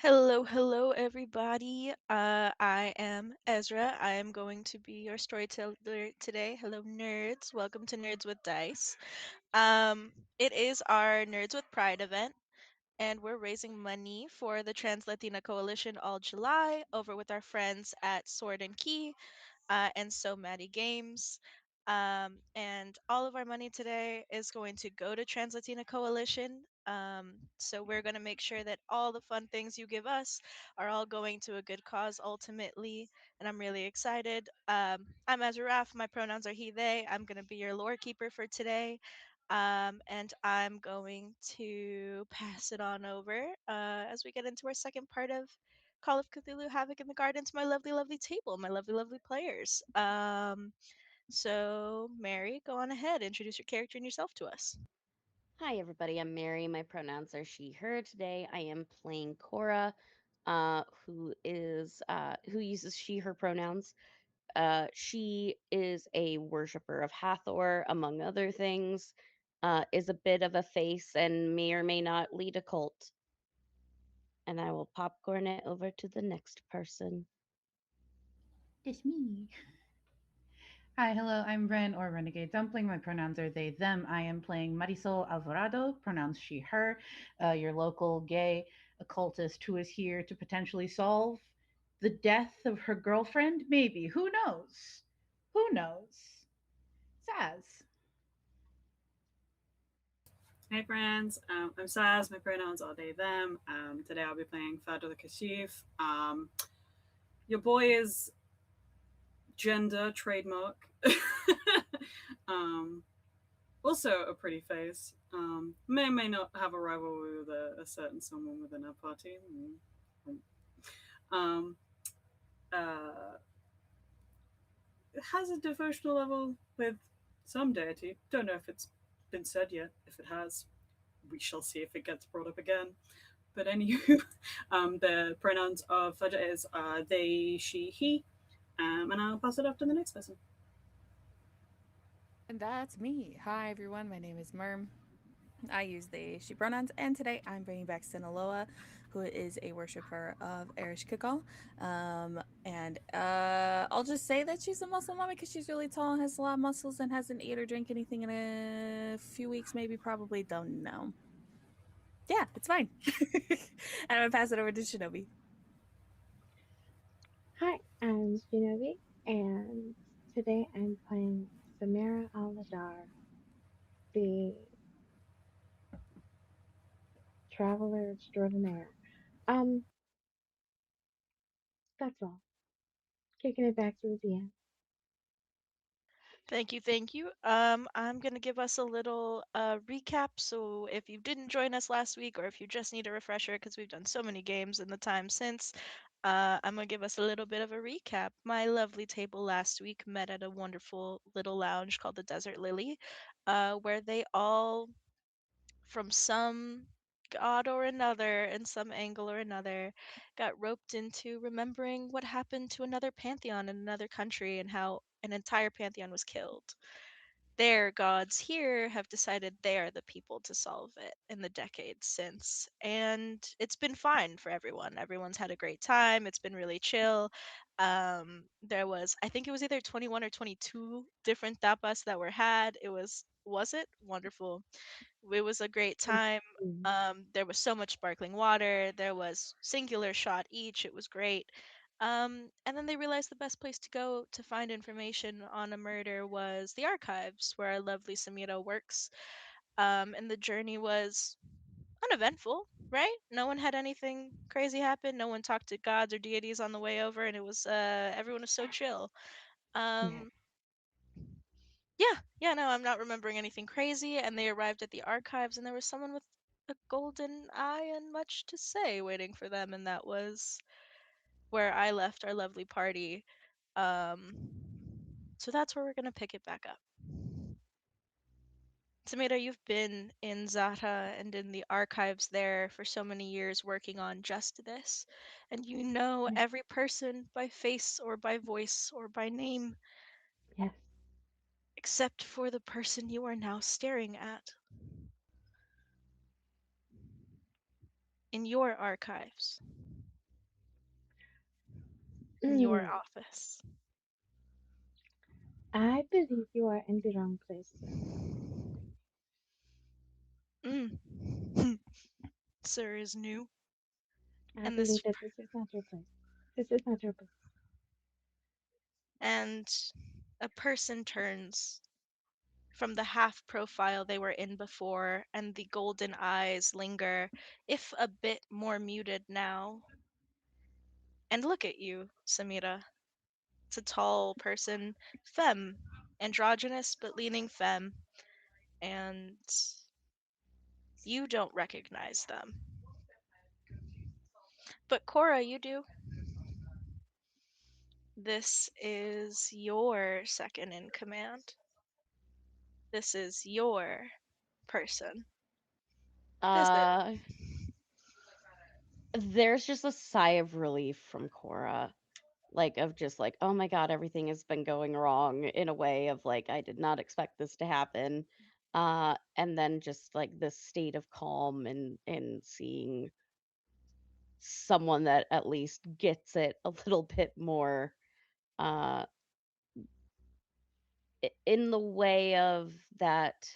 Hello, everybody. I am Ezra. I am going to be your storyteller today. Hello, nerds. Welcome to Nerds with Dice. It is our Nerds with Pride event, and we're raising money for the Translatin Coalition all July over with our friends at Sword and Key and SoMattyGameZ. And all of our money today is going to go to Translatina Coalition. So we're going to make sure that all the fun things you give us are all going to a good cause ultimately. And I'm really excited. I'm Ezra Raph. My pronouns are he, they. I'm going to be your lore keeper for today. And I'm going to pass it on over as we get into our second part of Call of Cthulhu Havoc in the Gardens, my lovely, lovely table, my lovely, lovely players. So, Mary, go on ahead, introduce your character and yourself to us. Hi, everybody. I'm Mary. My pronouns are she, her. Today, I am playing Cora, who uses she, her pronouns. She is a worshiper of Hathor, among other things. Is a bit of a face and may or may not lead a cult. And I will popcorn it over to the next person. It's me. Hi, hello, I'm Ren or RenegadeDumpling. My pronouns are they, them. I am playing Marisol Alvarado, pronouns she, her, your local gay occultist who is here to potentially solve the death of her girlfriend. Maybe. Who knows? Who knows? Saz. Hey friends, I'm Saz. My pronouns are they, them. Today I'll be playing Fadl the Kashif. Your boy is gender trademark. um, also a pretty face. May or may not have a rivalry with a certain someone within our party. Um, uh, has a devotional level with some deity. Don't know if it's been said yet. If it has, we shall see if it gets brought up again. But anywho, the pronouns of Fudger is they, she, he, and I'll pass it off to the next person. And that's me. Hi, everyone. My name is Mirrrm. I use they, she pronouns, and today I'm bringing back Sinaloa, who is a worshiper of Erish Kikal. And I'll just say that she's a muscle mommy because she's really tall and has a lot of muscles and hasn't ate or drank anything in a few weeks, maybe, probably, don't know. Yeah, it's fine. And I'm going to pass it over to Shinobi. Hi, I'm Shinobi, and today I'm playing Samara Aladar, the traveler extraordinaire. Um, that's all. Kicking it back to the end. Thank you, thank you. I'm going to give us a little recap. So, if you didn't join us last week or if you just need a refresher, because we've done so many games in the time since, I'm going to give us a little bit of a recap. My lovely table last week met at a wonderful little lounge called the Desert Lily, where they all from some god or another in some angle or another got roped into remembering what happened to another pantheon in another country and how an entire pantheon was killed. Their gods here have decided they are the people to solve it in the decades since. And it's been fine for everyone. Everyone's had a great time. It's been really chill. There was, I think it was either 21 or 22 different tapas that were had. Was it? Wonderful. It was a great time. Mhm. There was so much sparkling water. There was singular shot each. It was great. And then they realized the best place to go to find information on a murder was the archives, where our lovely Samira works. And the journey was uneventful, right? No one had anything crazy happen. No one talked to gods or deities on the way over, and it was everyone was so chill. Yes. Um, yeah, no, I'm not remembering anything crazy. And they arrived at the archives, and there was someone with a golden eye and much to say waiting for them, and that was where I left our lovely party. Um, so that's where we're gonna pick it back up. Samira, you've been in Zata and in the archives there for so many years working on just this, and you know Yes. every person by face or by voice or by name, Yes. except for the person you are now staring at in your archives. in your Mm, office. I believe you are in the wrong place, sir. Mm. Sir is new, I and believe this that this is not your place. This is not your place. and a person turns from the half profile they were in before, and the golden eyes linger, if a bit more muted now. And look at you, Samira. It's a tall person, femme, androgynous but leaning femme, and you don't recognize them. But Cora, you do. This is your second in command. This is your person. This is. Uh, there's just a sigh of relief from Cora, like of just like, oh my god, everything has been going wrong in a way of like I did not expect this to happen. And then just like this state of calm and seeing someone that at least gets it a little bit more uh in the way of that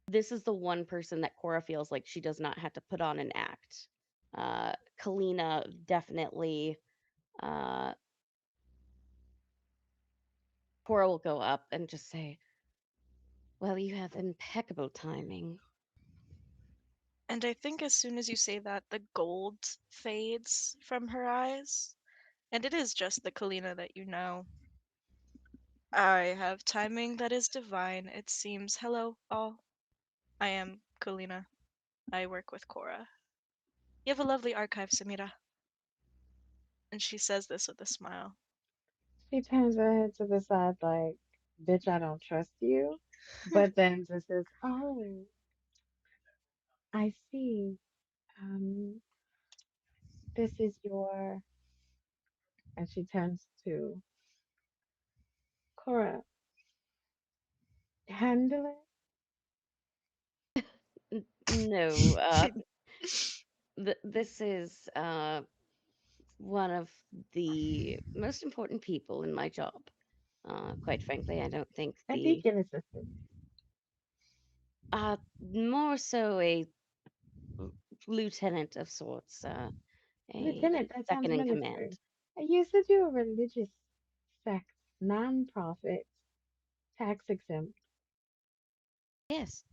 this is the one person that Cora feels like she does not have to put on an act. Kalina definitely uh Cora will go up and just say, well, you have impeccable timing. And I think as soon as you say that, the gold fades from her eyes. And it is just the Kalina that you know. I have timing that is divine, it seems. Hello, all. I am Kalina. I work with Cora. You have a lovely archive, Samira. And she says this with a smile. She turns her head to the side like, bitch, I don't trust you. But then just says, oh, I see. Um, this is your, and she turns to Cora, handle it. No, this is one of the most important people in my job. Quite frankly, I don't think A the deacon assistant. more so a lieutenant of sorts, a Lieutenant, that sounds second in command. military. I used to do a religious sect, non-profit, tax exempt. Yes,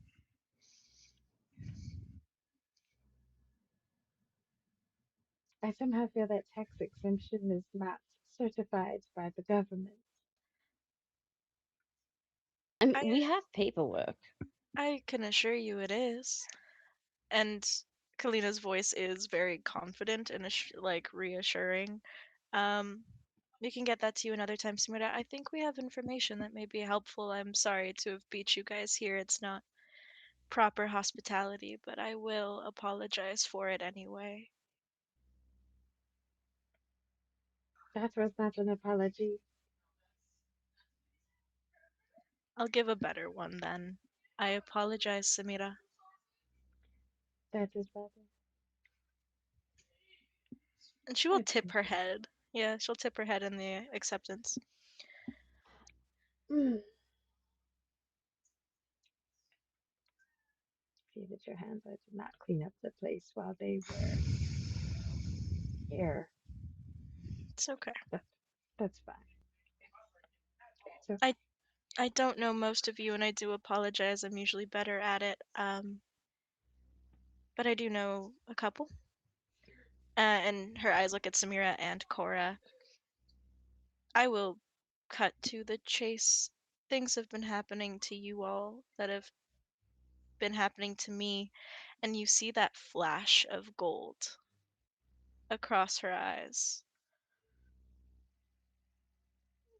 I somehow feel that tax exemption is not certified by the government. I mean, I we have paperwork. I can assure you it is. And Kalina's voice is very confident and like reassuring. Um, we can get that to you another time, Samira. I think we have information that may be helpful. I'm sorry to have beat you guys here. It's not proper hospitality, but I will apologize for it anyway. That was not an apology. I'll give a better one then. I apologize, Samira. That is better. And she will I tip thank her you. head. Yeah, she'll tip her head in the acceptance. Mm. See that your hands I did not clean up the place while they were here. It's okay. That, that's fine. It's okay. I I don't know most of you, and I do apologize. I'm usually better at it. But I do know a couple. And her eyes look at Samira and Cora. I will cut to the chase. Things have been happening to you all that have been happening to me, and you see that flash of gold across her eyes.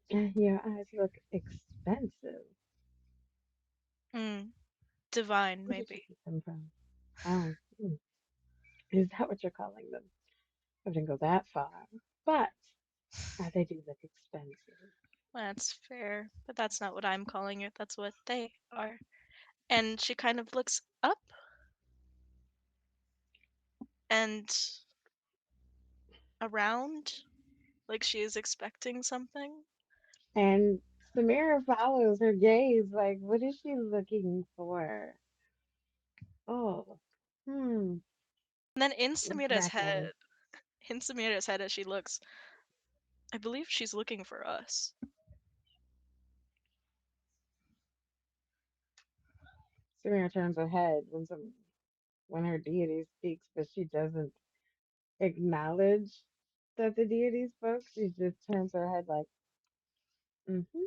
Your eyes look expensive. Mm, divine, Where did you maybe. get them from? Oh, is that what you're calling them? I didn't go that far, but they do look expensive. That's fair, but that's not what I'm calling it. That's what they are. And she kind of looks up, and around, like she is expecting something. And Samira follows her gaze, like, what is she looking for? Oh, hmm. And then Looks back at her. In Samira's head as she looks, I believe she's looking for us. Samira turns her head when her deity speaks, but she doesn't acknowledge that the deity spoke. She just turns her head like, mm-hmm.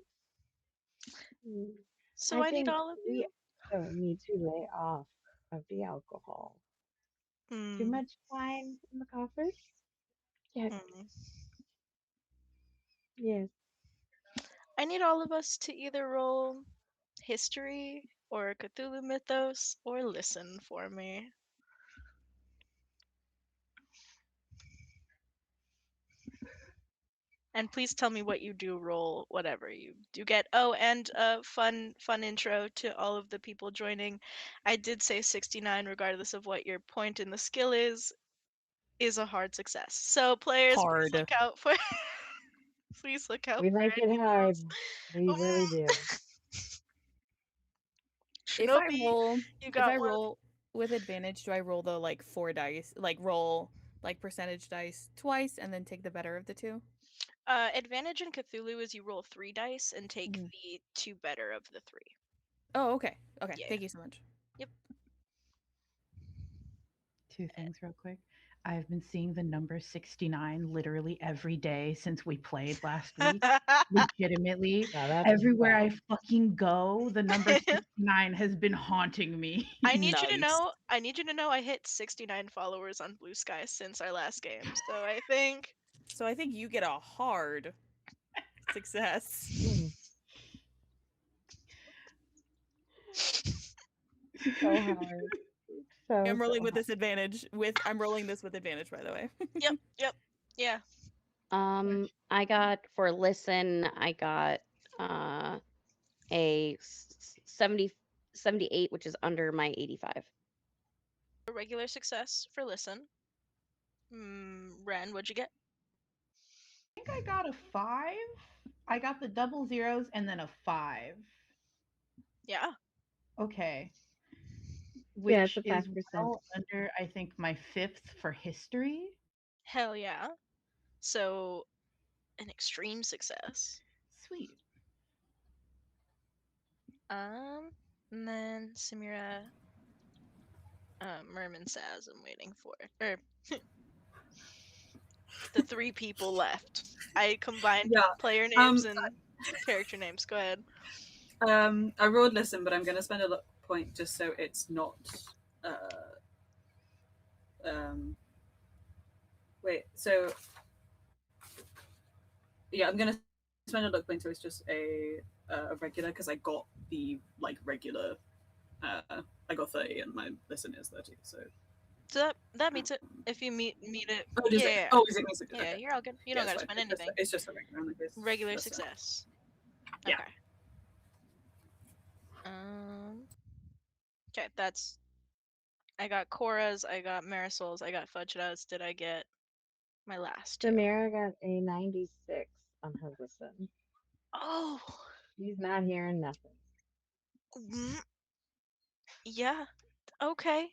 Mm. So I I need think all of we you. also need to lay off of the alcohol. Too Hmm. much wine in the coffers? Yes, Hmm. yes. I need all of us to either roll history or Cthulhu mythos or listen for me. And please tell me what you do roll, whatever you do get. Oh, and a fun intro to all of the people joining. I did say 69, regardless of what your point in the skill is a hard success. So players, please Hard. look out for please look out We for like it any hard. rolls. We really do. If I Shinobi, roll, you if got I one. roll with advantage, do I roll the like 4 dice, like roll like percentage dice twice and then take the better of the two? Advantage in Cthulhu is you roll 3 dice and take Mhm. the two better of the three. Oh, okay. Okay. Yeah. Thank you so much. Yep. Two things real quick. I've been seeing the number 69 literally every day since we played last week. Legitimately, Now that's everywhere I fun. fucking go, the number 69 has been haunting me. Nice. I need you to know I hit 69 followers on Blue Sky since our last game. So I think So I think you get a hard success. Mm, so hard. So, I'm rolling so with hard. this advantage. I'm rolling this with advantage, by the way. yep. Yeah. I got for listen, I got a 70, 78, which is under my 85. A regular success for listen. Ren, what'd you get? I think I got a 5. I got the double zeros and then a 5. Yeah. Okay. Yeah, it's Which a is 5%. well under, I think, my 5th for history. Hell yeah. So an extreme success. Sweet. And then Samira, Merman says I'm waiting for. Or the three people left. I combined Yeah. player names and character names. Go ahead. I rolled listen, but I'm going to spend a point just so it's not. Um, wait, so yeah, I'm going to spend a luck point so it's just a regular because I got the like regular. I got 30 and my listen is 30. So So that meets it. If you meet it, oh, does it? yeah, Oh, is it music? yeah, Okay. you're all good. You Yeah, don't it's gotta fine. spend anything. It's just a regular in the case. Regular That's fine. success. Yeah. Okay. Um. Okay, that's. I got Cora's. I got Marisol's. I got Fudgeda's. Did I get my last two? Samira got a 96 on her listen. Oh. She's not hearing nothing. mm, Yeah. Okay.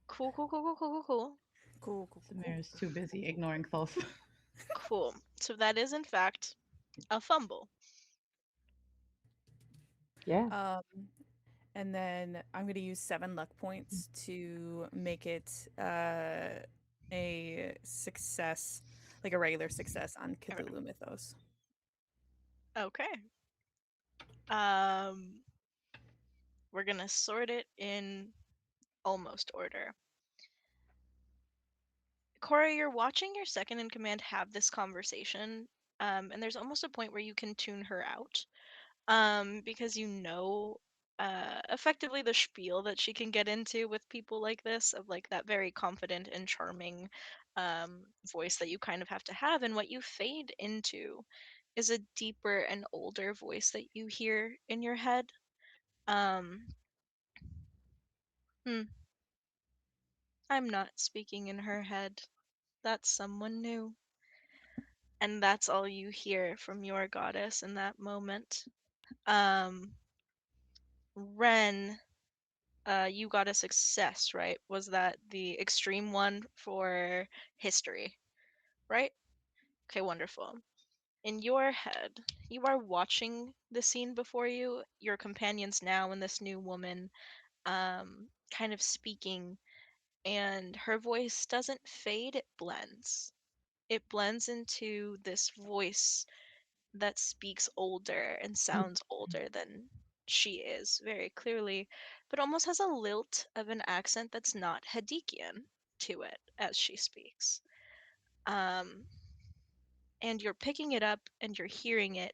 Cool. Cool, cool, cool, cool. Samira's too busy ignoring Thoth. Cool. So that is in fact a fumble. Yeah. Um, and then I'm going to use 7 luck points to make it a success, like a regular success on Okay. Cthulhu Mythos. Okay. We're gonna sort it in almost order. Cora, you're watching your second in command have this conversation, and there's almost a point where you can tune her out, because you know, effectively the spiel that she can get into with people like this, of like that very confident and charming, voice that you kind of have to have, and what you fade into is a deeper and older voice that you hear in your head. Um, hmm, I'm not speaking in her head. That's someone new. And that's all you hear from your goddess in that moment. Ren, you got a success, right? Was that the extreme one for history, right? Okay, wonderful. In your head, you are watching the scene before you, your companions now and this new woman kind of speaking, and her voice doesn't fade, it blends. It blends into this voice that speaks older and sounds older than she is, very clearly, but almost has a lilt of an accent that's not Hadikian to it as she speaks. Um, and you're picking it up and you're hearing it,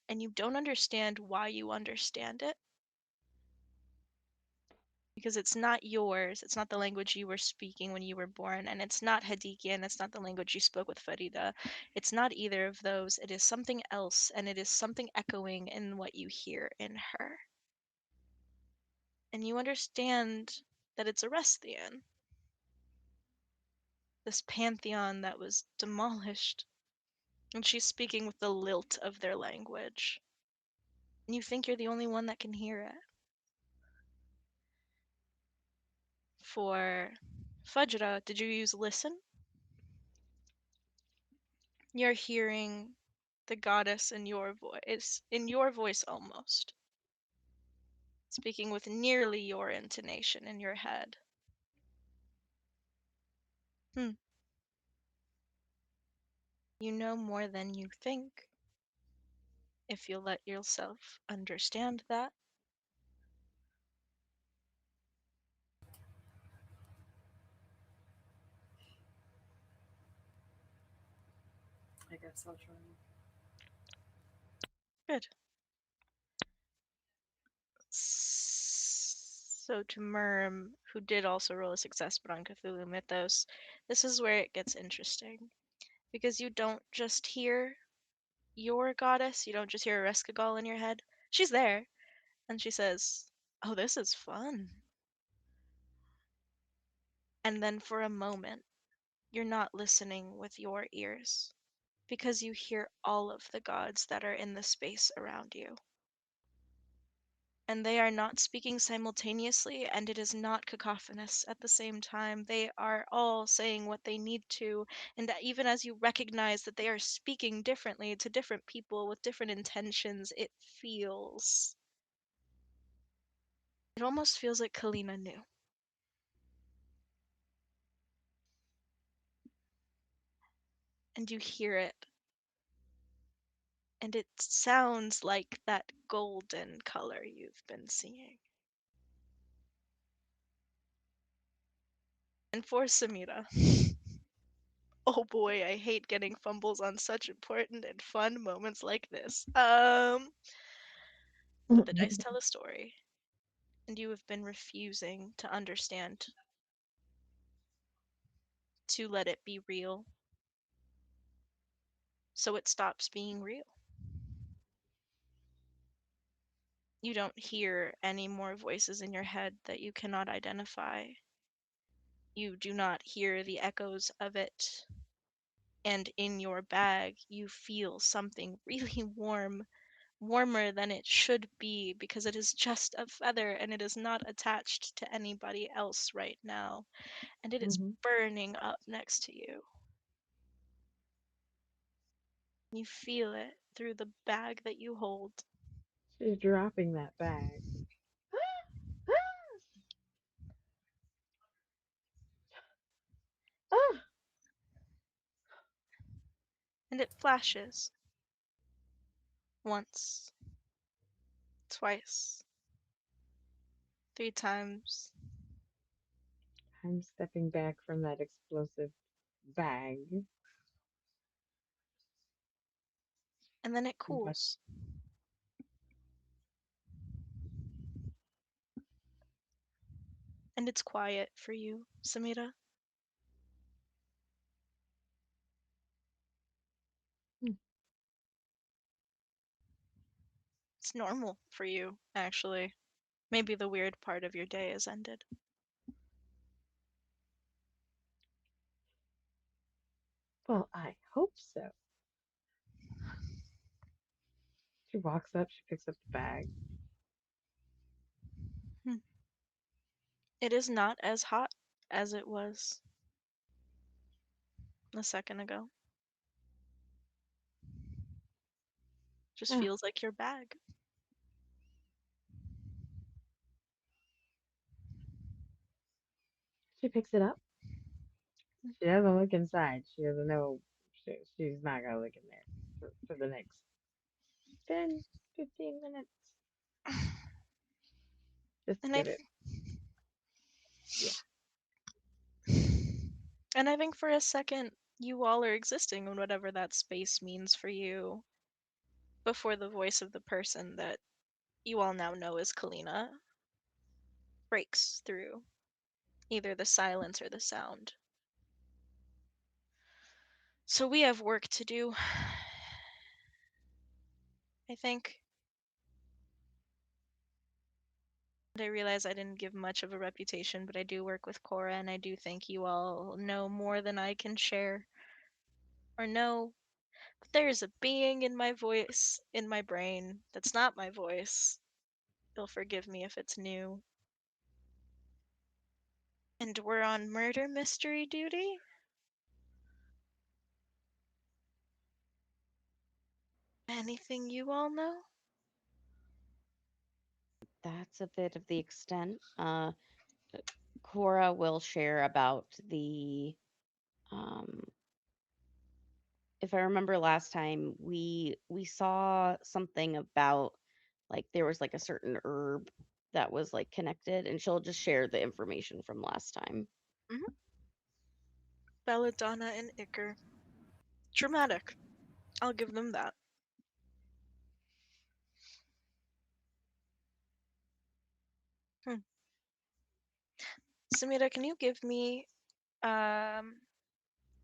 and you don't understand why you understand it because it's not yours. It's not the language you were speaking when you were born, and it's not Hadikian. It's not the language you spoke with Farida. It's not either of those. It is something else, and it is something echoing in what you hear in her. And you understand that it's Arestian, this pantheon that was demolished, and she's speaking with the lilt of their language. And you think you're the only one that can hear it. For Fajra, did you use listen? You're hearing the goddess in your voice almost, speaking with nearly your intonation in your head. Hmm. You know more than you think, if you let yourself understand that. I guess I'll try. Good. So to Mirrrm, who did also roll a success but on Cthulhu Mythos, this is where it gets interesting. Because you don't just hear your goddess, you don't just hear a Reskagal in your head. She's there, and she says, "Oh, this is fun." And then for a moment, you're not listening with your ears because you hear all of the gods that are in the space around you. And they are not speaking simultaneously, and it is not cacophonous at the same time. They are all saying what they need to, and that even as you recognize that they are speaking differently to different people with different intentions, it almost feels like Kalina knew. And you hear it, and it sounds like that golden color you've been seeing. And for Samira, oh boy, I hate getting fumbles on such important and fun moments like this. But the dice tell a story, and you have been refusing to understand, to let it be real, so it stops being real. You don't hear any more voices in your head that you cannot identify. You do not hear the echoes of it, and in your bag you feel something really warm, warmer than it should be because it is just a feather and it is not attached to anybody else right now, and it is Mm-hmm. burning up next to you. You feel it through the bag that you hold. She's dropping that bag. Ah! And it flashes once, twice, three times, I'm stepping back from that explosive bag. and then it But cools. And it's quiet for you, Samira. hmm, It's normal for you, actually. Maybe the weird part of your day has ended. hope so. She walks up, she picks up the bag. Hmm. It is not as hot as it was a second ago. Just Ah, feels like your bag. she picks it up. She doesn't look inside. She doesn't know. She's not gonna look in there for the next 10, 15 minutes. Just to And give it, yeah. and I think for a second you all are existing in whatever that space means for you before the voice of the person that you all now know as Kalina breaks through either the silence or the sound. So we have work to do. I think. I realize I didn't give much of a reputation, but I do work with Cora, and I do think you all know more than I can share or know. But there's a being in my voice, in my brain, that's not my voice. You'll forgive me if it's new. And we're on murder mystery duty? Anything you all know? That's a bit of the extent. Cora will share about um, if I remember last time, we saw something about like there was like a certain herb that was like connected, and she'll just share the information from last time. Mm-hmm. Belladonna and Iker. Dramatic. I'll give them that. Hmm. Samira, can you give me um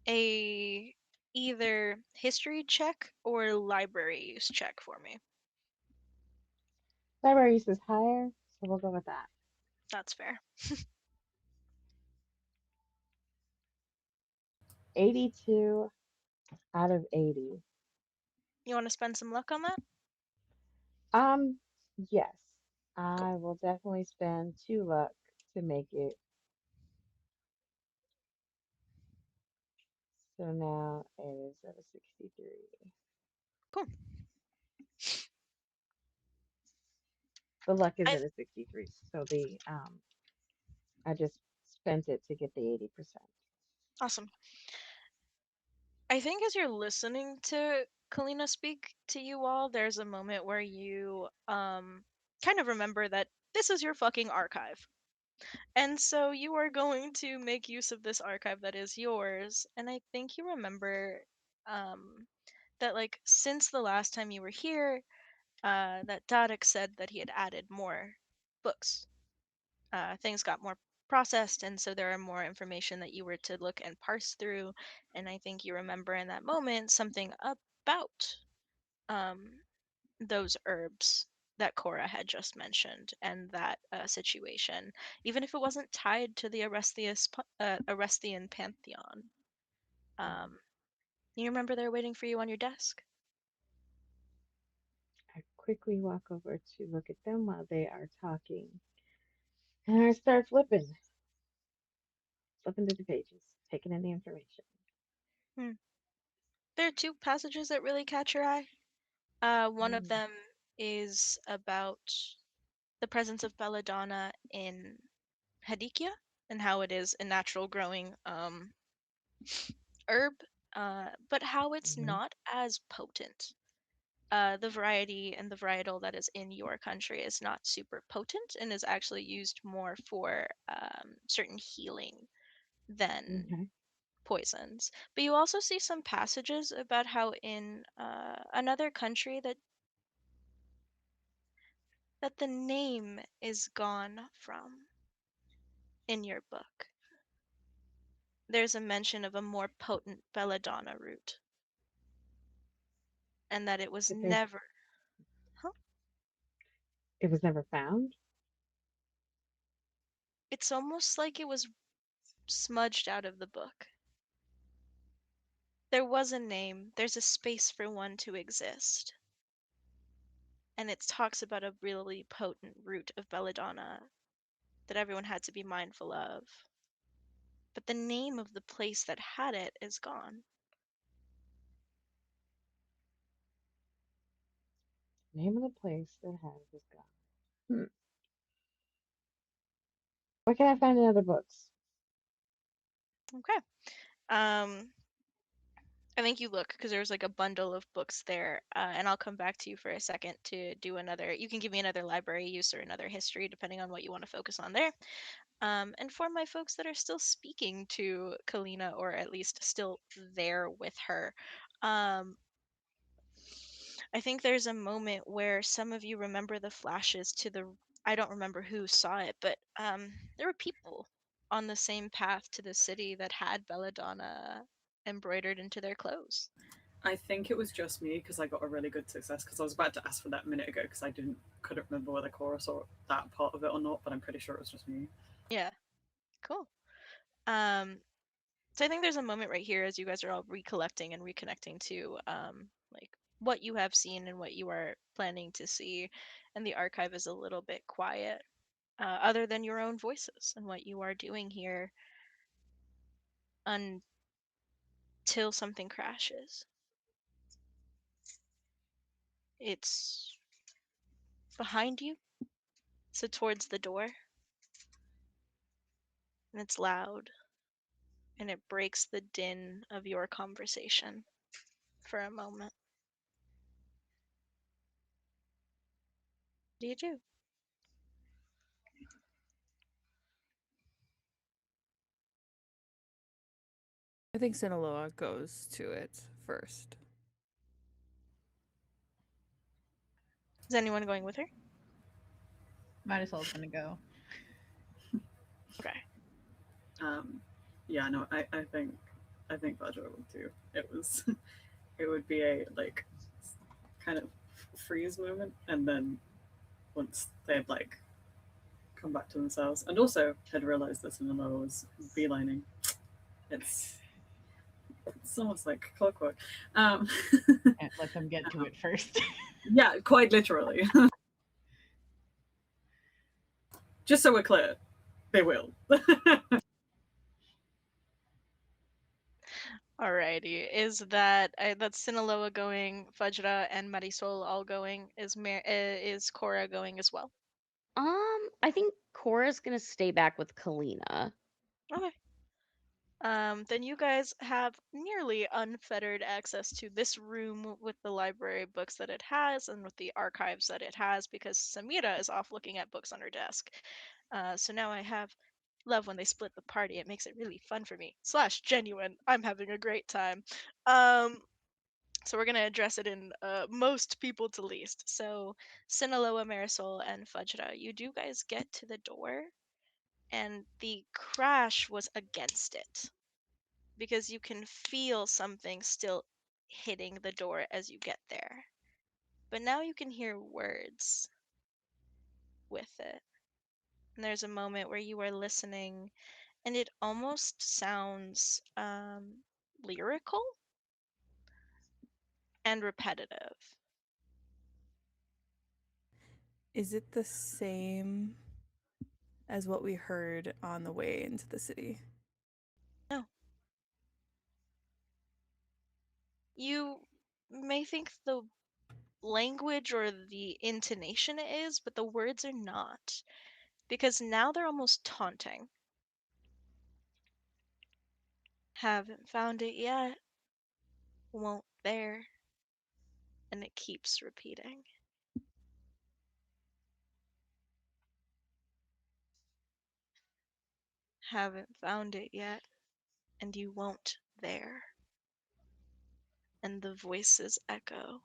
a either history check or library use check for me? Library use is higher, so we'll go with that. That's fair. 82 out of 80. You want to spend some luck on that? Um, yes, Cool. I will definitely spend 2 luck to make it. So now it is at a 63. Cool. The luck is I at a 63. So I just spent it to get the 80%. awesome. I think as you're listening to Kalina speak to you all, there's a moment where you kind of remember that this is your fucking archive. And so you are going to make use of this archive that is yours. And I think you remember um that like since the last time you were here, that Dadek said that he had added more books. Things got more processed, and so there are more information that you were to look and parse through. And I think you remember in that moment something about um, those herbs that Cora had just mentioned and that situation, even if it wasn't tied to the Arestian pantheon. Um, you remember they're waiting for you on your desk? I quickly walk over to look at them while they are talking. And I start flipping through the pages, taking in the information. Hmm. There are two passages that really catch your eye. One of Mm, them is about the presence of belladonna in Hadikia and how it is a natural growing herb, but how it's mhm, not as potent. The variety and the varietal that is in your country is not super potent and is actually used more for certain healing than okay. poisons. But you also see some passages about how in another country that the name is gone from in your book. There's a mention of a more potent belladonna root, and that it was But there's never. Huh? it was never found. It's almost like it was smudged out of the book. There was a name. There's a space for one to exist. And it talks about a really potent root of belladonna that everyone had to be mindful of. But the name of the place that had it is gone. Name of the place that has is gone. Hmm. Where can I find in other books? Okay. I think you look because there's like a bundle of books there, and I'll come back to you for a second to do another. You can give me another library use or another history, depending on what you want to focus on there. And for my folks that are still speaking to Kalina, or at least still there with her, um, I think there's a moment where some of you remember the flashes to the. I don't remember who saw it, but there were people on the same path to the city that had belladonna embroidered into their clothes. I think it was just me because I got a really good success because I was about to ask for that a minute ago because I couldn't remember whether Cora saw that part of it or not, but I'm pretty sure it was just me. Yeah, cool. Um, so I think there's a moment right here as you guys are all recollecting and reconnecting to like what you have seen and what you are planning to see, and the archive is a little bit quiet, other than your own voices and what you are doing here until something crashes. It's behind you, so towards the door, and it's loud, and it breaks the din of your conversation for a moment. What do you do? I think Sinaloa goes to it first. Is anyone going with her? Marisol's gonna go. Okay. Yeah, no, I think Badger would too. It was it would be a like kind of freeze moment, and then once they'd like come back to themselves, and also had realized that Sinaloa was beelining. It's it's almost like clockwork. Um, Can't let them get to it first. yeah, quite literally. Just so we're clear, they will. Alrighty. Is that's Sinaloa going, Fajra and Marisol all going? Is Cora going as well? I think Cora's gonna stay back with Kalina. Okay. Then you guys have nearly unfettered access to this room with the library books that it has and with the archives that it has because Samira is off looking at books on her desk. So now I have love when they split the party. It makes it really fun for me. Slash genuine. I'm having a great time. Um, so we're gonna address it in most people to least. So Sinaloa, Marisol, and Fajra, you do guys get to the door, and the crash was against it because you can feel something still hitting the door as you get there. But now you can hear words with it. And there's a moment where you are listening, and it almost sounds lyrical and repetitive. Is it the same as what we heard on the way into the city? No. You may think the language or the intonation is, but the words are not. Because now they're almost taunting. Haven't found it yet. Won't there. And it keeps repeating. Haven't found it yet. And you won't there. And the voices echo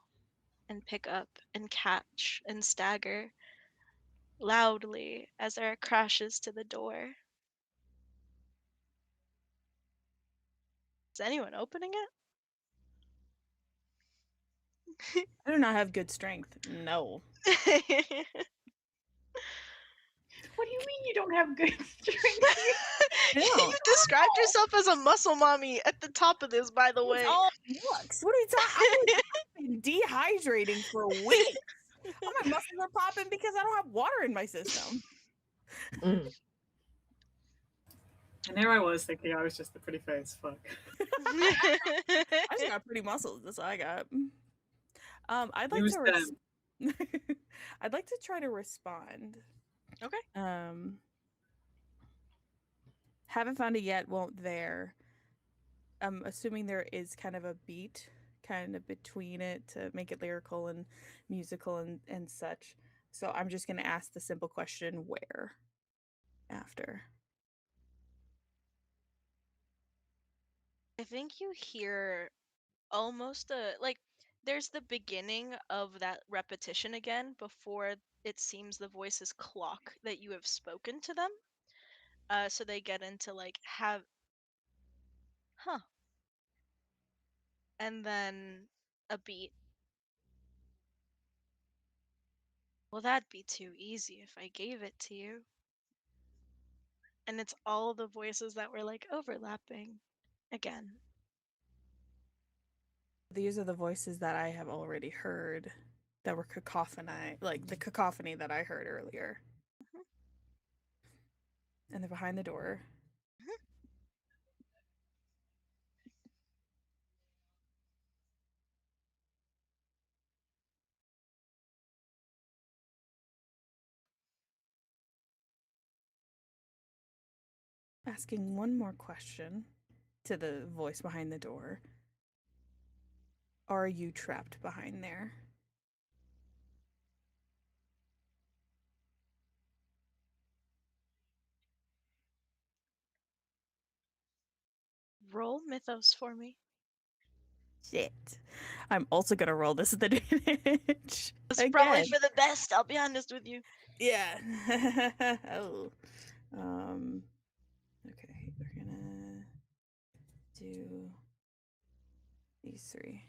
and pick up and catch and stagger loudly as there are crashes to the door. Is anyone opening I do not have good strength. No. it? What do you mean you don't have good strength? You described yourself as a muscle mommy at the top of this, by the way. It's all looks. What are you talking? I've been dehydrating for weeks. All my muscles are popping because I don't have water in my system. Mm. And here I was thinking I was just a pretty face. Fuck. I just got pretty muscles. That's all I got. I'd like Use to. them. I'd like to try to respond. Okay. Haven't found it yet. Won't there. I'm assuming there is kind of a beat kind of between it to make it lyrical and musical and such. So I'm just going to ask the simple question, where after? I think you hear almost like there's the beginning of that repetition again before it seems the voices clock that you have spoken to them. So they get into like huh, and then a beat. Well, that'd be too easy if I gave it to you. And it's all the voices that were like overlapping again. These are the voices that I have already heard that were cacophony, like the cacophony that I heard earlier. Mhm. And they're behind the door. Mhm. Asking one more question to the voice behind the door. Are you trapped behind there? Roll mythos for me. Shit. I'm also gonna roll this advantage. It's Again. probably for the best, I'll be honest with you. Yeah. Oh. Okay, we're gonna do these three.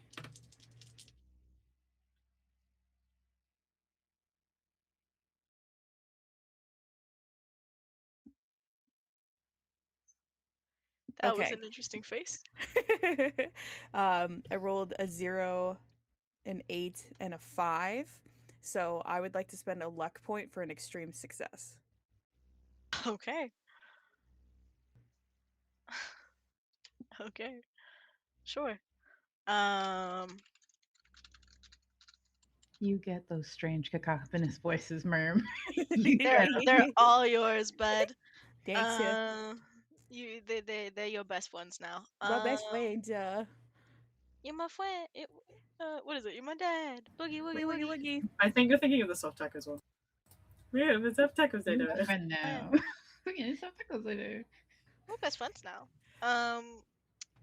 That was Okay. an interesting face. I rolled a 0, an 8, and a 5. So I would like to spend a luck point for an extreme success. Okay. Okay. Sure. You get those strange cacophonous voices, Mirrrm. They're all yours, bud. Thanks. They're your best ones now. My best friend. You're my friend. What is it? You're my dad. Boogie woogie Woogie woogie. woogie. I think you're thinking of the soft tech as well. Yeah, the soft tech was You're there. my friend now. Yeah, something later. We're best friends now.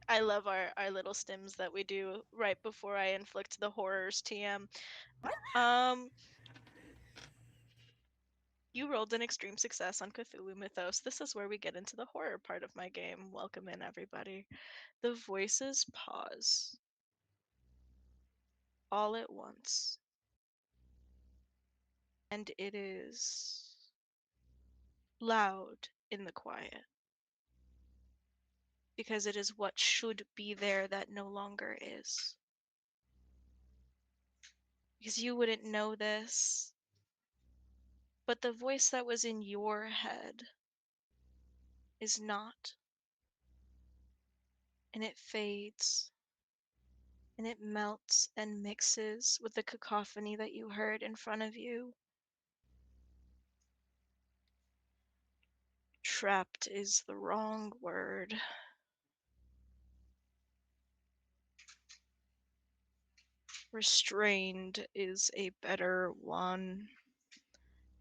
I love our little stims that we do right before I inflict the horrors TM. You rolled an extreme success on Cthulhu Mythos. This is where we get into the horror part of my game. Welcome in, everybody. The voices pause all at once, and it is loud in the quiet because it is what should be there that no longer is. Because you wouldn't know this, but the voice that was in your head is not, and it fades, and it melts and mixes with the cacophony that you heard in front of you. Trapped is the wrong word. Restrained is a better one.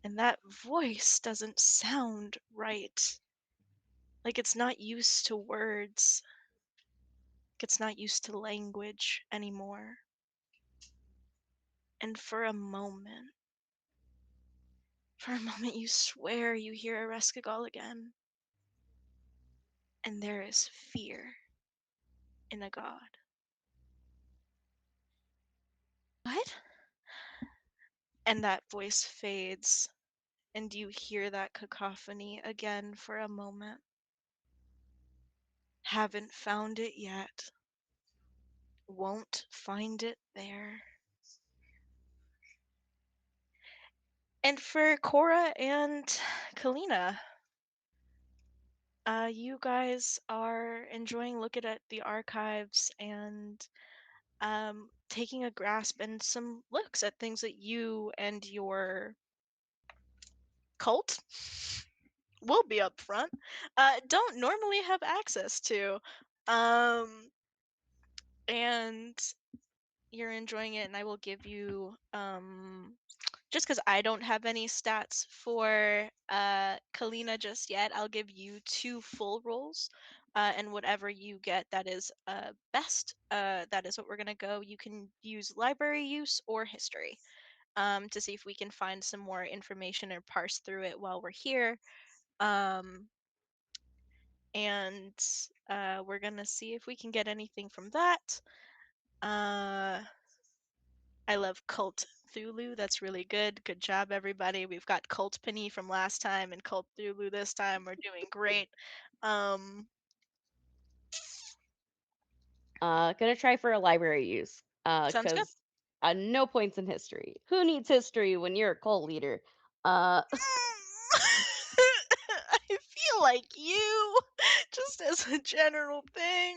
And that voice doesn't sound right. Like it's not used to words. Like it's not used to language anymore. And for a moment you swear you hear Ereskagol again. And there is fear in a god. What? And that voice fades, and you hear that cacophony again for a moment. Haven't found it yet. Won't find it there. And for Cora and Kalina, you guys are enjoying looking at the archives and taking a grasp and some looks at things that you and your cult will be up front don't normally have access to. Um, and you're enjoying it, and I will give you just because I don't have any stats for Kalina just yet, I'll give you 2 full rolls. And whatever you get that is best, that is what we're gonna go. You can use library use or history to see if we can find some more information or parse through it while we're here. Um, and we're gonna see if we can get anything from that. Uh, I love Cult Thulu. That's really good. Good job, everybody. We've got Cult Penny from last time and Cult Thulu this time. We're doing great. Um, Gonna try for a library use. sounds good. Cause no points in history. Who needs history when you're a cult leader? Uh, I feel like you, just as a general thing,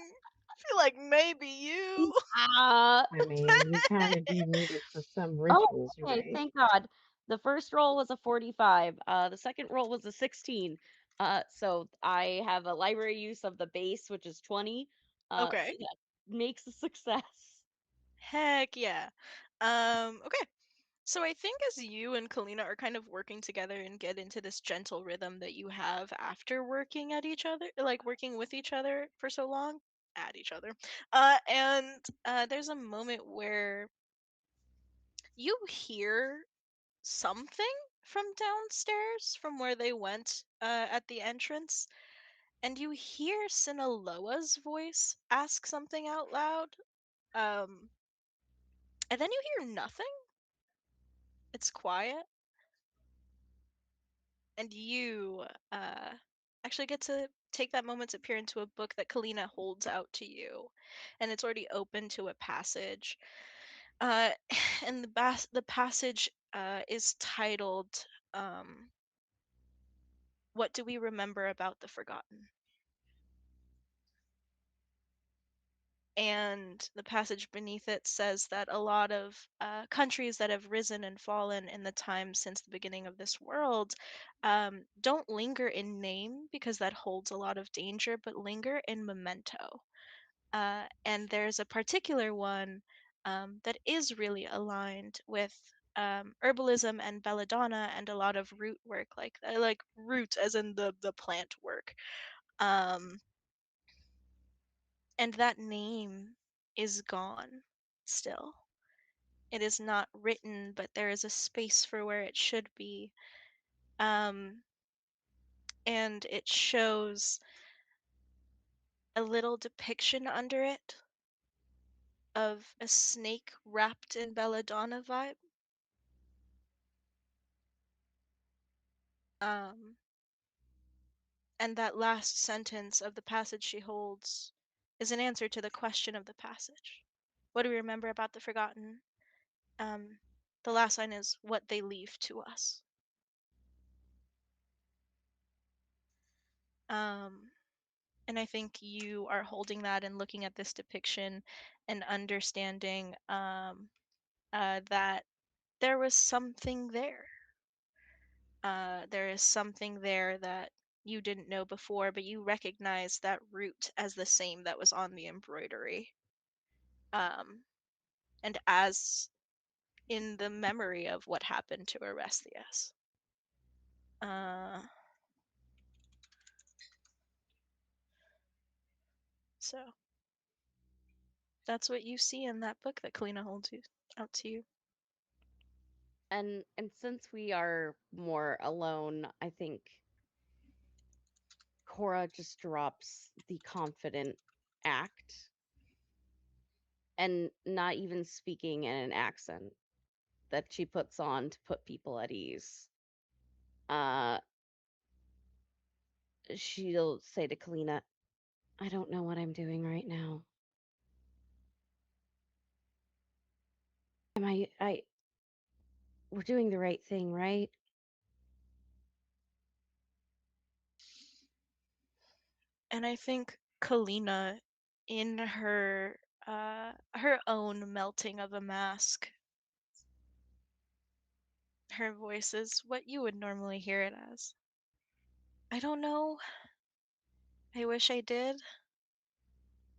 I feel like maybe you. uh I mean, you kind of do need it for some oh, rituals, okay. right? Thank God. The first roll was a 45. The second roll was a 16. So I have a library use of the base, which is 20. So Okay. that makes a success. Heck yeah. Okay. So I think as you and Kalina are kind of working together and get into this gentle rhythm that you have after working at each other, like working with each other for so long, at each other. And there's a moment where you hear something from downstairs from where they went at the entrance, and you hear Sinaloa's voice ask something out loud. Um, and then you hear nothing. It's quiet, and you actually get to take that moment to peer into a book that Kalina holds out to you, and it's already open to a passage. Uh, and the passage is titled "What Do We Remember About the Forgotten?" And the passage beneath it says that a lot of countries that have risen and fallen in the time since the beginning of this world don't linger in name because that holds a lot of danger, but linger in memento. And there's a particular one that is really aligned with herbalism and belladonna and a lot of root work, like root as in the plant work. Um, and that name is gone still. It is not written, but there is a space for where it should be. Um, and it shows a little depiction under it of a snake wrapped in belladonna vibe. Um, and that last sentence of the passage she holds is an answer to the question of the passage. What do we remember about the forgotten? Um, the last line is what they leave to us. Um, and I think you are holding that and looking at this depiction and understanding that there was something there. There is something there that you didn't know before, but you recognize that root as the same that was on the embroidery. And as in the memory of what happened to Orestius. Uh, so that's what you see in that book that Kalina holds out to you. And since we are more alone, I think Cora just drops the confident act and not even speaking in an accent that she puts on to put people at ease. Uh, she'll say to Kalina, I don't know what I'm doing right now. Am we're doing the right thing, right? And I think Kalina, in her own melting of a mask, her voice is what you would normally hear it as. I don't know. I wish I did,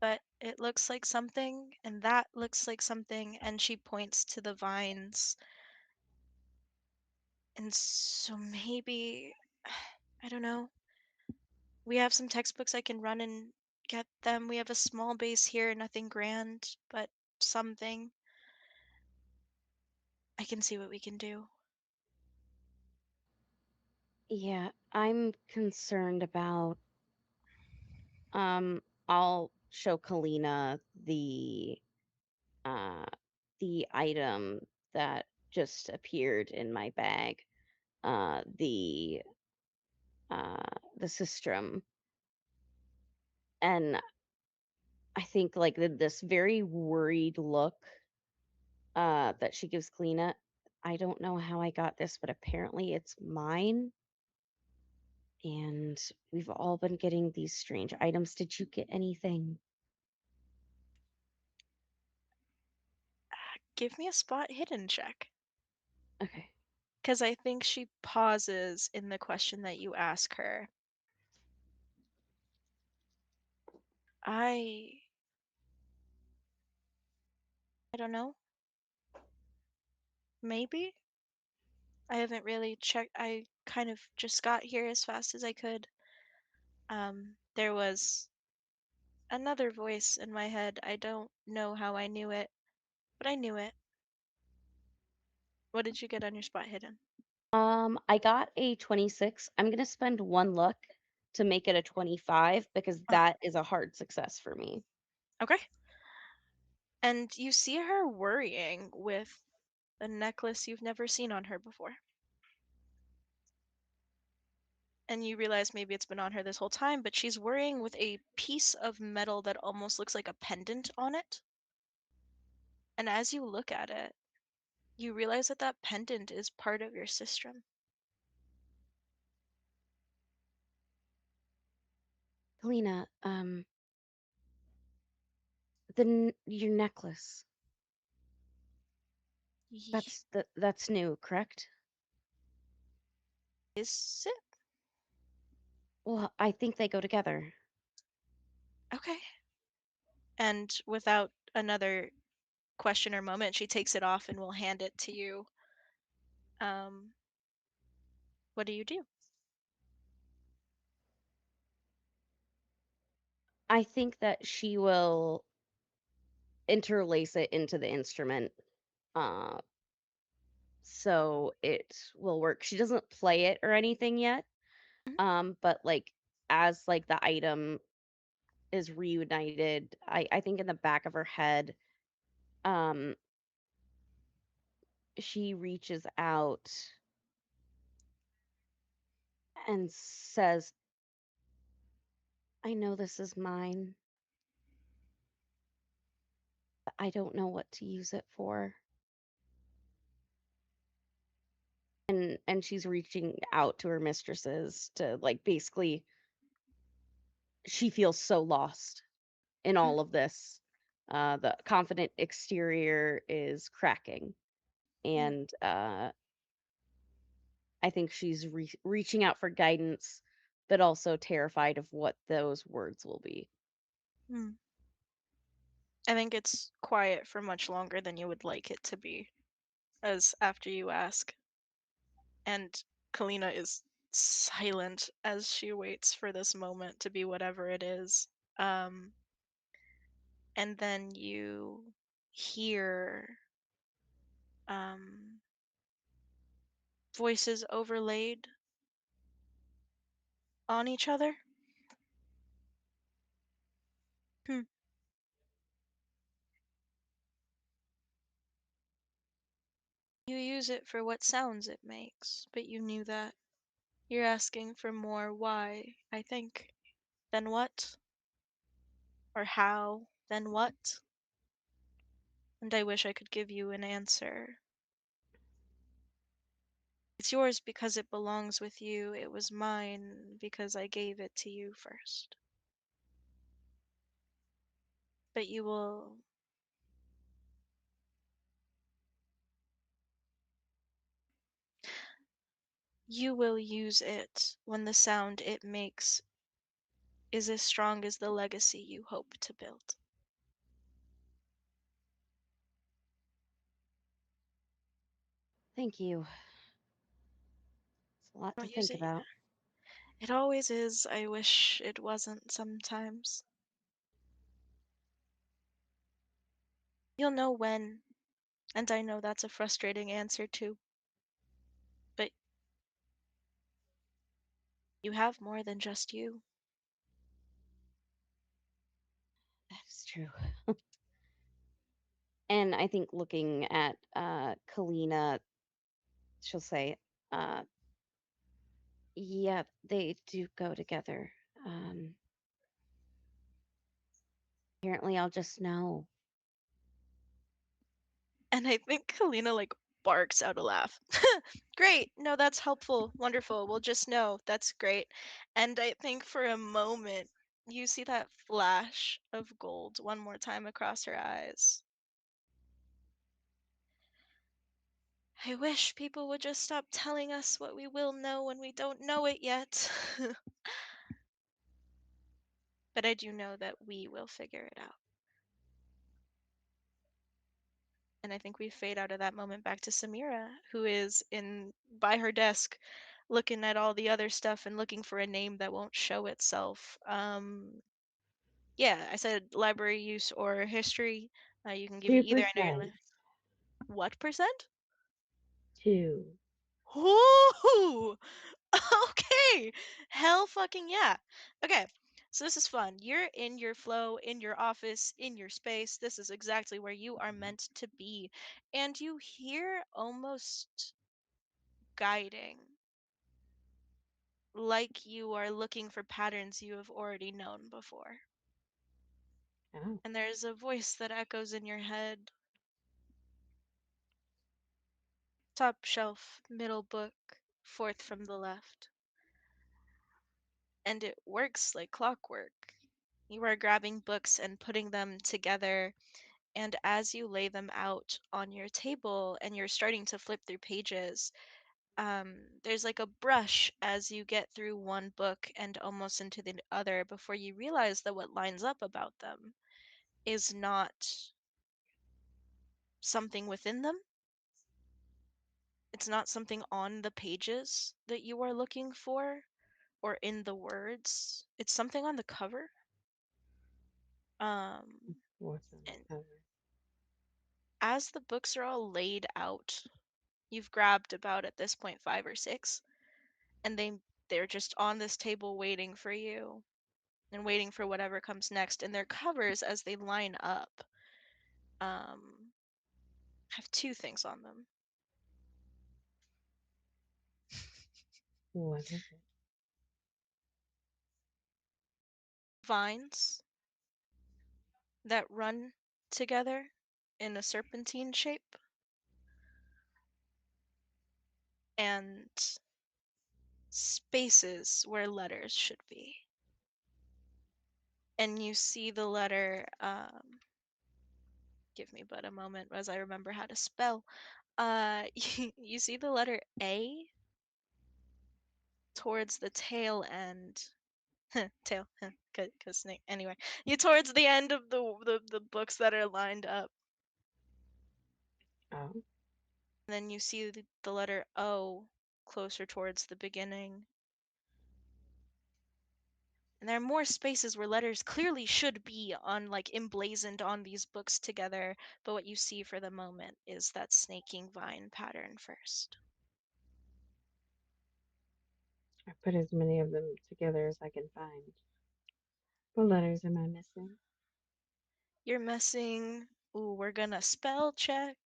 but it looks like something, and that looks like something, and she points to the vines. And so maybe, I don't know. We have some textbooks I can run and get them. We have a small base here, nothing grand, but something. I can see what we can do. Yeah, I'm concerned about I'll show Kalina uh the item that just appeared in my bag. Uh the uh the sistrum. And I think like this very worried look that she gives Kalina. I don't know how I got this, but apparently it's mine. And we've all been getting these strange items. Did you get anything? Give me a spot hidden check. Okay. Because I think she pauses in the question that you ask her. I don't know. Maybe? I haven't really checked. I kind of just got here as fast as I could. There was another voice in my head. I don't know how I knew it, but I knew it. What did you get on your spot hidden? I got a 26. I'm gonna spend one luck to make it a 25 because Uh, that is a hard success for me. okay. And you see her worrying with a necklace you've never seen on her before. And you realize maybe it's been on her this whole time, but she's worrying with a piece of metal that almost looks like a pendant on it. And as you look at it, you realize that that pendant is part of your sistrum. Kalina, your necklace. That's new, correct? Is it? Well, I think they go together. Okay. And without another question or moment, she takes it off and will hand it to you. Um, what do you do? I think that she will interlace it into the instrument. Uh, so it will work. She doesn't play it or anything yet. Mhm. But like as like the item is reunited, I think in the back of her head, um, she reaches out and says, I know this is mine, but I don't know what to use it for. And she's reaching out to her mistresses to like basically she feels so lost in Mm, all of this. The confident exterior is cracking, mm, and I think she's reaching out for guidance, but also terrified of what those words will be. mm. I think it's quiet for much longer than you would like it to be, as after you ask. And Kalina is silent as she waits for this moment to be whatever it is. Um, and then you hear um, voices overlaid on each other. Hmm. You use it for what sounds it makes, but you knew that. You're asking for more why, I think. Then what? Or how? Then what? And I wish I could give you an answer. It's yours because it belongs with you. It was mine because I gave it to you first. But you will use it when the sound it makes is as strong as the legacy you hope to build. Thank you. It's a lot to Don't use think it. about. It always is. I wish it wasn't sometimes. You'll know when, and I know that's a frustrating answer too. But you have more than just you. That is true. And I think looking at Kalina, she'll say, uh, yeah, they do go together. Um, Apparently, I'll just know. And I think Kalina like barks out a laugh. Great. No, that's helpful. Wonderful. We'll just know. That's great. And I think for a moment you see that flash of gold one more time across her eyes. I wish people would just stop telling us what we will know when we don't know it yet. But I do know that we will figure it out. And I think we fade out of that moment back to Samira, who is in by her desk looking at all the other stuff and looking for a name that won't show itself. Yeah, I said library use or history. You can give me either. I know you're 2%. what percent? 2. Ooh, okay. Hell fucking yeah. Okay. So this is fun. You're in your flow, in your office, in your space. This is exactly where you are meant to be. And you hear almost guiding, like you are looking for patterns you have already known before. Oh. And there's a voice that echoes in your head. Top shelf, middle book, fourth from the left. And it works like clockwork. You are grabbing books and putting them together, and as you lay them out on your table and you're starting to flip through pages, there's like a brush as you get through one book and almost into the other before you realize that what lines up about them is not something within them. It's not something on the pages that you are looking for or in the words. It's something on the cover. What's on And the cover? as the books are all laid out, you've grabbed about at this point 5 or 6, and they're just on this table waiting for you and waiting for whatever comes next. And their covers, as they line up, have 2 things on them. What is it? Vines that run together in a serpentine shape, and spaces where letters should be. And you see the letter, give me but a moment as I remember how to spell. You see the letter A towards the tail end. Tail, cause snake. Anyway, you towards the end of the books that are lined up. Oh. And then you see the letter O closer towards the beginning. And there are more spaces where letters clearly should be on, like, emblazoned on these books together, but what you see for the moment is that snaking vine pattern first. I put as many of them together as I can find. What letters am I missing? You're missing. Ooh, we're gonna spell check.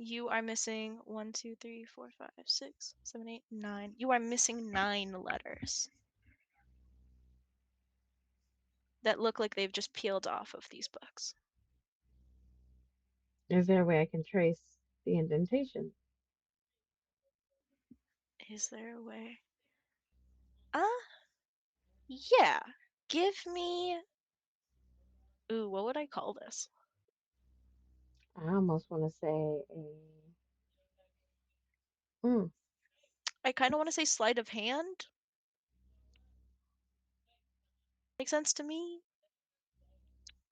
You are missing 1, 2, 3, 4, 5, 6, 7, 8, 9. You are missing 9 letters that look like they've just peeled off of these books. Is there a way I can trace the indentation? Is there a way? Yeah. Give me. Ooh, what would I call this? I almost want to say a. Mm, I kind of want to say sleight of hand. Makes sense to me.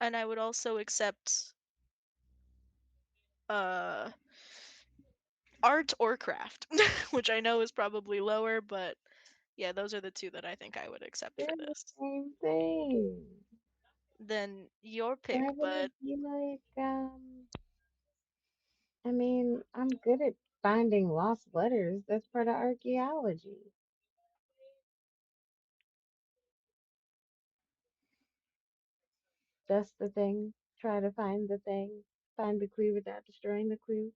And I would also accept uh art or craft, which I know is probably lower, but yeah, those are the two that I think I would accept for they're the this. same thing. Then your pick, Why would bud. it be I mean, I'm good at finding lost letters. That's part of archaeology. That's the thing. Try to find the thing. Find the clue without destroying the clue.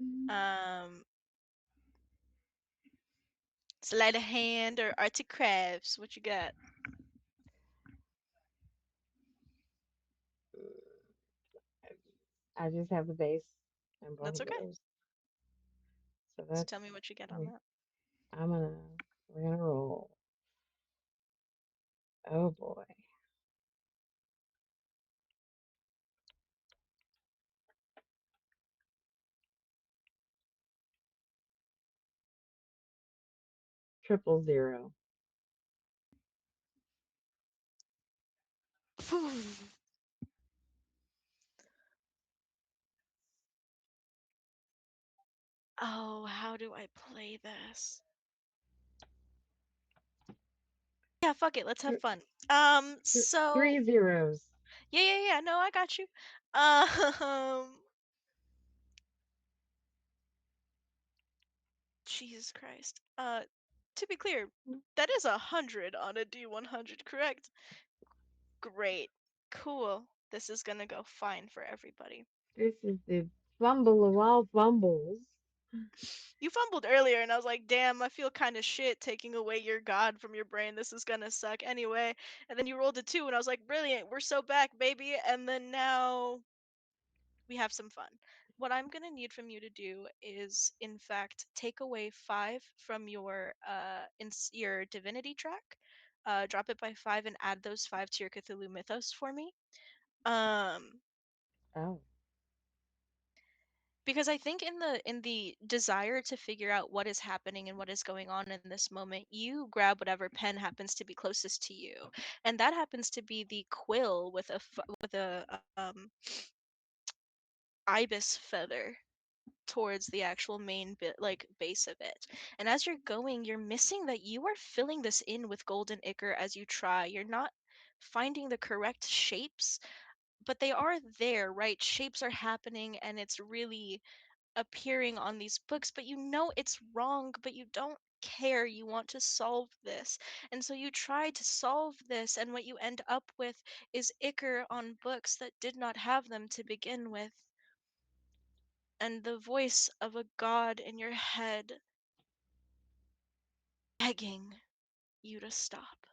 Mm, Um, sleight of hand or arts and crafts. What you got? I just have the base in both That's of okay. those. So So that's tell me what you get on we- that. I'm gonna we're gonna roll. Oh boy. 000. Oh, how do I play this? Yeah, fuck it. Let's have Th- fun. So 3 zeros. yeah. No, I got you. Jesus Christ. To be clear, that is 100 on a D100, correct? Great. Cool. This is gonna go fine for everybody. This is the fumble of all fumbles. You fumbled earlier, and I was like, damn, I feel kind of shit taking away your god from your brain. This is gonna suck anyway. And then you rolled a 2, and I was like, brilliant, we're so back, baby. And then now we have some fun. What I'm gonna need from you to do is, in fact, take away 5 from your your divinity track, drop it by 5, and add those 5 to your Cthulhu Mythos for me. Um, Oh. because I think in the desire to figure out what is happening and what is going on in this moment, you grab whatever pen happens to be closest to you, and that happens to be the quill with a ibis feather towards the actual main bit, like base of it. And as you're going, you're missing that you are filling this in with golden ichor as you try. You're not finding the correct shapes, but they are there, right? Shapes are happening, and it's really appearing on these books, but you know it's wrong, but you don't care. You want to solve this. And so you try to solve this, and what you end up with is ichor on books that did not have them to begin with, and the voice of a god in your head begging you to stop.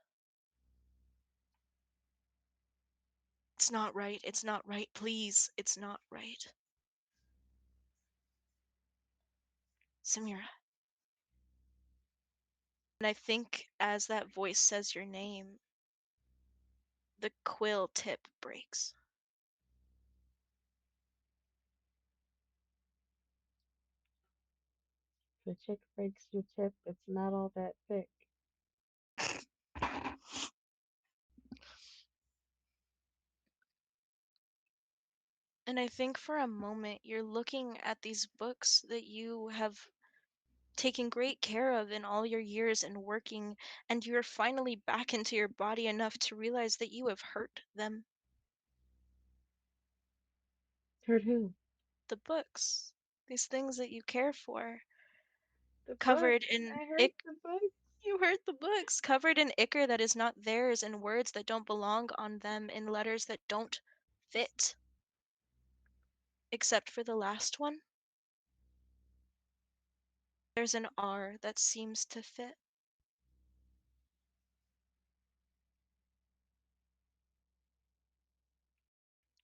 It's not right. It's not right. Please, it's not right. Samira. And I think as that voice says your name, the quill tip breaks. The chick breaks your tip. It's not all that thick. And I think for a moment you're looking at these books that you have taken great care of in all your years and working, and you're finally back into your body enough to realize that you have hurt them. Hurt who? The books, these things that you care for, The covered books. in I hurt the books. you hurt the books, covered in ichor that is not theirs, in words that don't belong on them, in letters that don't fit. except for the last one. There's an R that seems to fit.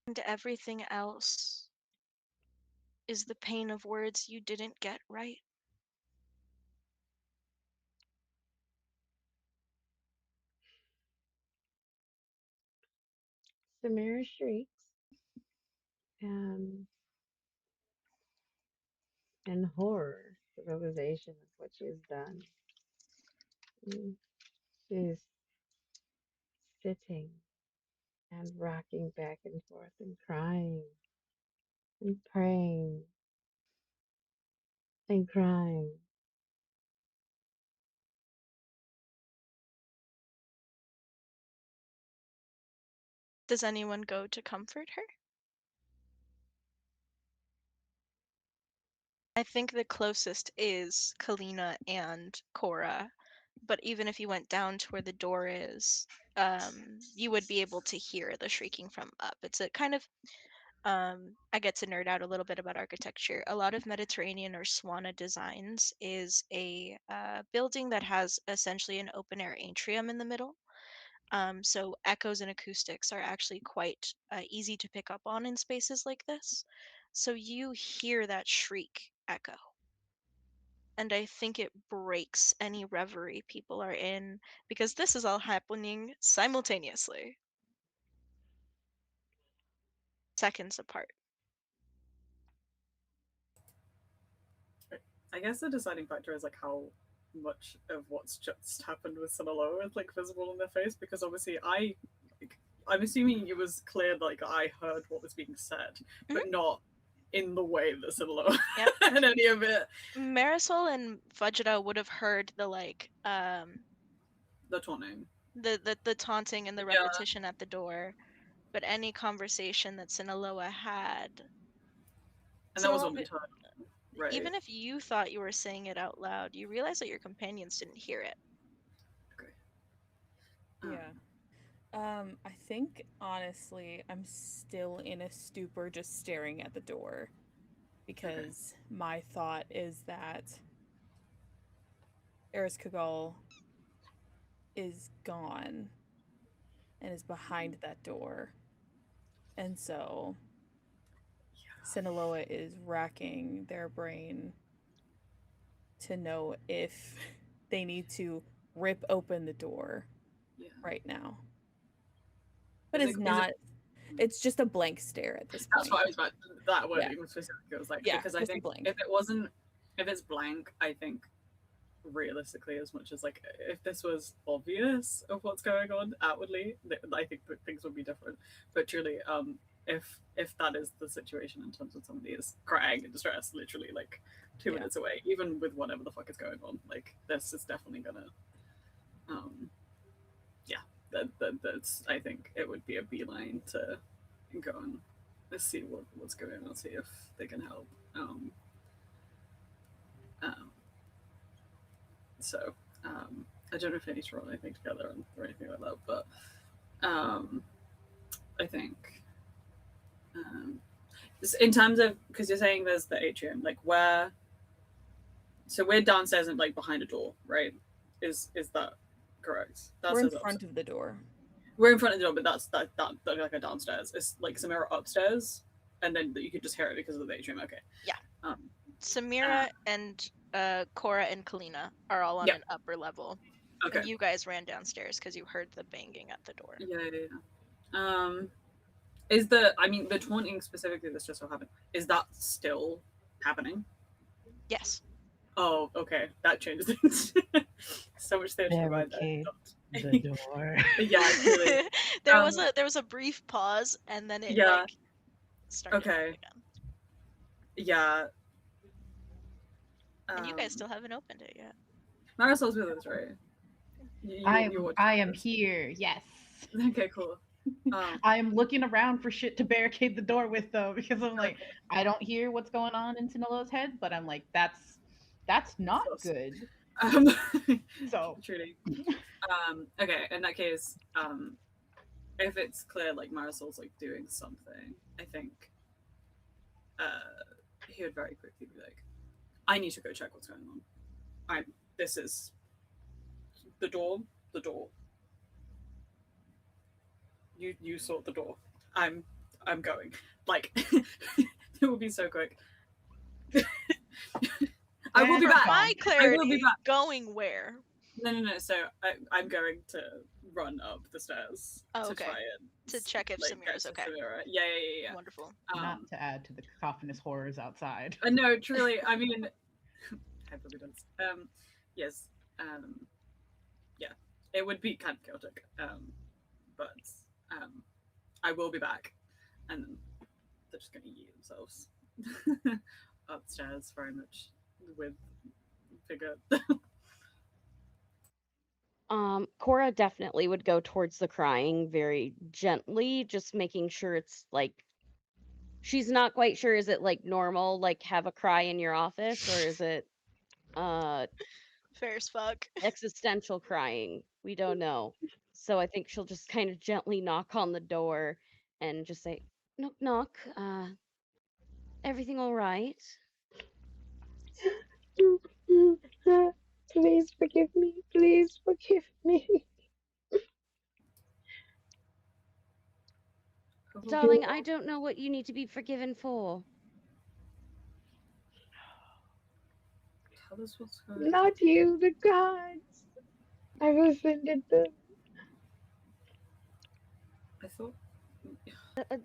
And everything else is the pain of words you didn't get right. Samira shrieks um, in horror, the realization of what she has done. Mm, She's sitting and rocking back and forth and crying and praying and crying. Does anyone go to comfort her? I think the closest is Kalina and Cora, but even if you went down to where the door is, you would be able to hear the shrieking from up. It's a kind of I get to nerd out a little bit about architecture. A lot of Mediterranean or Swana designs is a building that has essentially an open air atrium in the middle. So echoes and acoustics are actually quite easy to pick up on in spaces like this. So you hear that shriek echo. And I think it breaks any reverie people are in because this is all happening simultaneously, seconds apart. I guess the deciding factor is like how much of what's just happened with Sinaloa is like visible in their face, because obviously I'm assuming it was clear like I heard what was being said, but not in the way that Sinaloa Yep. and any of it. Marisol and Fujita would have heard the The taunting. the taunting and the Yeah. repetition at the door, but any conversation that Sinaloa had, And that was Sinaloa, all internal, right? even if you thought you were saying it out loud, you realize that your companions didn't hear it. Okay. Yeah. I think honestly, I'm still in a stupor just staring at the door because my thought is that Eris Kagal is gone and is behind that door. And so Sinaloa is racking their brain to know if they need to rip open the door right now. But it's not. It's just a blank stare at this point. That's what I was about. That word even specifically was like, because I think blank. if it's blank, I think realistically, as much as like if this was obvious of what's going on outwardly, I think things would be different. But truly, if that is the situation in terms of somebody is crying in distress, literally like 2 minutes away, even with whatever the fuck is going on, like this is definitely gonna, that's I think it would be a beeline to go and see what's going on, see if they can help. So I don't know if I need to roll anything together or anything like that, but I think in terms of, because you're saying there's the atrium, like where, so we're downstairs and like behind a door, right? Is that correct? We're in front of the door. We're in front of the door, but that's like a downstairs. It's like Samira upstairs, and then you could just hear it because of the atrium. Okay. Yeah. Samira and Cora and Kalina are all on an upper level. Okay. And you guys ran downstairs because you heard the banging at the door. Yeah. Is I mean, the taunting specifically that's just so happened, is that still happening? Yes. Oh, okay. That changes things. So much there to provide that. The door. Yeah, really. there was a brief pause and then it like started again. Yeah. And you guys still haven't opened it yet. Marisol's with us, right? I am here. Yes. Okay, cool. I am looking around for shit to barricade the door with, though, because I'm like, I don't hear what's going on in Sinaloa's head, but I'm like, that's not good. So truly. Okay, in that case, if it's clear like Marisol's like doing something, I think he would very quickly be like, I need to go check what's going on. This is the door. The door. You sort the door. I'm going. Like, it will be so quick. I will be For back. my I will be clarity, back. going where? No. So I'm going to run up the stairs Oh, to okay. try and To check if like, Samira's get to okay. Samira. Yeah. Wonderful. Not to add to the cacophonous horrors outside. No, truly. I mean, I probably don't. Yes. Yeah. It would be kind of chaotic. But I will be back, and then they're just going to yeet themselves upstairs, very much with figure. Cora definitely would go towards the crying very gently, just making sure it's like she's not quite sure, is it like normal, like have a cry in your office, or is it Fair as fuck. existential crying? We don't know. So I think she'll just kind of gently knock on the door and just say, knock knock, everything all right? Please forgive me. Please forgive me. Darling, I don't know what you need to be forgiven for. Tell us what's going on. Not you, the gods. I've offended them. I thought.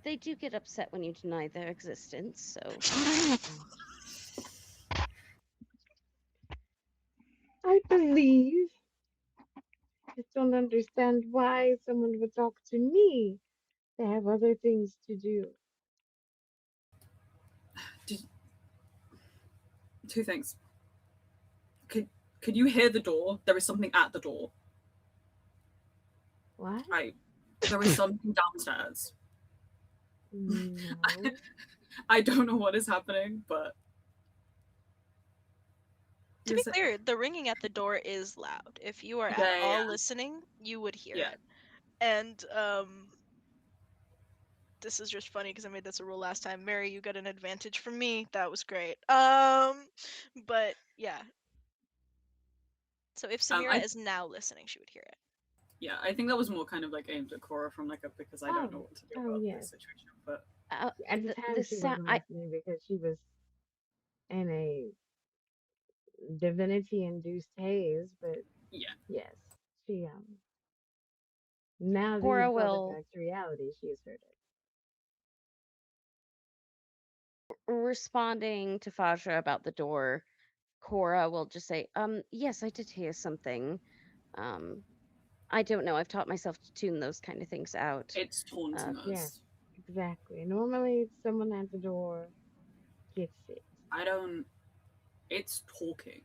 They do get upset when you deny their existence, so... I believe. I don't understand why someone would talk to me. They have other things to do. Two things. Could you hear the door? There is something at the door. What? There is something downstairs. No. I don't know what is happening, but To be clear, the ringing at the door is loud. If you are at all listening, you would hear it. And this is just funny because I made this a rule last time. Mary, you got an advantage from me. That was great. But yeah. So if Samira is now listening, she would hear it. Yeah, I think that was more kind of like aimed at Cora from like a because I don't know what to do about this situation. But at the time she wasn't listening because she was in a divinity-induced haze. But yes, she now that Cora you've brought will it back to reality, she has heard it. Responding to Faja about the door, Cora will just say, yes, I did hear something. I don't know. I've taught myself to tune those kind of things out. It's taunting us. Yes, exactly. Normally, someone at the door gets it. I don't. It's talking.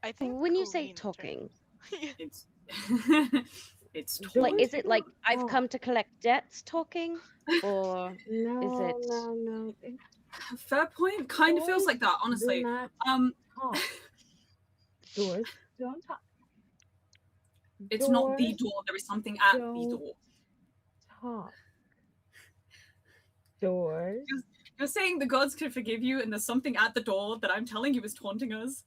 I think when you say talking, it's it's talking. Like, is it like I've come to collect debts talking, or no, is it? No. Fair point. Kind of feels like that, honestly. Talk. Doors don't talk. It's not the door. There is something at the door. Talk. Doors. You're saying the gods could forgive you, and there's something at the door that I'm telling you is taunting us.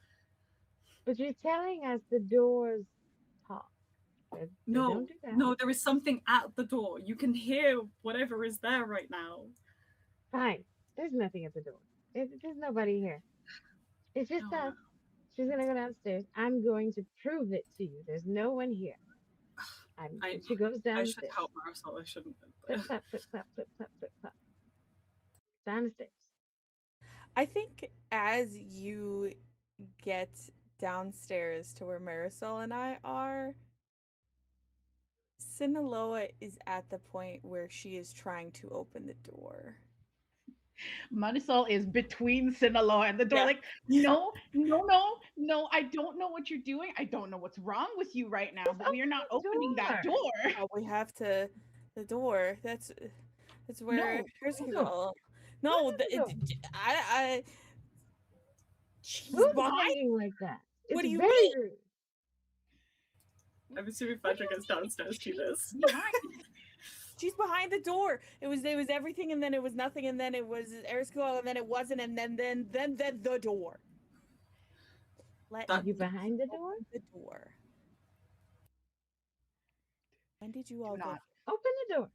But you're telling us the doors talk. No, there is something at the door. You can hear whatever is there right now. Fine. There's nothing at the door. There's nobody here. It's just us. She's gonna go downstairs. I'm going to prove it to you. There's no one here. She goes downstairs. I should help Marisol. I shouldn't. Flip, flip, flip, flip, flip, flip, flip, flip. Down the stairs. I think as you get downstairs to where Marisol and I are, Sinaloa is at the point where she is trying to open the door. Marisol is between Sinaloa and the door, like, no, I don't know what you're doing. I don't know what's wrong with you right now, but we are not opening that door. Oh, we have to, the door. That's where hers go. No, she's behind like that. What do you mean? I'm assuming Frederick is downstairs to this. She's behind the door. It was everything, and then it was nothing, and then it was Eriscool, and then it wasn't, and then the door. Let Are That- you behind the door? open the door. When did you all Do get? not. Open the door.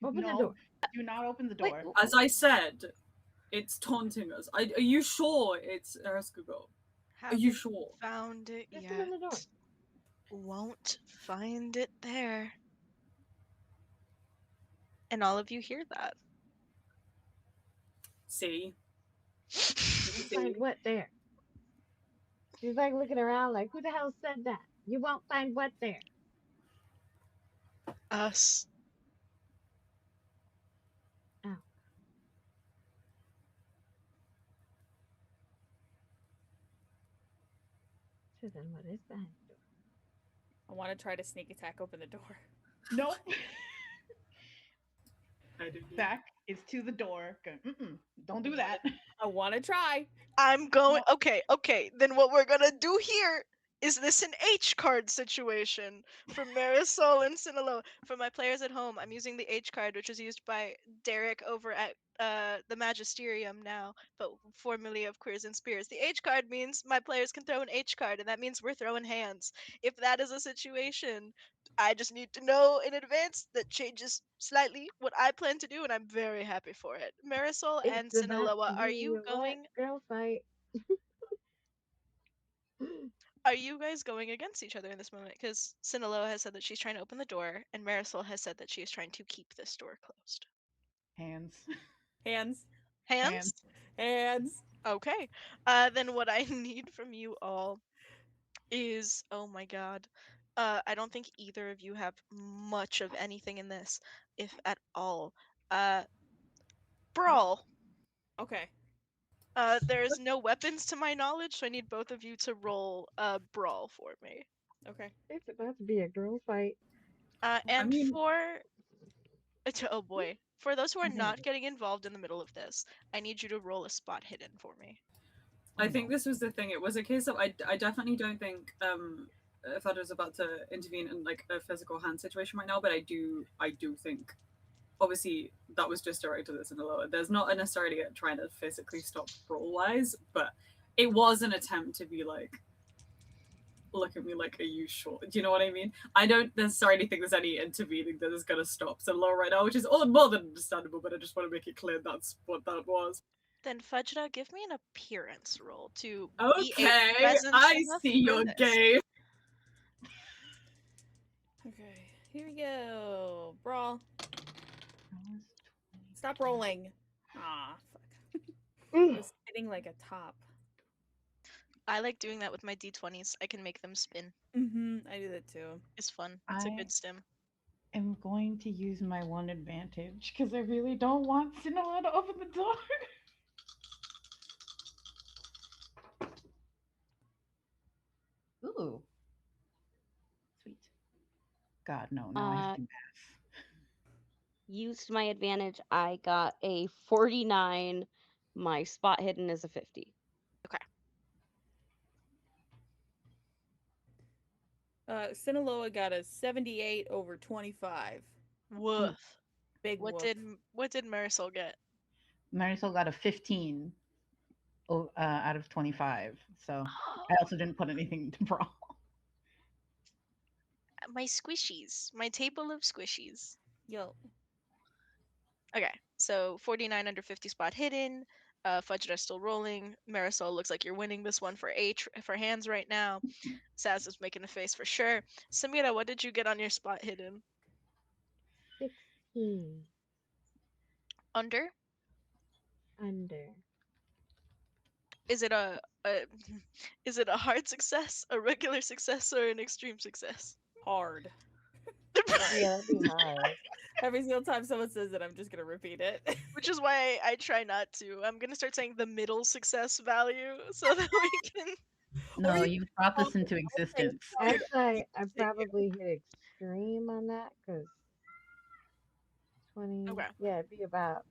Open the No, door. do not open the Wait, door. As I said, it's taunting us. Are you sure it's Eraskugo? Are you Haven't sure? found it just yet. open the door. Won't find it there. And all of you hear that. See? You find what there? She's like looking around like, who the hell said that? You won't find what there? Us. Oh. So then what is behind the door? I want to try to sneak attack open the door. Nope. I didn't. Back is to the door. Go, don't do that. I want to try. I'm going. Okay. Then what we're gonna do here is this an H card situation for Marisol and Sinaloa. For my players at home, I'm using the H card, which is used by Derek over at the Magisterium now, but formerly of Queers and Spears. The H card means my players can throw an H card, and that means we're throwing hands. If that is a situation, I just need to know in advance that changes slightly what I plan to do, and I'm very happy for it. Marisol and It's about Sinaloa, to are be you a what going? girl fight. Are you guys going against each other in this moment? Because Sinaloa has said that she's trying to open the door, and Marisol has said that she is trying to keep this door closed. Hands. Hands. Hands? Hands. Okay. Then what I need from you all is, oh my god. I don't think either of you have much of anything in this, if at all. Brawl. Okay. There's no weapons to my knowledge, so I need both of you to roll brawl for me. Okay. It's about to be a girl fight. And mean- for oh boy, for those who are Okay. not getting involved in the middle of this, I need you to roll a spot hidden for me. I think this was the thing. It was a case of I definitely don't think Fada was about to intervene in like a physical hand situation right now, but I do think obviously that was just directed at Sinaloa. There's not necessarily trying to physically stop brawl wise, but it was an attempt to be like, look at me, like, are you sure? Do you know what I mean? I don't necessarily think there's any intervening that is gonna stop Sinaloa right now, which is all more than understandable, but I just want to make it clear that's what that was. Then Fajra, give me an appearance roll to be a Okay, presence I enough see for your this. game. Okay. Here we go. Brawl. Plus Stop rolling. Ah, fuck. Mm. I was hitting like a top. I like doing that with my d20s. I can make them spin. I do that too. It's fun. It's a good stim. I'm going to use my one advantage because I really don't want Sinaloa to open the door. Ooh. Sweet. God, no. Now I have to math. Used my advantage. I got a 49. My spot hidden is a 50. Sinaloa got a 78 over 25. Woof. Big What woof. did Marisol get? Marisol got a 15 out of 25. So I also didn't put anything to brawl. My squishies. My table of squishies. Yo. Okay, so 49 under 50 spot hidden. Fudge's still rolling. Marisol looks like you're winning this one for for hands right now. Saz is making a face for sure. Samira, what did you get on your spot hidden? 16 Under? under. Is it a is it a hard success, a regular success, or an extreme success? Hard. Yeah, that'd be hard. Every single time someone says it, I'm just gonna repeat it. Which is why I try not to. I'm gonna start saying the middle success value so that we can. No, you you brought this into existence. Actually, I probably hit extreme on that because 20. Okay. Yeah, it'd be about.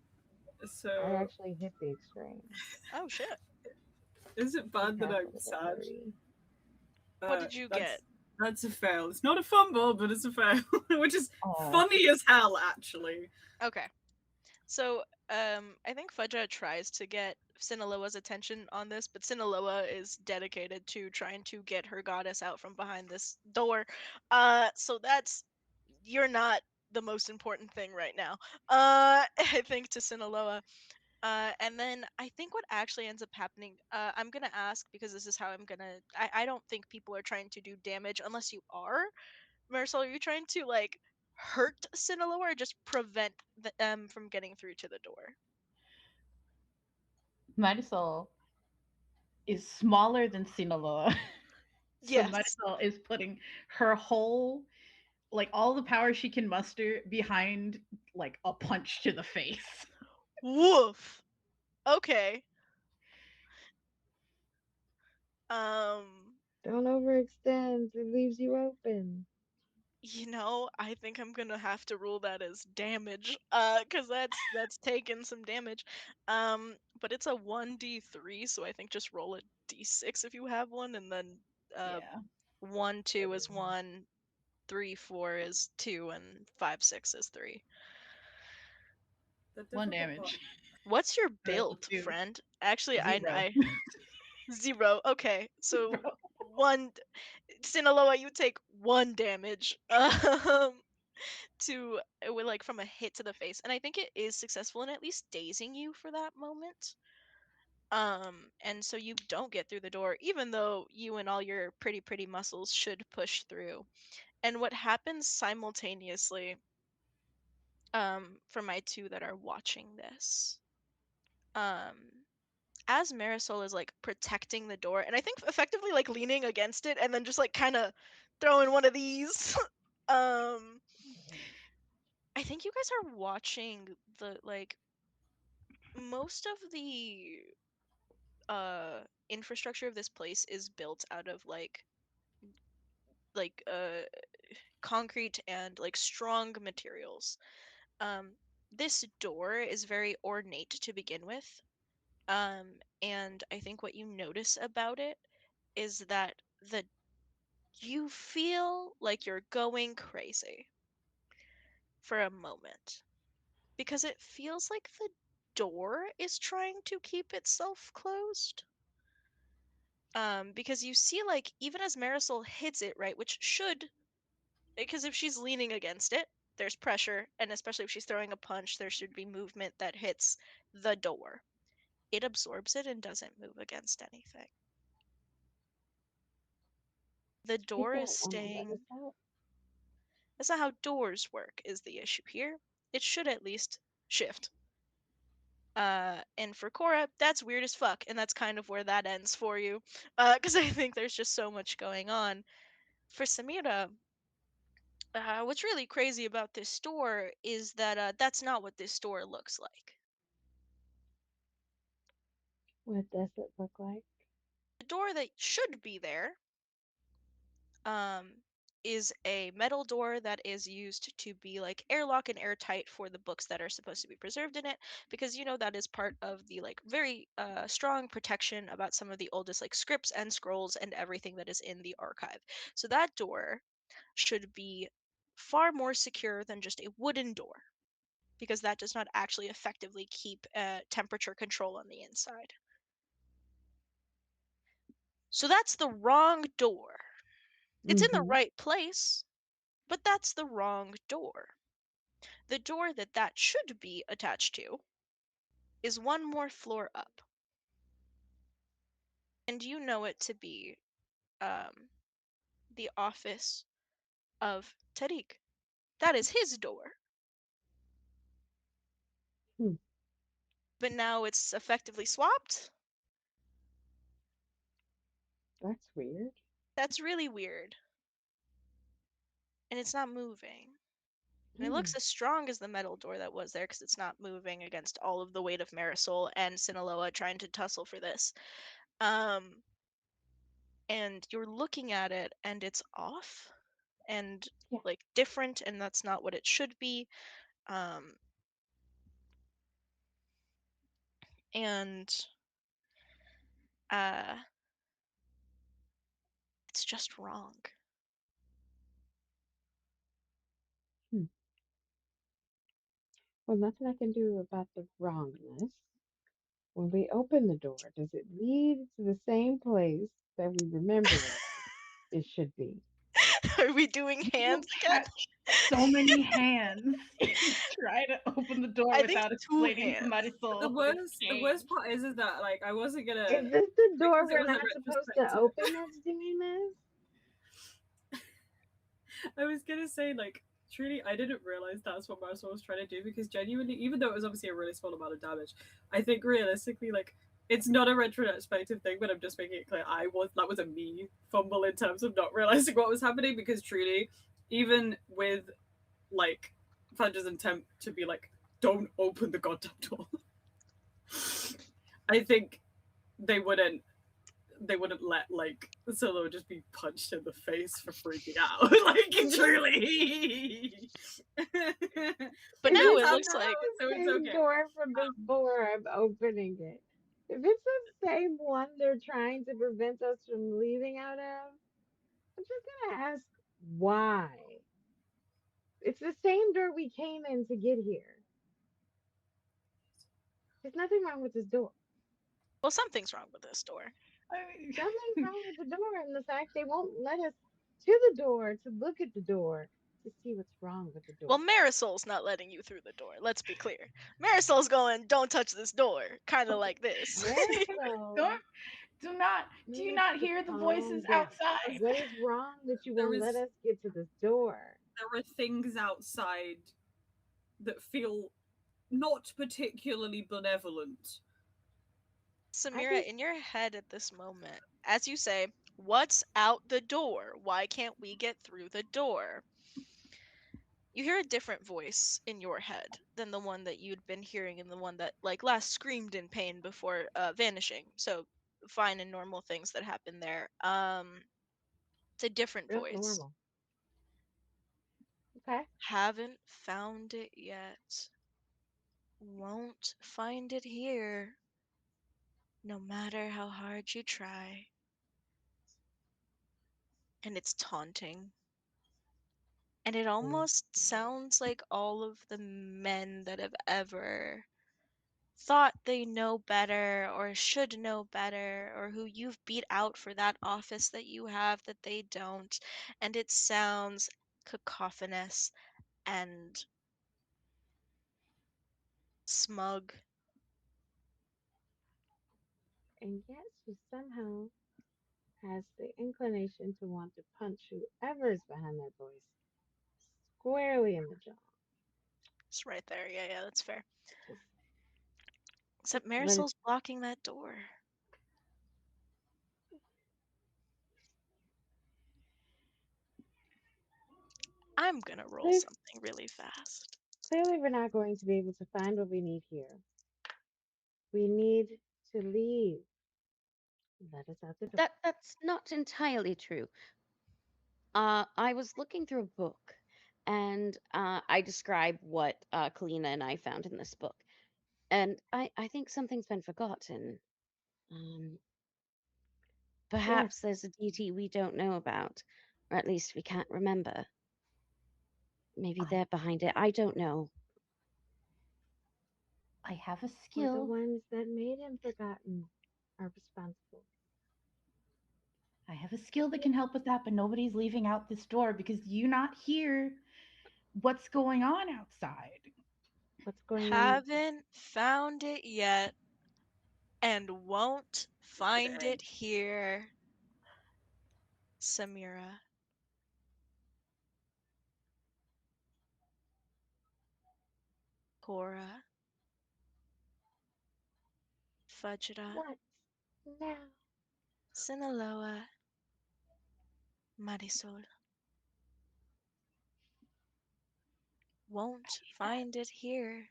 I So actually hit the extreme. Oh shit! is it bad that Half I'm of the sad? 30. What did you get? That's a fail. It's not a fumble, but it's a fail, which is Oh, funny as hell, actually. Okay. So, I think Fudja tries to get Sinaloa's attention on this, but Sinaloa is dedicated to trying to get her goddess out from behind this door. So that's you're not the most important thing right now. I think to Sinaloa. And then I think what actually ends up happening, I'm gonna ask because this is how I'm gonna. I don't think people are trying to do damage unless you are. Marisol, are you trying to like hurt Sinaloa or just prevent them from getting through to the door? Marisol is smaller than Sinaloa. So Yes. Marisol is putting her whole, like all the power she can muster behind like a punch to the face. Woof. Okay. Um, Don't overextend. It leaves you open. I think I'm gonna have to rule that as damage. Cause that's taking some damage. But it's a 1d3, so I think just roll a d6 if you have one, and then uh Yeah. 1, 2 is 1, 3, 4 is 2, and 5, 6 is 3. The One difficult part. damage. What's your I rolled build, a two. friend? Actually, Zero. I 0. Okay, so Zero. 1. Sinaloa, you take 1 damage. To with like from a hit to the face, and I think it is successful in at least dazing you for that moment. And so you don't get through the door, even though you and all your pretty muscles should push through. And what happens simultaneously, for my two that are watching this, um, as Marisol is like protecting the door, and I think effectively like leaning against it, and then just like kind of throwing one of these, um, I think you guys are watching the like most of the infrastructure of this place is built out of like concrete and like strong materials. Um this door is very ornate to begin with. And I think what you notice about it is that the you feel like you're going crazy for a moment because it feels like the door is trying to keep itself closed. Because you see, like, even as Marisol hits it, right, which should, because if she's leaning against it, there's pressure, and especially if she's throwing a punch, there should be movement that hits the door. It absorbs it and doesn't move against anything. The Take door is that on the other staying. side. That's not how doors work, is the issue here. It should at least shift. And for Cora, that's weird as fuck, and that's kind of where that ends for you. Because I think there's just so much going on. For Samira, what's really crazy about this store is that that's not what this store looks like. What does it look like? The door that should be there um, is a metal door that is used to be like airlock and airtight for the books that are supposed to be preserved in it, because that is part of the like very strong protection about some of the oldest like scripts and scrolls and everything that is in the archive. So that door should be far more secure than just a wooden door, because that does not actually effectively keep temperature control on the inside. So that's the wrong door. It's in the Mm-hmm. right place, but that's the wrong door. The door that should be attached to is one more floor up, and you know it to be um, the office of Tariq. That is his door, Hmm. but now it's effectively swapped. That's weird. That's really weird, and it's not moving. And it Hmm. looks as strong as the metal door that was there because it's not moving against all of the weight of Marisol and Sinaloa trying to tussle for this. Um, and you're looking at it and it's off and Yeah. like different, and that's not what it should be. Um, and uh, it's just wrong. Well, nothing I can do about the wrongness. When we open the door, does it lead to the same place that we remember it should be? Are we doing You hands again? catch so many hands and try to open the door I think without two explaining to hands. The Marisol its worst change. part is that like I wasn't gonna, Is this the door because it we're was a not supposed to retrospective. open that's doing this? I was gonna say like truly I didn't realize that's what Marisol was trying to do because genuinely, even though it was obviously a really small amount of damage, I think realistically like it's not a retrospective thing, but I'm just making it clear that was a me fumble in terms of not realizing what was happening because truly, even with like Fandra's intent to be like, don't open the goddamn door. I think they wouldn't let like Solo just be punched in the face for freaking out. Like truly. But If now it's it so, looks not like so the it's same okay. door from before, I'm opening it. If it's the same one they're trying to prevent us from leaving out of, I'm just gonna ask why. It's the same door we came in to get here. There's nothing wrong with this door. well, something's wrong with this door. I Something's mean, wrong with the door and the fact they won't let us to the door to look at the door to see what's wrong with the Well, door. Marisol's not letting you through the door. Let's be clear. Marisol's going, "Don't touch this door," kind of like this. Marisol, don't do you not Marisol, hear the voices calm down. outside? What is wrong that you there won't let is us get to this door? there are things outside that feel not particularly benevolent. I Samira, just in your head at this moment, as you say, "What's out the door? Why can't we get through the door?" You hear a different voice in your head than the one that you'd been hearing and the one that like last screamed in pain before vanishing. So fine and normal things that happen there. It's a different real voice. normal. Okay. Haven't found it yet. Won't find it here, no matter how hard you try. And it's taunting. And it Mm. almost sounds like all of the men that have ever thought they know better or should know better or who you've beat out for that office that you have that they don't. And it sounds cacophonous and smug. And yet she somehow has the inclination to want to punch whoever is behind that voice squarely in the jaw. It's right there. Yeah, yeah, that's fair. Just, Except but Marisol's blocking that door. I'm gonna roll clear, something really fast. clearly we're not going to be able to find what we need here. We need to leave. Let us out the door. That's not entirely true. I was looking through a book, and I describe what Kalina and I found in this book, and I think something's been forgotten. Um, Where? Perhaps there's a deity we don't know about, or at least we can't remember. Maybe I they're behind it. I don't know. I have a Or the skill. ones that made him forgotten are responsible. I have a skill that can help with that, but nobody's leaving out this door because you not hear what's going on outside. What's going on? Haven't found it yet and won't find Okay. it here. Samira. Cora. Fajra. What now? Sinaloa. Marisol. Won't find it here.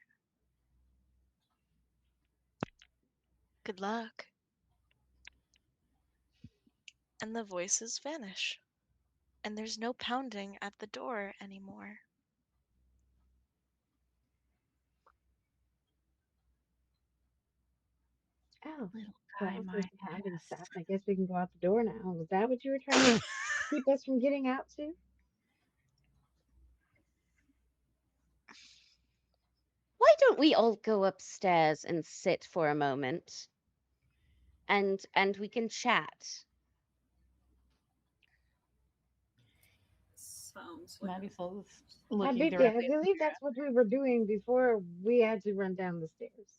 Good luck. And the voices vanish. And there's no pounding at the door anymore. Oh, Little guy, well, my since the pounding ass. stopped, I guess we can go out the door now. Was that what you were trying to keep us from getting out to? Why we all go upstairs and sit for a moment and we can chat? Sounds like Marisol's I looking bet you. I directly at believe that's what we were doing before we had to run down the stairs.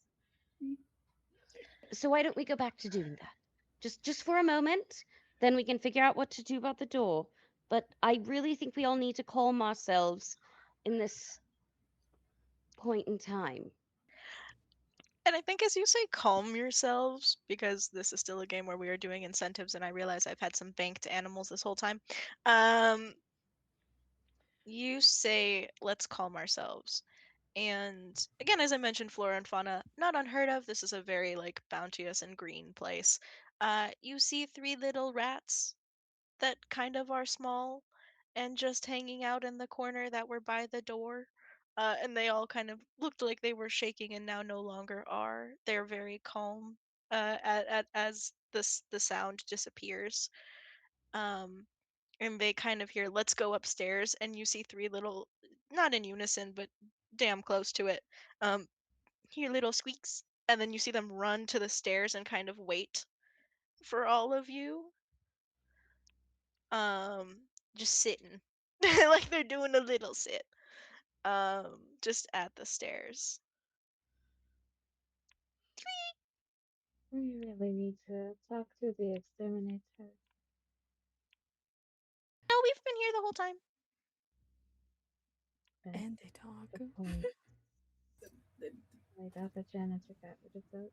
So why don't we go back to doing that? Just for a moment, then we can figure out what to do about the door. But I really think we all need to calm ourselves in this point in time. And I think as you say, calm yourselves, because this is still a game where we are doing incentives, and I realize I've had some banked animals this whole time. Um, you say, let's calm ourselves. And again, as I mentioned, flora and fauna, not unheard of. This is a very like bounteous and green place. You see three little rats that kind of are small and just hanging out in the corner that were by the door. And they all kind of looked like they were shaking and now no longer are. They're very calm as the sound disappears. Um, and they kind of hear, let's go upstairs. And you see three little, not in unison, but damn close to it, um, hear little squeaks. And then you see them run to the stairs and kind of wait for all of you. um just sitting like they're doing a little sit just at the stairs. We really need to talk to the exterminator. No, we've been here the whole time. That's And they talk. the point. they, I thought the janitor got rid of those.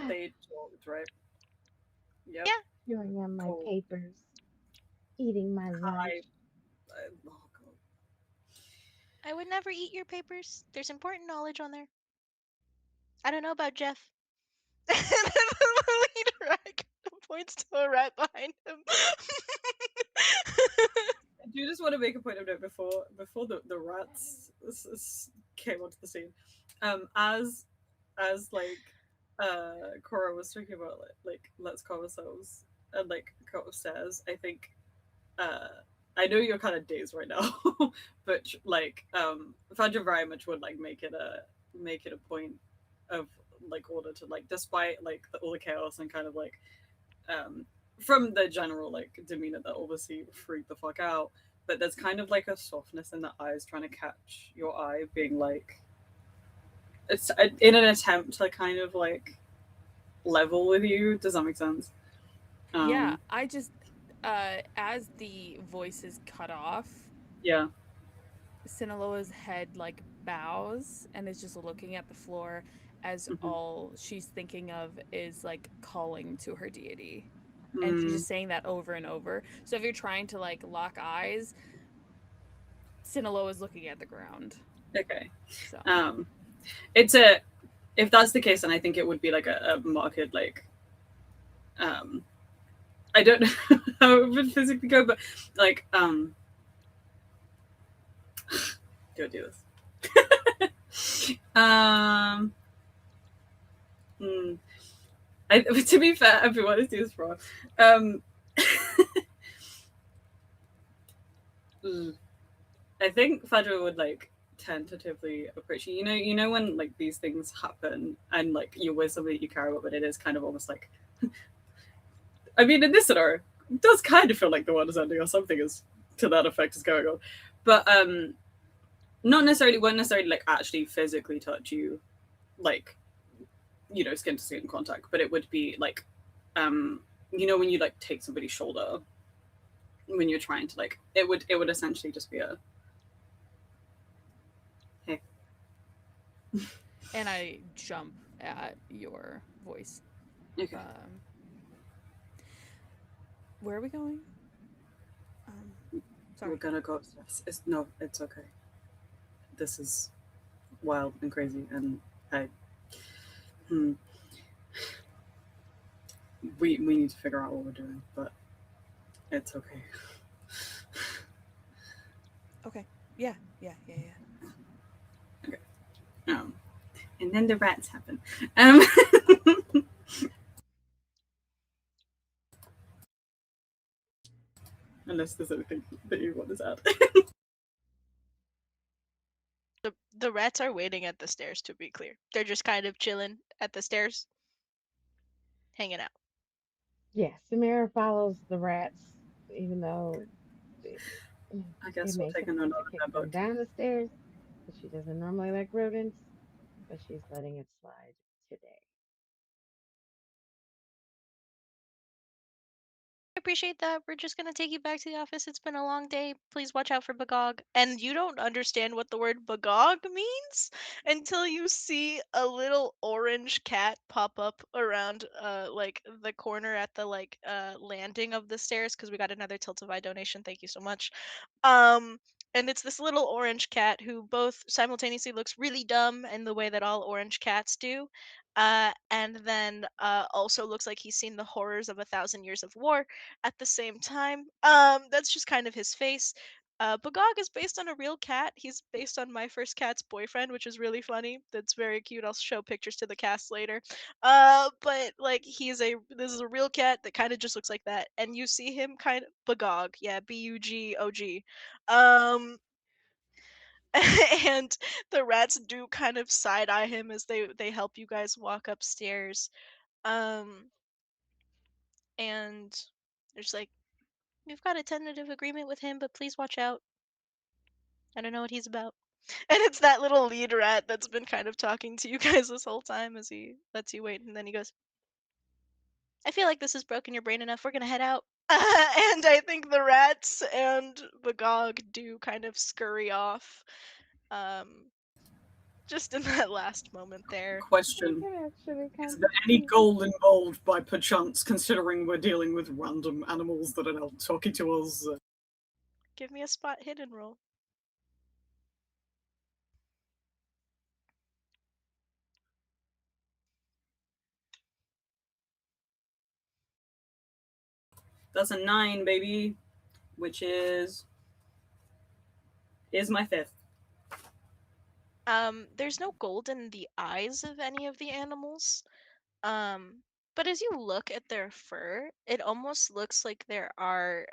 they talked, right? Yep. Yeah, Chewing on my Cool. papers, eating my lunch. Hi. Oh god. I would never eat your papers. There's important knowledge on there. I don't know about Jeff. And then the leader rat points to a rat behind him. I do just want to make a point of note before the rats came onto the scene. As like Cora was talking about like let's calm ourselves and like go upstairs. I think uh I know you're kind of dazed right now, but like Fudge very much would like make it a point of like order to like despite like all the chaos and kind of like um from the general like demeanor that obviously freaked the fuck out, but there's kind of like a softness in the eyes trying to catch your eye, being like it's in an attempt to kind of like level with you. Does that make sense? Yeah, Um, I just as the voice is cut off, yeah. Sinaloa's head like bows and is just looking at the floor as Mm-hmm. all she's thinking of is like calling to her deity. And she's Mm, just saying that over and over. So if you're trying to like lock eyes, Sinaloa's looking at the ground. okay. So It's a if that's the case, then I think it would be like a market like um I don't know how it would physically go, but like do I do this? Hmm. To be fair, everyone is doing this wrong. Um, I think Fedra would like tentatively approach you. You know when like these things happen and like you're with somebody you care about, but it is kind of almost like I mean, in this scenario, it does kind of feel like the world is ending or something is to that effect is going on. But not necessarily won't necessarily like actually physically touch you, like skin to skin contact, but it would be like when you like take somebody's shoulder when you're trying to like it would essentially just be a hey. and I jump at your voice. Okay. Where are we going? Sorry. We're gonna go upstairs. It's okay. This is wild and crazy, and I hmm, we need to figure out what we're doing, but it's okay. Okay. Yeah. Okay. And then the rats happen. Um, unless there's anything that you want to add. The rats are waiting at the stairs, to be clear. They're just kind of chilling at the stairs, hanging out. Yes, Samira follows the rats, even though it, I it guess we'll makes take her a note want to of kick that them boat. down the stairs because she doesn't normally like rodents, but she's letting it slide today. I appreciate that. We're just gonna take you back to the office. It's been a long day. Please watch out for Bagog. And you don't understand what the word Bagog means until you see a little orange cat pop up around like the corner at the landing of the stairs because we got another Tiltify donation. Thank you so much. Um and it's this little orange cat who both simultaneously looks really dumb in the way that all orange cats do, and then also looks like he's seen the horrors of 1,000 years of war at the same time. That's just kind of his face. Bagog is based on a real cat. He's based on my first cat's boyfriend, which is really funny. That's very cute. I'll show pictures to the cast later. But like this is a real cat that kind of just looks like that, and you see him kind of Bagog, yeah, Bugog. Um, and the rats do kind of side eye him as they help you guys walk upstairs. Um, and they're just like, we've got a tentative agreement with him, but please watch out. I don't know what he's about. And it's that little lead rat that's been kind of talking to you guys this whole time as he lets you wait, and then he goes, I feel like this has broken your brain enough. We're gonna head out. And I think the rats and Bagog do kind of scurry off. Um, just in that last moment there. I Question: can actually is kind there of any see. gold involved by perchance, considering we're dealing with random animals that are now talking to us? Give me a spot hidden roll. That's a 9, baby, which is my 5th. There's no gold in the eyes of any of the animals. Um, but as you look at their fur, it almost looks like there are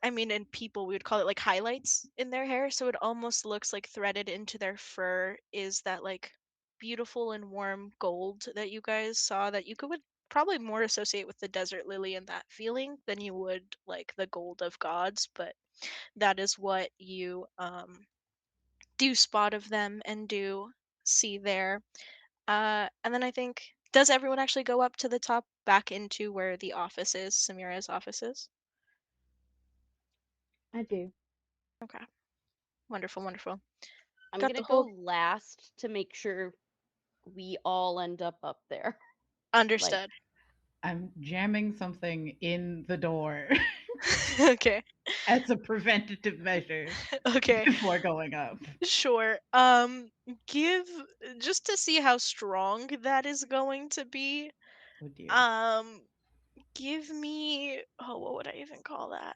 I mean, in people we would call it like highlights in their hair, so it almost looks like threaded into their fur is that like beautiful and warm gold that you guys saw that you would probably more associate with the desert lily and that feeling than you would like the gold of gods, but that is what you do spot of them and do see there. And then I think, does everyone actually go up to the top back into where the office is, Samira's office is? I do. Okay. Wonderful, wonderful. I'm Got gonna the go whole last to make sure we all end up there. Like, understood. I'm jamming something in the door Okay. as a preventative measure Okay. before going up. Sure. Give just to see how strong that is going to be. Oh dear. Um, give me what would I even call that?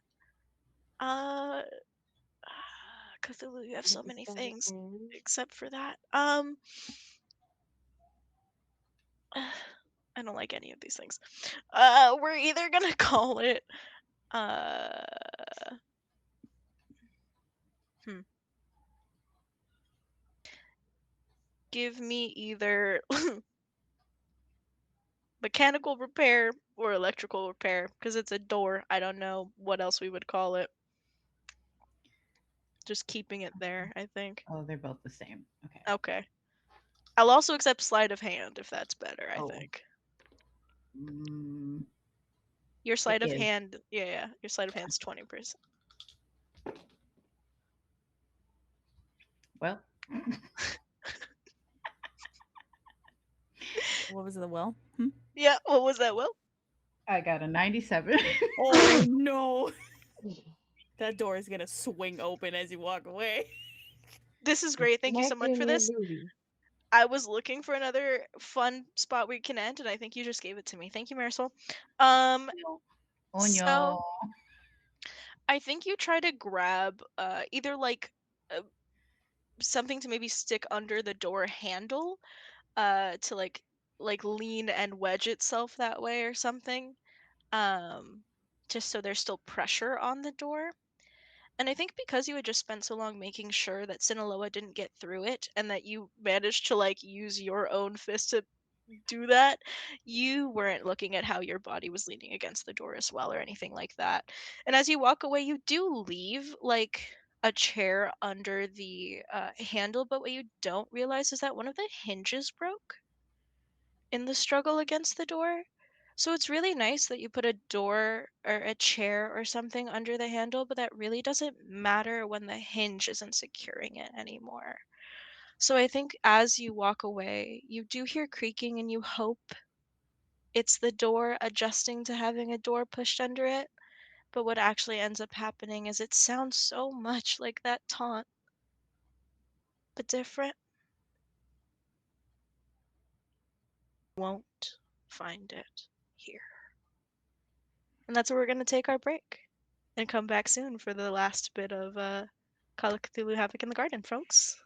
Uh Cthulhu, you have With so the many sleight of things hand. except for that. I don't like any of these things. We're either gonna call it uh hmm, give me either mechanical repair or electrical repair because it's a door. I don't know what else we would call it. Just keeping it there, I think. Oh, they're both the same. Okay. Okay. I'll also accept sleight of hand if that's better, I Oh, think. mm, Your it sleight of is. hand, yeah, your sleight of Yeah. hand's 20%. Well, What was the will? Yeah, what was that, Will? I got a 97. Oh no! That door is gonna swing open as you walk away. This is It's great. Thank you so smack much you for in your this. booty. I was looking for another fun spot we can end, and I think you just gave it to me. Thank you, Marisol. Um, Oh so no. I think you try to grab either like uh, something to maybe stick under the door handle, to like lean and wedge itself that way or something. Um, just so there's still pressure on the door. And I think because you had just spent so long making sure that Sinaloa didn't get through it and that you managed to like use your own fist to do that, you weren't looking at how your body was leaning against the door as well or anything like that. And as you walk away, you do leave like a chair under the handle, but what you don't realize is that one of the hinges broke in the struggle against the door. So it's really nice that you put a door or a chair or something under the handle, but that really doesn't matter when the hinge isn't securing it anymore. So I think as you walk away, you do hear creaking and you hope it's the door adjusting to having a door pushed under it. But what actually ends up happening is it sounds so much like that taunt, but different. Won't find it here. And that's where we're going to take our break and come back soon for the last bit of Call of Cthulhu Havoc in the Garden, folks.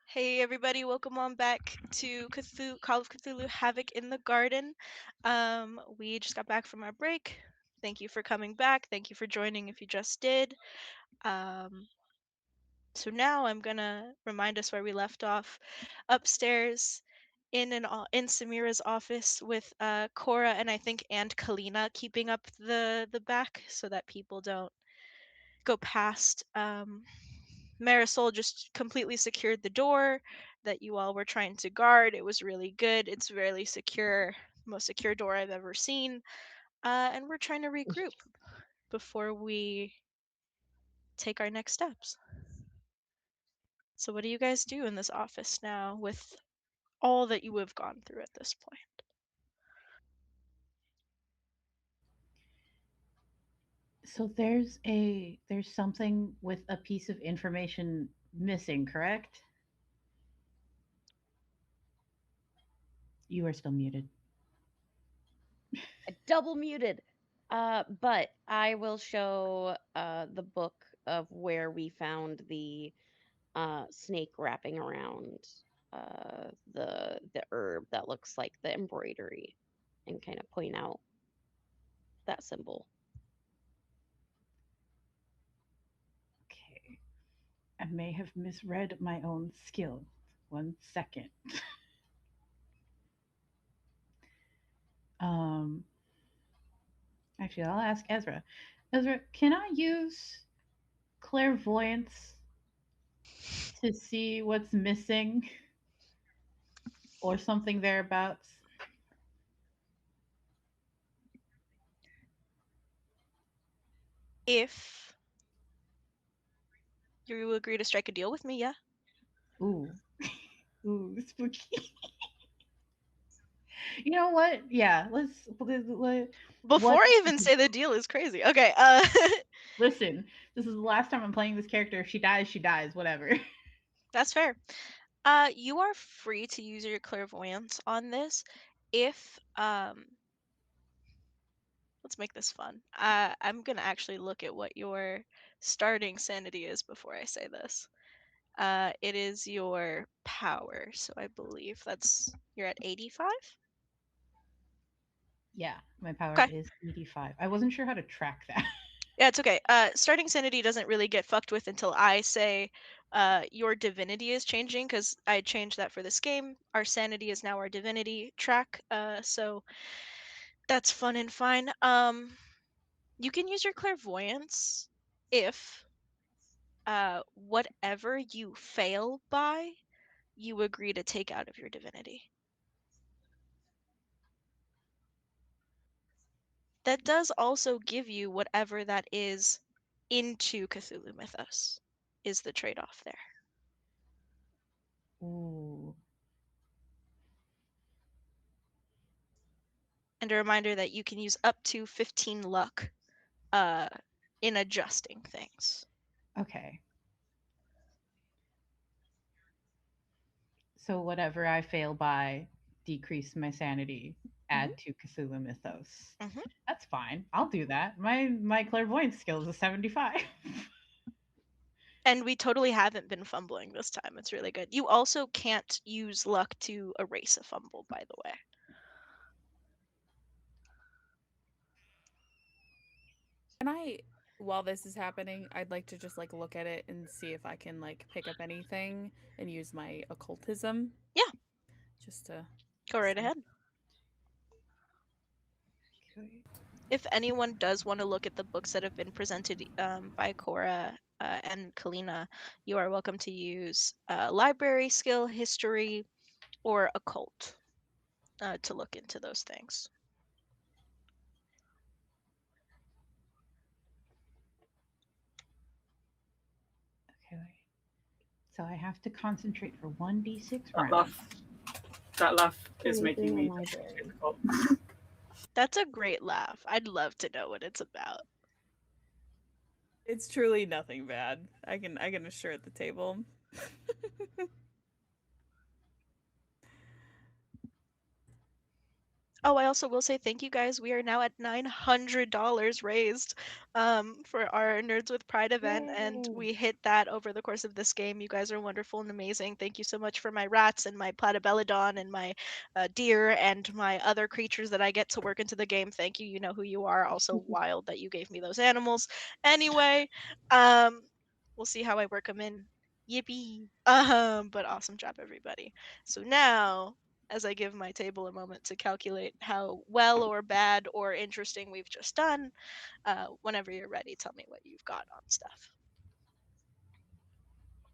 Hey everybody, welcome on back to Call of Cthulhu Havoc in the Garden. We just got back from our break. Thank you for coming back. Thank you for joining if you just did. So now I'm gonna remind us where we left off. Upstairs in Samira's office with Cora and I think Aunt Kalina keeping up the back so that people don't go past. Marisol just completely secured the door that you all were trying to guard. It was really good. It's really secure, most secure door I've ever seen. And we're trying to regroup before we take our next steps. So what do you guys do in this office now with all that you have gone through at this point? So there's something with a piece of information missing, correct? You are still muted. Double muted. But I will show the book of where we found the snake wrapping around the herb that looks like the embroidery, and kind of point out that symbol. Okay. I may have misread my own skill. 1 second. um Actually, I'll ask Ezra. Ezra, can I use clairvoyance to see what's missing or something thereabouts? If you agree to strike a deal with me, yeah? Ooh. Ooh, spooky. You know what? Yeah, Before what I even say the deal is crazy. Okay, listen, this is the last time I'm playing this character. If she dies, she dies, whatever. that's fair. You are free to use your clairvoyance on this if let's make this fun. I'm gonna actually look at what your starting sanity is before I say this. It is your power, so I believe you're at 85. Yeah, my power Okay. is 85. I wasn't sure how to track that. Yeah, it's okay. Starting sanity doesn't really get fucked with until I say your divinity is changing, because I changed that for this game. Our sanity is now our divinity track, so that's fun and fine. You can use your clairvoyance if whatever you fail by, you agree to take out of your divinity. That does also give you whatever that is into Cthulhu Mythos, is the trade-off there. Ooh. And a reminder that you can use up to 15 luck uh, in adjusting things. Okay. So whatever I fail by, decrease my sanity, add to Cthulhu Mythos. Mhm. That's fine. I'll do that. My clairvoyance skill is a 75. And we totally haven't been fumbling this time. It's really good. You also can't use luck to erase a fumble, by the way. Can I, while this is happening, I'd like to just like look at it and see if I can like pick up anything and use my occultism. Yeah. Just to Go right see. ahead. Okay. If anyone does want to look at the books that have been presented by Cora and Kalina, you are welcome to use library skill, history, or occult to look into those things. Okay. So I have to concentrate for 1d6 That rounds. laugh is 23 making me on library. difficult. That's a great laugh. I'd love to know what it's about. It's truly nothing bad. I can assure at the table. Oh, I also will say thank you guys. We are now at $900 raised for our Nerds with Pride event, and Yay. we hit that over the course of this game. You guys are wonderful and amazing. Thank you so much for my rats and my platypelodon and my deer and my other creatures that I get to work into the game. Thank you. You know who you are. Also wild that you gave me those animals. Anyway, um, we'll see how I work them in. Yippee! But awesome job, everybody. So now as I give my table a moment to calculate how well or bad or interesting we've just done. Whenever you're ready, tell me what you've got on stuff.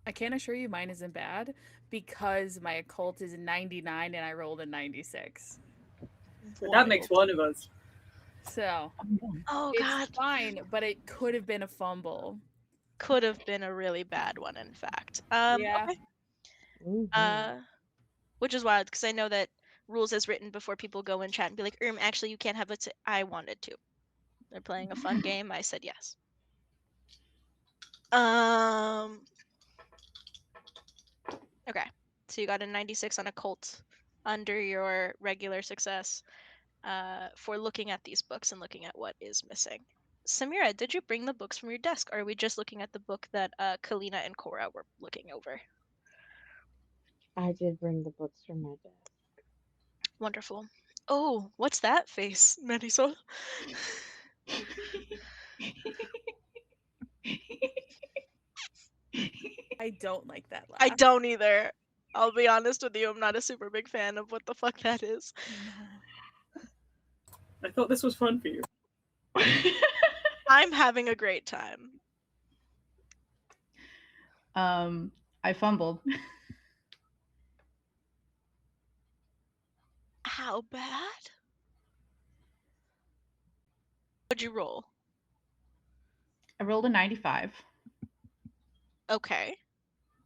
I can't assure you mine isn't bad because my occult is 99 and I rolled a 96. That makes Wild. one of us. So I'm done. Oh it's god. fine, but it could have been a fumble. Could have been a really bad one, in fact. Yeah. Okay. Mm-hmm. Uh, which is wild because I know that rules as written before people go in chat and be like, actually, you can't have it. I wanted to. They're playing a fun game. I said yes. Um. Okay. So you got a 96 on occult under your regular success. For looking at these books and looking at what is missing. Samira, did you bring the books from your desk, or are we just looking at the book that Kalina and Cora were looking over? I did bring the books from my desk. Wonderful. Oh, what's that face, Marisol? I don't like that I laugh. don't either. I'll be honest with you, I'm not a super big fan of what the fuck that is. No. I thought this was fun for you. I'm having a great time. I fumbled. How bad? What'd you roll? I rolled a 95, Okay.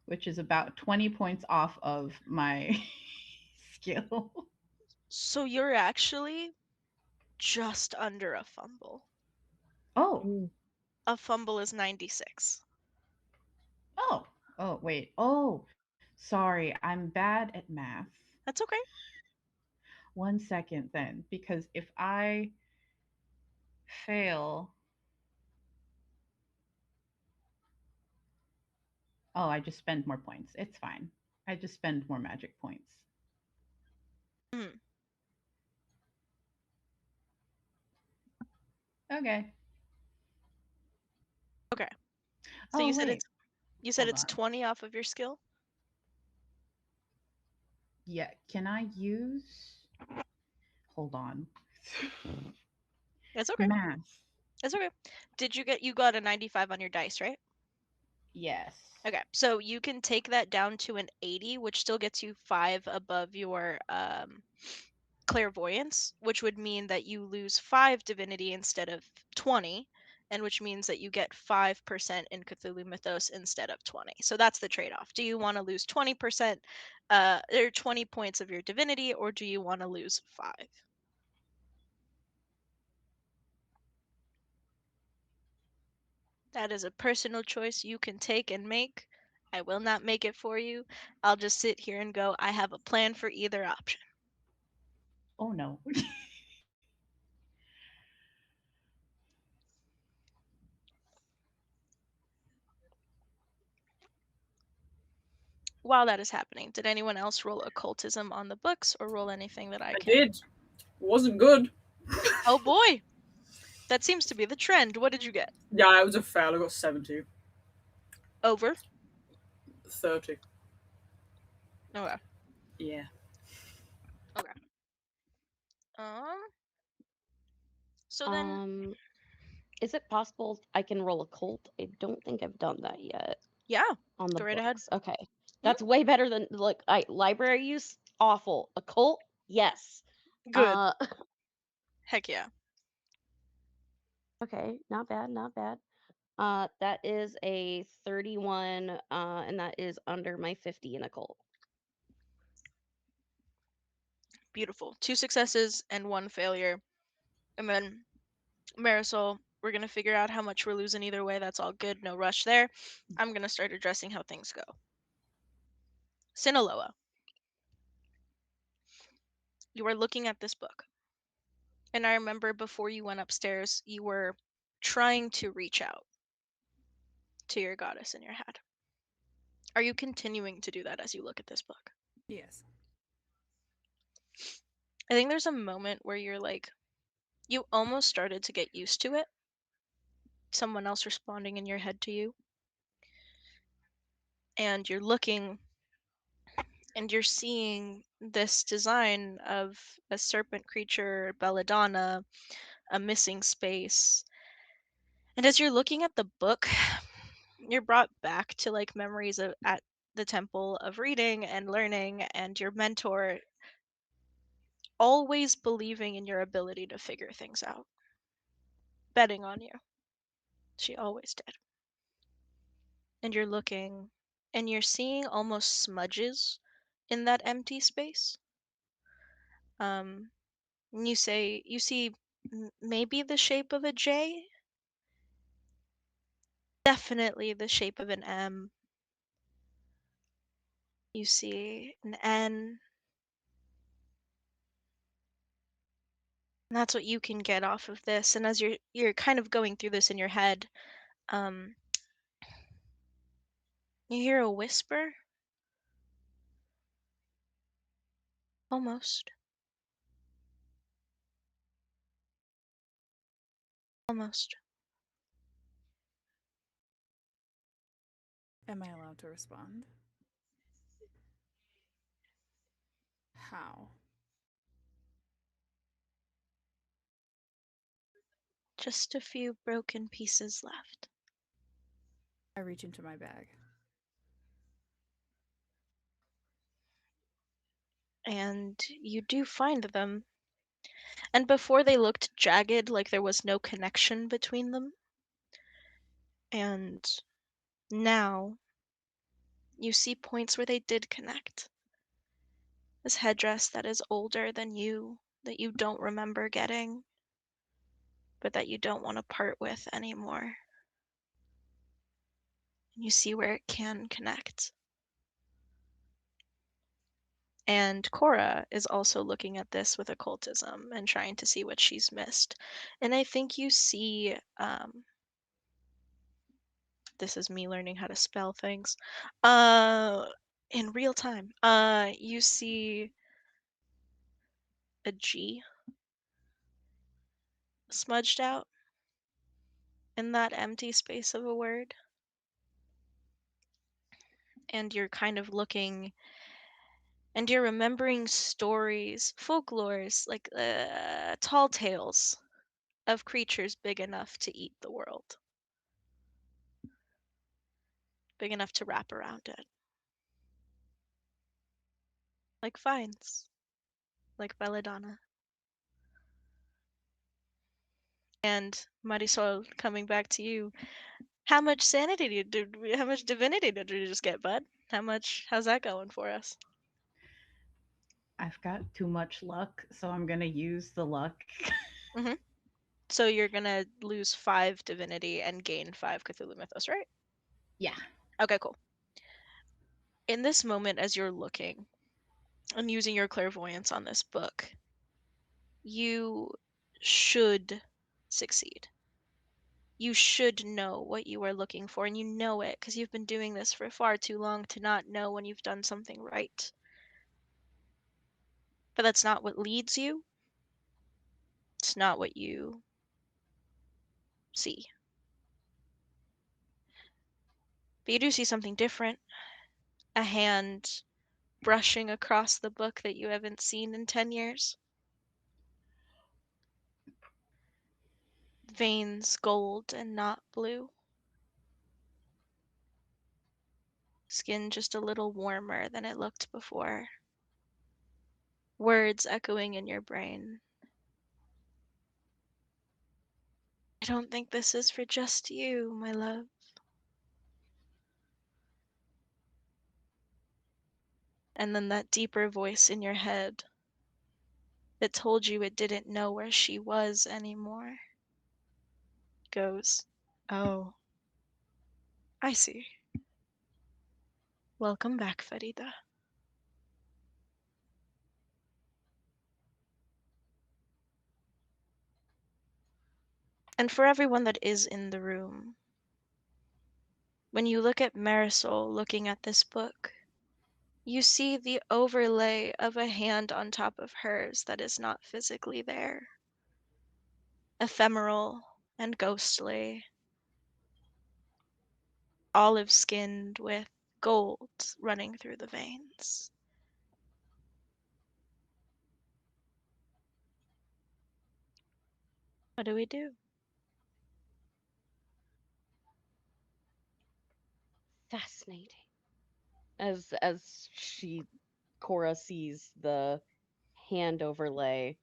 which is about 20 points off of my skill. So you're actually just under a fumble. Oh, Mm. A fumble is 96. oh, oh, wait. Oh, sorry. I'm bad at math. That's okay. 1 second then, because if I fail, oh, I just spend more points. It's fine. I just spend more magic points. Mm, Okay. okay. So Oh, wait. you said Hold it's on. 20 off of your skill? Yeah. Can I use? Hold on. It's okay. Math. It's okay. You got a 95 on your dice, right? Yes. Okay. So you can take that down to an 80, which still gets you 5 above your clairvoyance, which would mean that you lose 5 divinity instead of 20, and which means that you get 5% in Cthulhu Mythos instead of 20. So that's the trade-off. Do you want to lose 20% or 20 points of your divinity, or do you want to lose 5? That is a personal choice you can take and make. I will not make it for you. I'll just sit here and go, I have a plan for either option. Oh no. While that is happening, did anyone else roll occultism on the books or roll anything that I I can? did. It wasn't good. Oh boy! That seems to be the trend. What did you get? Yeah, it was a fail. I got 70. Over? 30. Okay. Yeah. Okay. Um, so then, Um, is it possible I can roll a cult? I don't think I've done that yet yeah, on the go right ahead. books. Okay. Mhm. That's way better than like I library use awful. A cult? Yes. Good. Uh Heck yeah. okay, not bad, not bad. That is a 31 and that is under my 50 in a cult. Beautiful. 2 successes and 1 failure. And then Marisol, we're gonna figure out how much we're losing either way. That's all good. No rush there. I'm gonna start addressing how things go. Sinaloa, you are looking at this book. And I remember before you went upstairs, you were trying to reach out to your goddess in your head. Are you continuing to do that as you look at this book? Yes. I think there's a moment where you're like, you almost started to get used to it. Someone else responding in your head to you. And you're looking and you're seeing this design of a serpent creature, belladonna, a missing space. And as you're looking at the book, you're brought back to like memories of at the temple of reading and learning, and your mentor always believing in your ability to figure things out, betting on you. She always did. And you're looking and you're seeing almost smudges in that empty space. And you see maybe the shape of a J, definitely the shape of an M. You see an N. And that's what you can get off of this. And as you're kind of going through this in your head, um, you hear a whisper. Almost. Almost. Am I allowed to respond? How? Just a few broken pieces left. I reach into my bag. And you do find them. And before they looked jagged, like there was no connection between them. And now you see points where they did connect. This headdress that is older than you, that you don't remember getting, but that you don't want to part with anymore. And you see where it can connect. And Cora is also looking at this with occultism and trying to see what she's missed. And I think you see, this is me learning how to spell things, in real time. You see a G smudged out in that empty space of a word. And you're kind of looking and you're remembering stories, folklores, like tall tales of creatures big enough to eat the world, big enough to wrap around it. Like vines, like belladonna. And Marisol, coming back to you, how much sanity how much divinity did you just get, bud? How's that going for us? I've got too much luck, so I'm gonna use the luck. Mm-hmm. So you're gonna lose 5 divinity and gain 5 Cthulhu Mythos, right? Yeah. Okay, cool. In this moment, as you're looking and using your clairvoyance on this book, you should succeed. You should know what you are looking for, and you know it because you've been doing this for far too long to not know when you've done something right. But that's not what leads you. It's not what you see. But you do see something different. A hand brushing across the book that you haven't seen in 10 years. Veins gold and not blue. Skin just a little warmer than it looked before. Words echoing in your brain. I don't think this is for just you, my love. And then that deeper voice in your head that told you it didn't know where she was anymore goes, "Oh, I see. Welcome back, Farida." And for everyone that is in the room, when you look at Marisol looking at this book, you see the overlay of a hand on top of hers that is not physically there. Ephemeral and ghostly, olive-skinned with gold running through the veins. What do we do? Fascinating. As Cora sees the hand overlay,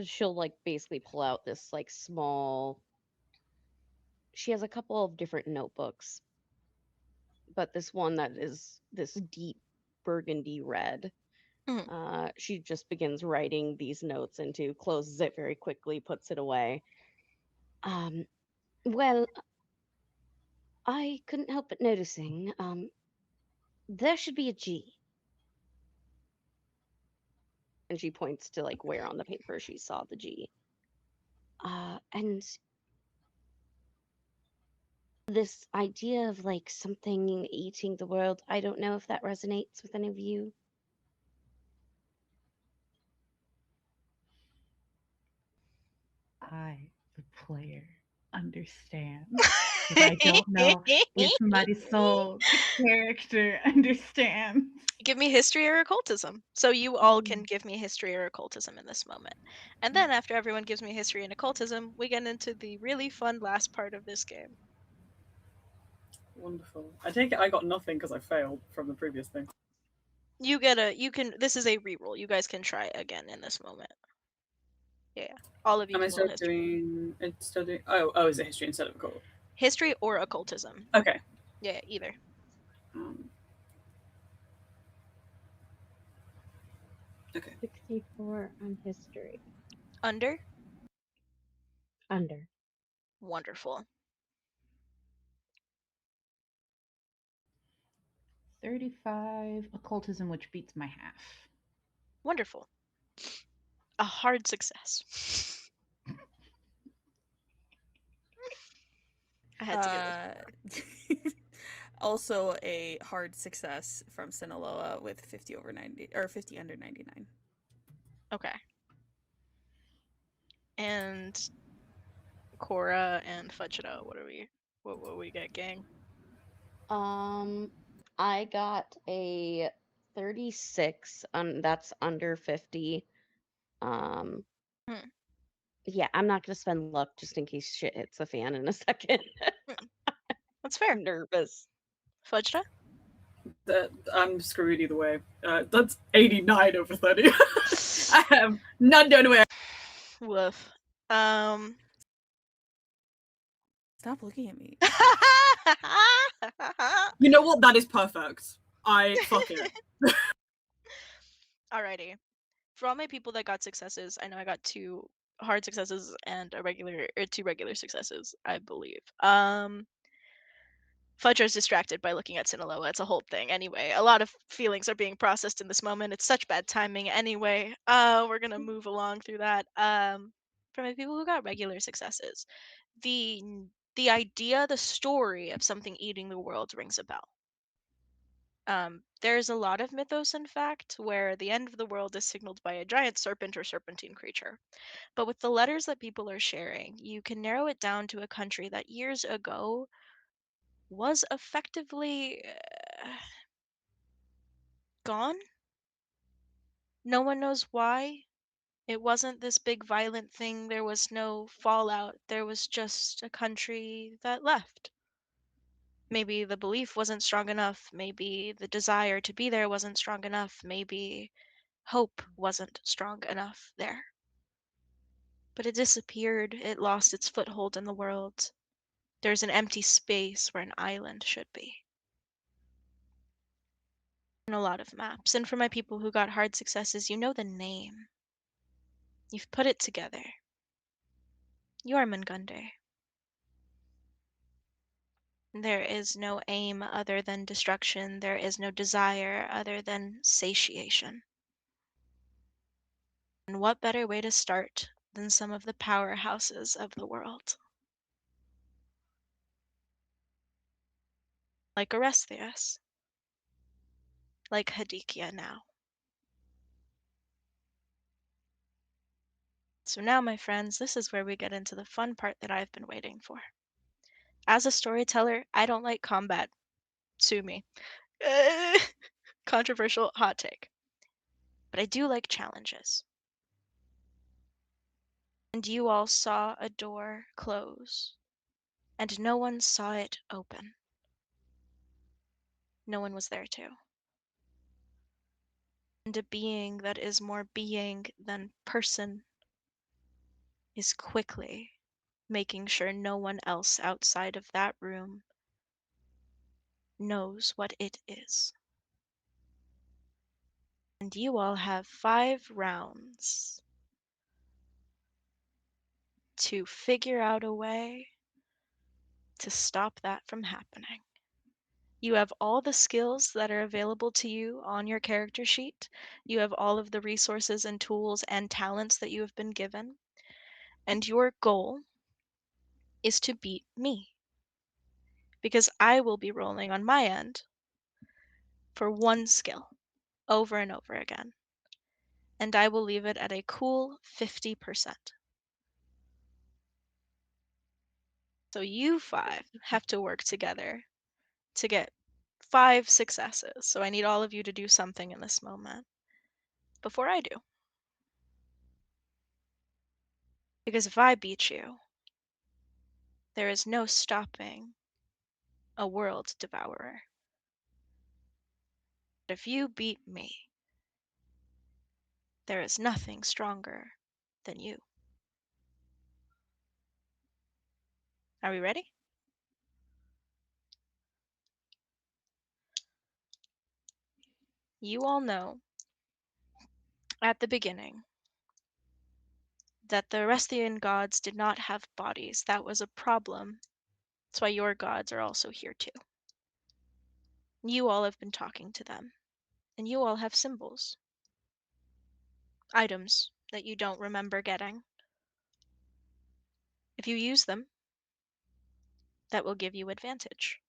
she'll like basically pull out this like small. She has a couple of different notebooks, but this one that is this deep burgundy red. She just begins writing these notes into, closes it very quickly, puts it away. Well, I couldn't help but noticing, there should be a G. And she points to like where on the paper she saw the G. And this idea of like something eating the world, I don't know if that resonates with any of you. I, the player, understand. But I don't know if Marisol, the character, understands. Give me history or occultism. So you all can give me history or occultism in this moment. And then after everyone gives me history and occultism, we get into the really fun last part of this game. Wonderful. I take it I got nothing because I failed from the previous thing. This is a reroll. You guys can try again in this moment. Yeah. All of you Am I can still roll history. doing? It's still doing. Oh, is it history instead of occult? History or occultism. Okay. Yeah, either. Okay. 64 on history. Under? Under. Wonderful. 35 occultism, which beats my half. Wonderful. A hard success. I had to get this. Also a hard success from Sinaloa with 50 over 90 or 50 under 99. Okay. And Cora and Fudgedo, what we get, gang? I got a 36 that's under 50. Yeah, I'm not gonna spend luck just in case shit hits the fan in a second. That's fair. I'm nervous. Fudgedo? I'm screwed either way. That's 89 over 30. I have not done away. Woof. Stop looking at me. You know what? That is perfect. Fuck it. Alrighty. For all my people that got successes, I know I got 2 hard successes and two regular successes, I believe. Fudger's distracted by looking at Sinaloa. It's a whole thing. Anyway, a lot of feelings are being processed in this moment. It's such bad timing. Anyway, we're gonna move along through that. For my people who got regular successes, the idea, the story of something eating the world rings a bell. There's a lot of mythos, in fact, where the end of the world is signaled by a giant serpent or serpentine creature. But with the letters that people are sharing, you can narrow it down to a country that years ago was effectively gone. No one knows why. It wasn't this big violent thing. There was no fallout. There was just a country that left. Maybe the belief wasn't strong enough. Maybe the desire to be there wasn't strong enough. Maybe hope wasn't strong enough there. But it disappeared. It lost its foothold in the world. There's an empty space where an island should be. And a lot of maps. And for my people who got hard successes, you know the name. You've put it together. Jormungandr. There is no aim other than destruction. There is no desire other than satiation. And what better way to start than some of the powerhouses of the world. Like Orestius. Like Hadikia now. So now, my friends, this is where we get into the fun part that I've been waiting for. As a storyteller, I don't like combat. Sue me. Controversial hot take. But I do like challenges. And you all saw a door close, and no one saw it open. No one was there to. And a being that is more being than person is quickly making sure no one else outside of that room knows what it is. And you all have 5 rounds to figure out a way to stop that from happening. You have all the skills that are available to you on your character sheet. You have all of the resources and tools and talents that you have been given. And your goal is to beat me. Because I will be rolling on my end for 1 skill over and over again. And I will leave it at a cool 50%. So you 5 have to work together to get 5 successes. So I need all of you to do something in this moment before I do. Because if I beat you, there is no stopping a world devourer. But if you beat me, there is nothing stronger than you. Are we ready? You all know at the beginning that the Restian gods did not have bodies. That was a problem. That's why your gods are also here too. You all have been talking to them, and you all have symbols. Items that you don't remember getting. If you use them, that will give you advantage.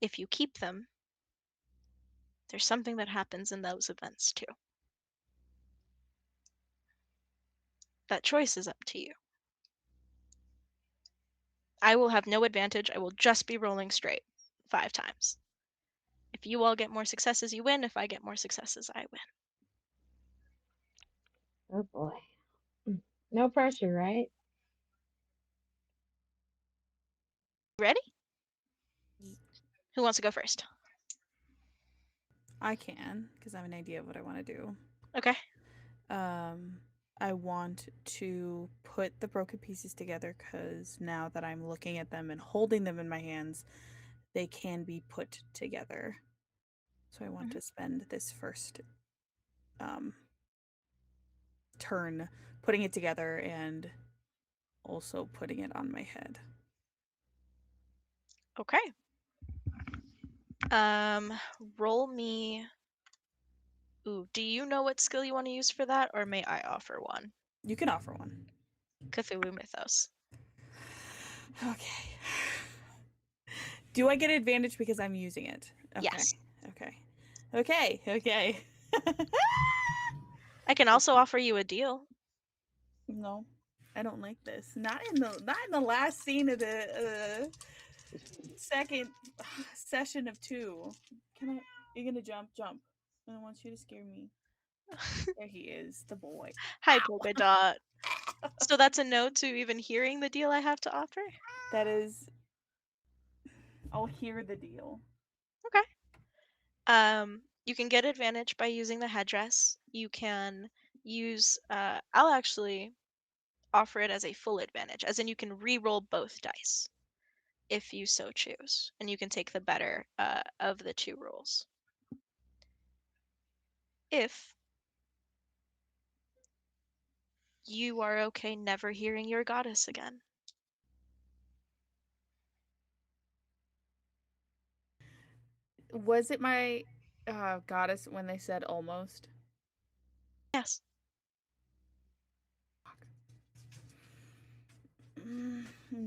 If you keep them, there's something that happens in those events too. That choice is up to you. I will have no advantage. I will just be rolling straight 5 times. If you all get more successes, you win. If I get more successes, I win. Oh boy. No pressure, right? Ready? Who wants to go first? I can, because I have an idea of what I want to do. Okay. I want to put the broken pieces together because now that I'm looking at them and holding them in my hands, they can be put together. So I want to spend this first turn putting it together and also putting it on my head. Okay. Roll me. Ooh, do you know what skill you want to use for that, or may I offer one? You can offer one. Cthulhu Mythos. Okay. Do I get advantage because I'm using it? Okay. Yes. Okay. I can also offer you a deal. No, I don't like this. Not in the last scene of the second session of 2. You're gonna jump. I don't want you to scare me. There he is, the boy. Hi, Polka Dot. So that's a no to even hearing the deal I have to offer? That is. I'll hear the deal. Okay. You can get advantage by using the headdress. You can use, I'll actually offer it as a full advantage, as in you can re-roll both dice if you so choose, and you can take the better of the 2 rolls. If you are okay never hearing your goddess again. Was it my goddess when they said almost? Yes.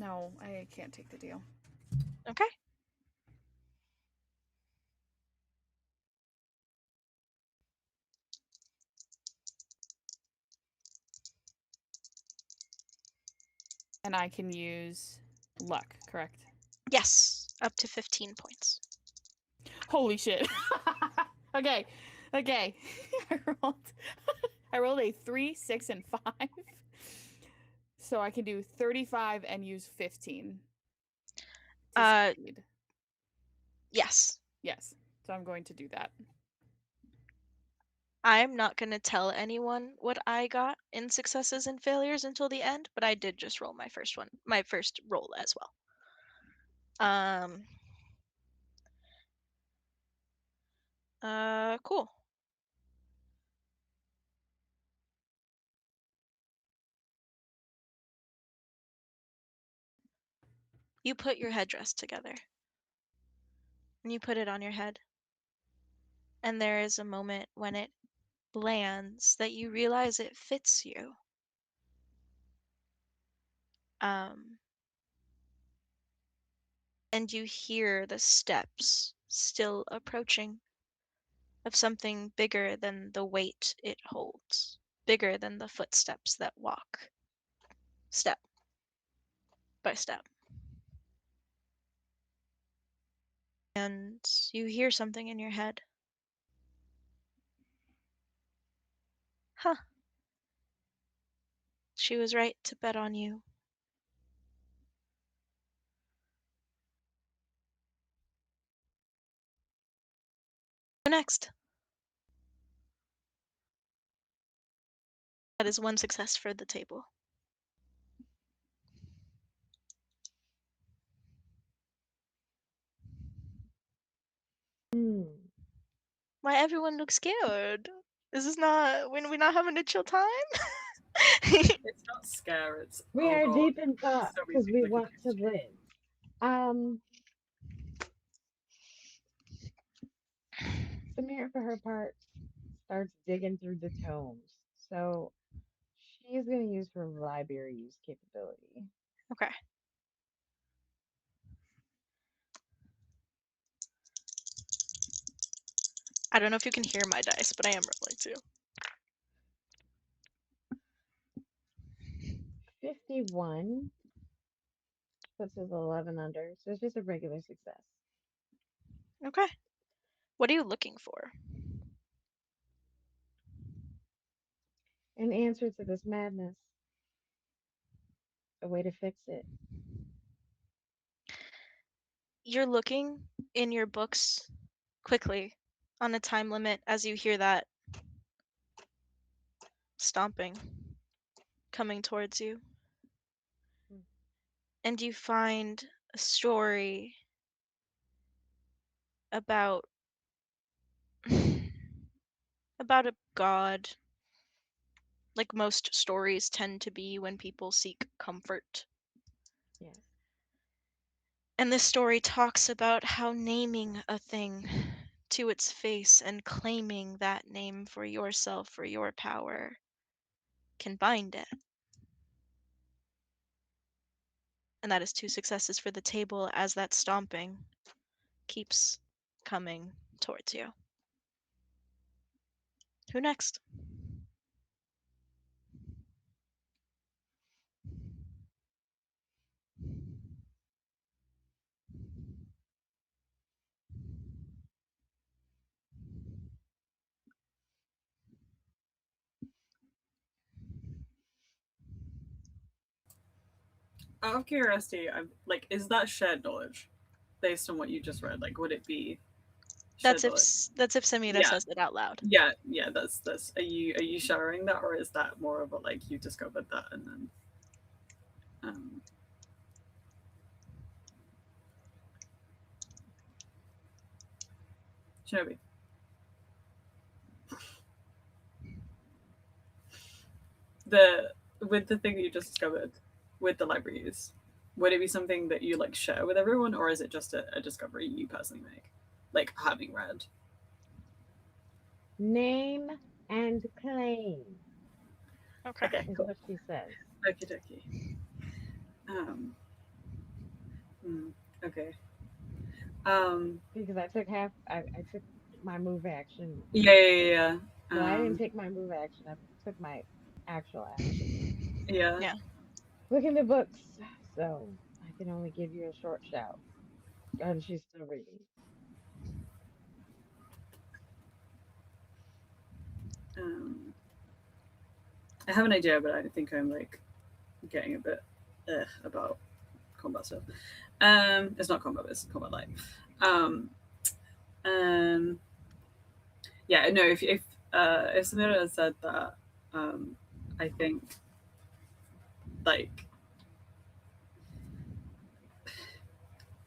No, I can't take the deal. Okay. And I can use luck, correct? Yes, up to 15 points. Holy shit. Okay. I rolled I rolled a 3, 6, and 5. So I can do 35 and use 15 to succeed. Yes. Yes. So I'm going to do that. I'm not going to tell anyone what I got in successes and failures until the end, but I did just roll my first roll as well. Cool. You put your headdress together. And you put it on your head. And there is a moment when it lands that you realize it fits you. And you hear the steps still approaching of something bigger than the weight it holds, bigger than the footsteps that walk, step by step. And you hear something in your head. Huh. She was right to bet on you. Next. That is one success for the table. Why everyone looks scared? Is this not when we're not having a chill time? It's not scare, it's We oh are god. deep in thought So many because things we I could want to do. live. Um, Samira, for her part, starts digging through the tomes. So she is going to use her library use capability. Okay. I don't know if you can hear my dice, but I am rolling too. 51 puts us 11 under, so it's just a regular success. Okay. What are you looking for? An answer to this madness, a way to fix it. You're looking in your books quickly on a time limit as you hear that stomping coming towards you. And you find a story about about a god, like most stories tend to be when people seek comfort. Yes. And this story talks about how naming a thing to its face and claiming that name for yourself, for your power, can bind it. And that is 2 successes for the table as that stomping keeps coming towards you. Who next? Out of curiosity, I'm like, is that shared knowledge based on what you just read? Like, would it be shared knowledge? That's if Samira Yeah. says it out loud. Yeah. That's. Are you sharing that, or is that more of a like you discovered that and then? Um, Shinobi. The with the thing that you just discovered with the library use, would it be something that you like share with everyone, or is it just a discovery you personally make, like having read? Name and claim Okay. Okay, is cool. what she says. Okie dokie. Um, Okay. because I took my move action. Yeah, yeah, yeah. Well, I didn't Um, take my move action. I took my actual action. yeah. Yeah. Look in the books. So I can only give you a short shout. And she's still reading. Um, I have an idea, but I think I'm like getting a bit about combat stuff. It's not combat, it's combat light. Um, um, yeah, no. If Samira had said that, I think like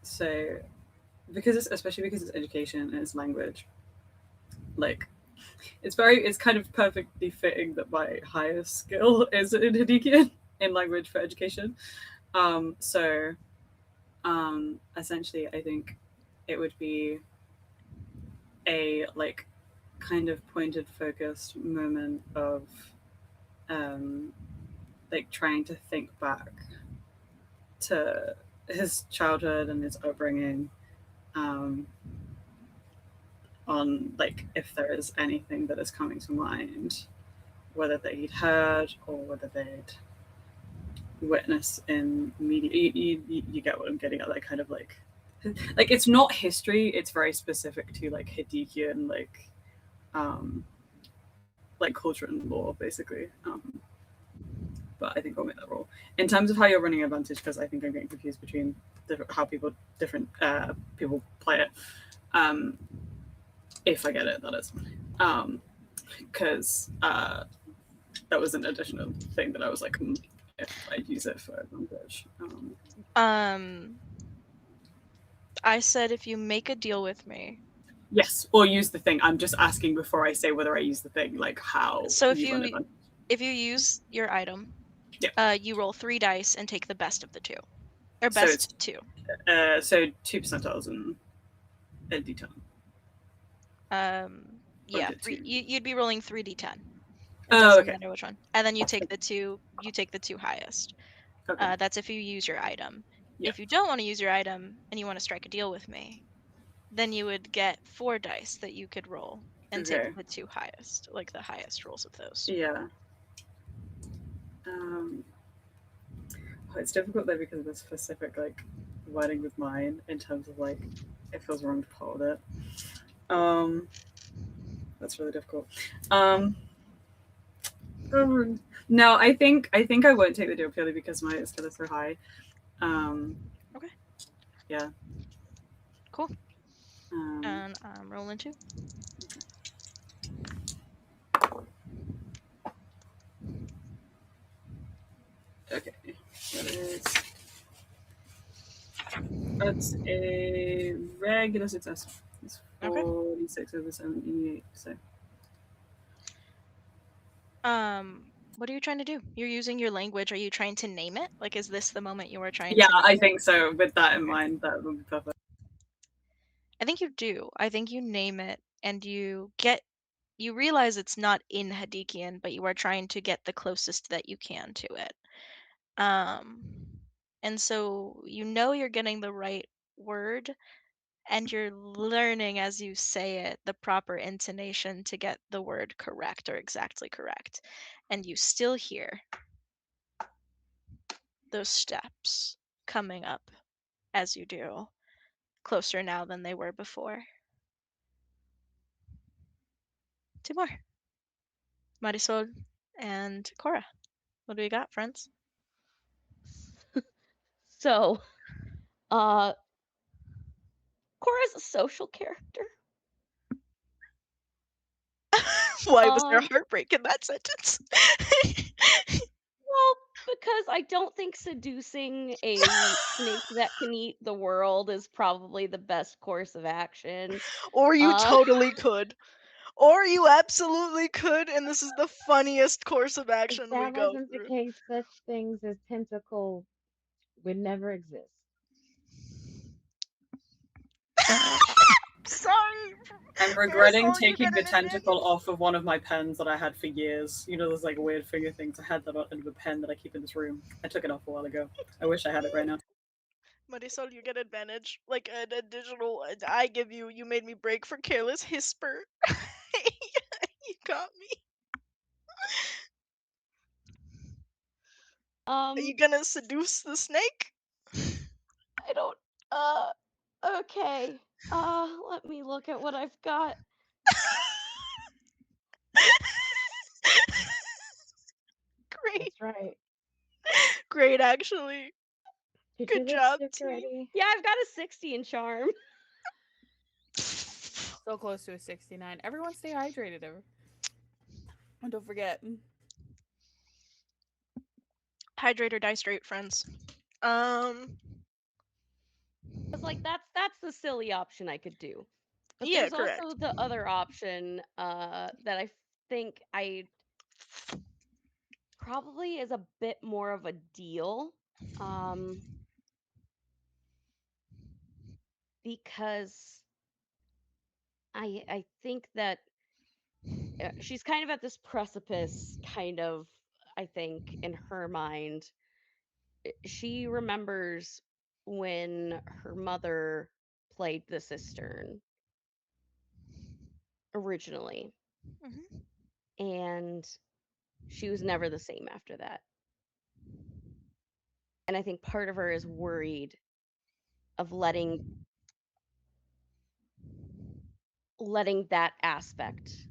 so because it's especially because it's education and it's language, like it's kind of perfectly fitting that my highest skill is in Hadekian in language for education. So essentially I think it would be a like kind of pointed focused moment of um like trying to think back to his childhood and his upbringing, um on like if there is anything that is coming to mind, whether they'd heard or whether they'd witnessed in media. You get what I'm getting at, like kind of like it's not history, it's very specific to like Hidikian um like culture and law basically. But I think I'll make that role. In terms of how you're running advantage, because I think I'm getting confused between how different people play it. Um, if I get it, that is. Because that was an additional thing that I was like, if I use it for advantage. Um, I said if you make a deal with me. Yes, or use the thing. I'm just asking before I say whether I use the thing, like how So you run advantage. if you use your item, Yeah. you roll 3 dice and take the best of the two, or So it's best 2. so 2% and a d10. Yeah, Okay, 2. you'd be rolling 3d10. It Oh, doesn't okay. matter which one, and then you take the two. You take the 2 highest. Okay. That's if you use your item. Yeah. If you don't want to use your item and you want to strike a deal with me, then you would get 4 dice that you could roll and take Okay. the 2 highest, like the highest rolls of those. Yeah. It's difficult though because of the specific like wording with mine in terms of like it feels wrong to hold it. That's really difficult. No, I think I won't take the deal purely because my skill is so high. Okay. Yeah. Cool. Um, And I'm rolling 2. okay. That's a regular success. It's Okay. 46 over 78. So What are you trying to do? You're using your language. Are you trying to name it? Like, is this the moment you were trying yeah, to name I it? think so. With that in Okay. mind, that would be perfect. I think you do. I think you name it and you realize it's not in Hadikian, but you are trying to get the closest that you can to it. Um, and so you know you're getting the right word and you're learning as you say it the proper intonation to get the word correct or exactly correct. And you still hear those steps coming up as you do, closer now than they were before. 2 more. Marisol and Cora. What do we got, friends? So, uh, Cora's a social character. Why was there Um, heartbreak in that sentence? well, because I don't think seducing a snake that can eat the world is probably the best course of action. Or you Uh, totally could. Or you absolutely could, and this is the funniest course of If action we that go wasn't the through. case, such things as tentacle would never exist. Sorry, I'm regretting Marisol, you taking get the an tentacle advantage. off of one of my pens that I had for years. You know those like weird finger things. I had that on a pen that I keep in this room. I took it off a while ago. I wish I had it right now. Marisol, you get advantage. Like an additional, I give you. You made me break for careless whisper. You got me. Are you gonna seduce the snake? I don't okay. Let me look at what I've got. Great. That's right. Great, actually. Did your Good job, lipstick team. ready? Yeah, I've got a 60 in charm. So close to a 69. Everyone stay hydrated. And don't forget. Hydrate or die straight, friends. It's like that's the silly option I could do. But Yeah, there's correct. also the other option that I think I probably is a bit more of a deal. Because I think that she's kind of at this precipice, kind of, I think, in her mind. She remembers when her mother played the cistern originally, Mhm. and she was never the same after that. And I think part of her is worried of letting that aspect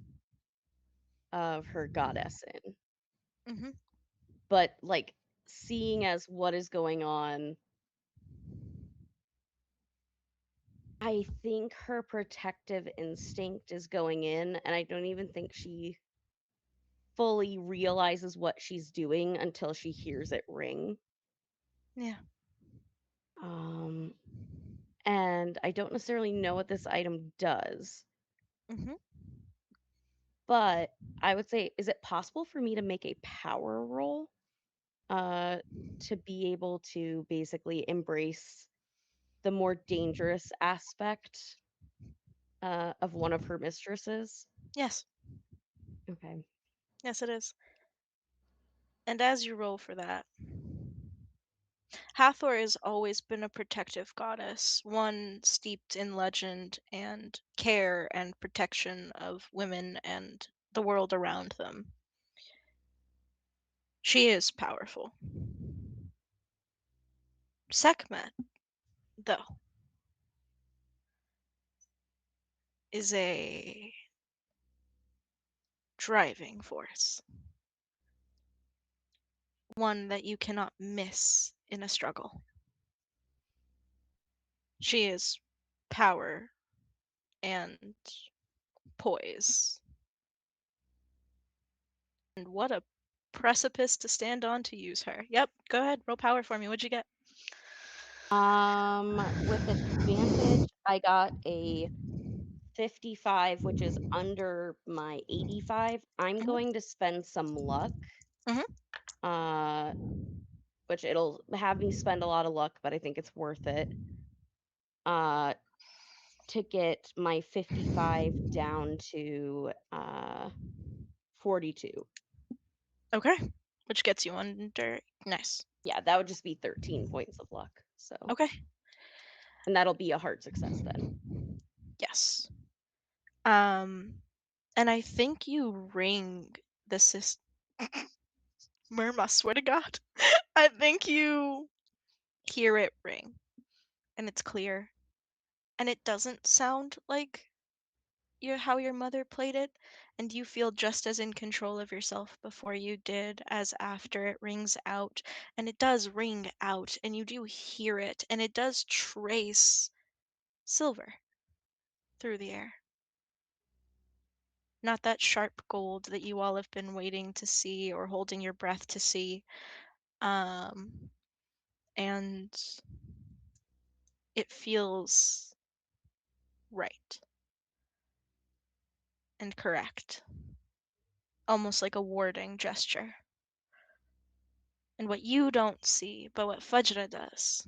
of her goddess in. Mhm. But like seeing as what is going on, I think her protective instinct is going in, and I don't even think she fully realizes what she's doing until she hears it ring. Yeah. And I don't necessarily know what this item does, Mhm. but I would say, is it possible for me to make a power roll to be able to basically embrace the more dangerous aspect of one of her mistresses? Yes. Okay. Yes, it is. And as you roll for that, Hathor has always been a protective goddess, one steeped in legend and care and protection of women and the world around them. She is powerful. Sekhmet, though, is a driving force, one that you cannot miss in a struggle. She is power and poise. And what a precipice to stand on to use her. Yep, go ahead, roll power for me. What'd you get? With advantage, I got a 55, which is under my 85. I'm Mhm. going to spend some luck. Mhm. Uh, which it'll have me spend a lot of luck, but I think it's worth it. Uh, to get my 55 down to 42. Okay. Which gets you under. Nice. Yeah, that would just be 13 points of luck. So, Okay. and that'll be a hard success then. Yes. And I think you ring the Mirrrm, I swear to God. I think you hear it ring. And it's clear. And it doesn't sound like how your mother played it, and you feel just as in control of yourself before you did as after it rings out. And it does ring out, and you do hear it, and it does trace silver through the air. Not that sharp gold that you all have been waiting to see or holding your breath to see. And it feels right and correct, almost like a warding gesture. And what you don't see, but what Fajra does,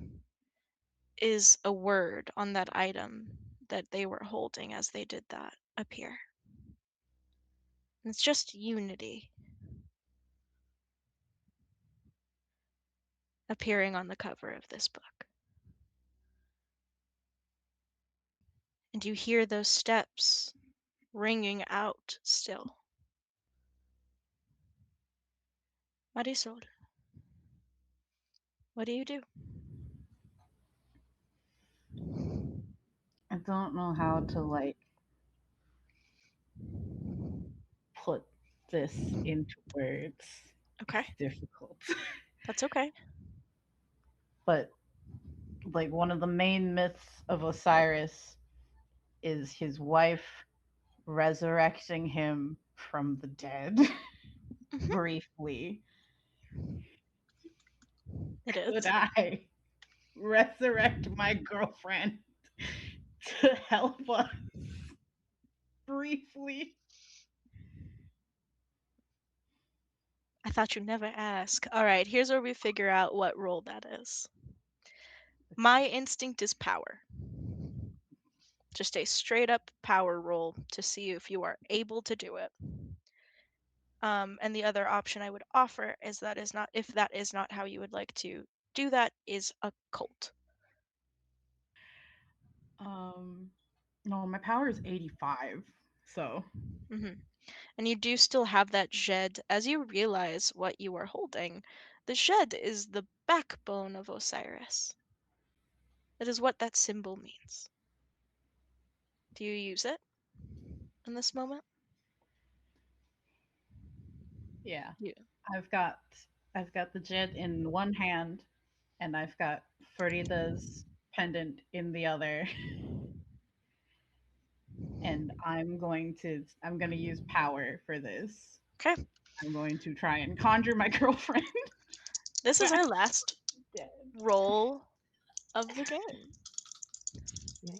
is a word on that item that they were holding as they did that appear. And it's just unity appearing on the cover of this book. And you hear those steps ringing out still. Marisol, what do you do? I don't know how to like put this into words. Okay, It's difficult. that's okay. But like one of the main myths of Osiris is his wife resurrecting him from the dead Mhm. briefly. It Could is. I resurrect my girlfriend to help us briefly? I thought you'd never ask. All right, here's where we figure out what role that is. My instinct is power. Just a straight up power roll to see if you are able to do it. And the other option I would offer is that is not if that is not how you would like to do that is a cult. No, my power is 85. So, hmm And you do still have that shed as you realize what you are holding. The shed is the backbone of Osiris. That is what that symbol means. Do you use it in this moment? yeah. Yeah. I've got I've got the jet in one hand and I've got Farida's pendant in the other. And I'm going to use power for this. Okay. I'm going to try and conjure my girlfriend This is back our last dead. roll of the game. Nice.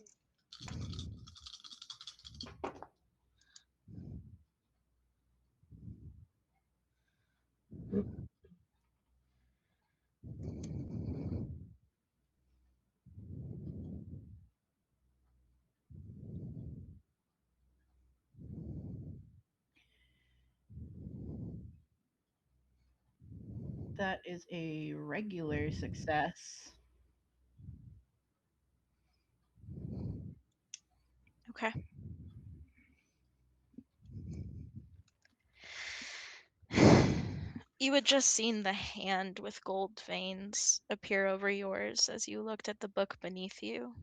That is a regular success. Okay. You had just seen the hand with gold veins appear over yours as you looked at the book beneath you.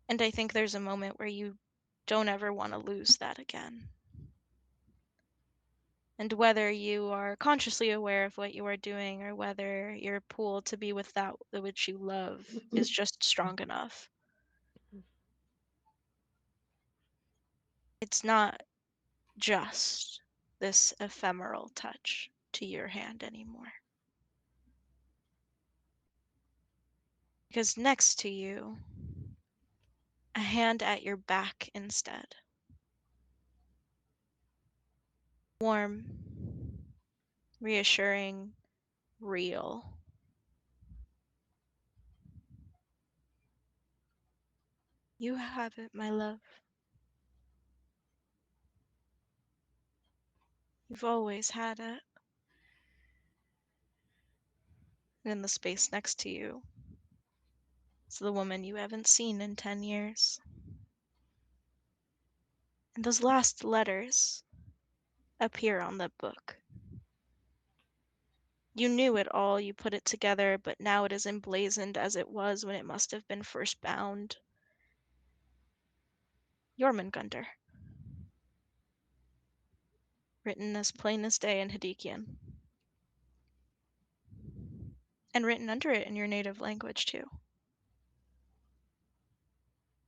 And I think there's a moment where you don't ever want to lose that again. And whether you are consciously aware of what you are doing or whether your pull to be with that which you love is just strong enough, it's not just this ephemeral touch to your hand anymore. Because next to you, a hand at your back instead. Warm, reassuring, real. You have it, my love. You've always had it. And in the space next to you, it's the woman you haven't seen in 10 years. And those last letters appear on the book. You knew it all, you put it together, but now it is emblazoned as it was when it must have been first bound. Jormungandr. Written as plain as day in Hadekian. And written under it in your native language, too.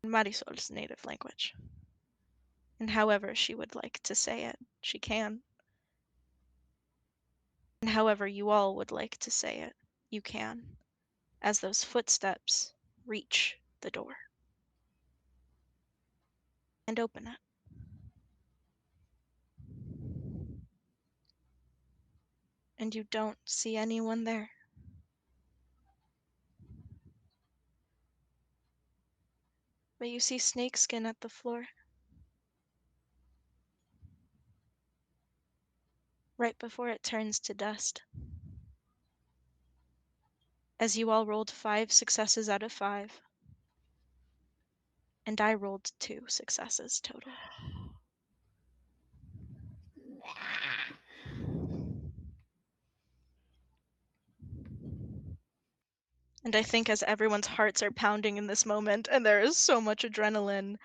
In Marisol's native language. And however she would like to say it, she can. And however you all would like to say it, you can, as those footsteps reach the door. And open it. And you don't see anyone there. But you see snakeskin at the floor. Right before it turns to dust. As you all rolled 5 successes out of 5. And I rolled 2 successes total. And I think as everyone's hearts are pounding in this moment, and there is so much adrenaline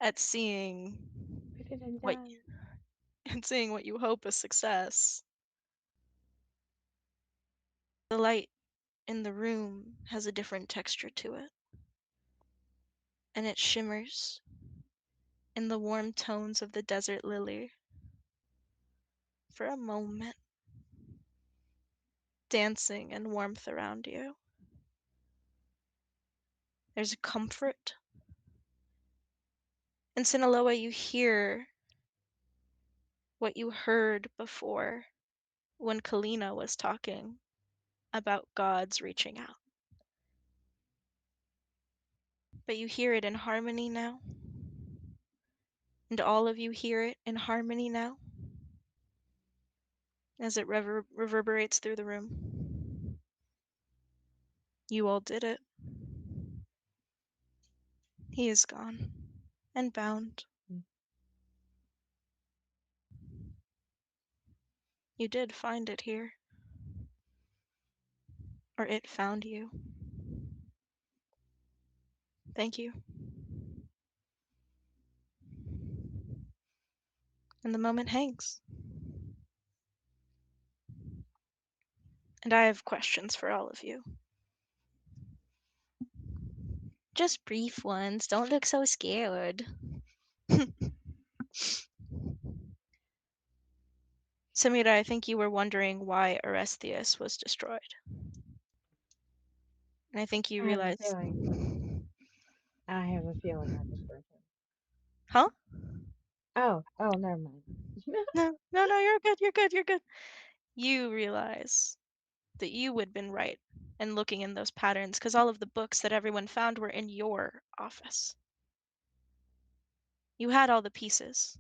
at seeing Put it in what done. and seeing what you hope is success. The light in the room has a different texture to it, and it shimmers in the warm tones of the desert lily for a moment, dancing in warmth around you. There's a comfort. In Sinaloa, you hear what you heard before when Kalina was talking about gods reaching out. But you hear it in harmony now, and all of you hear it in harmony now as it reverberates through the room. You all did it. He is gone and bound. Mm. You did find it here. Or it found you. Thank you. And the moment hangs. And I have questions for all of you. Just brief ones. Don't look so scared. Samira, I think you were wondering why Orestheus was destroyed. And I think you I have a realized. feeling. I have a feeling I destroyed him. Huh? Oh, never mind. No, you're good, you're good. You realize that you had been right in looking in those patterns because all of the books that everyone found were in your office. You had all the pieces,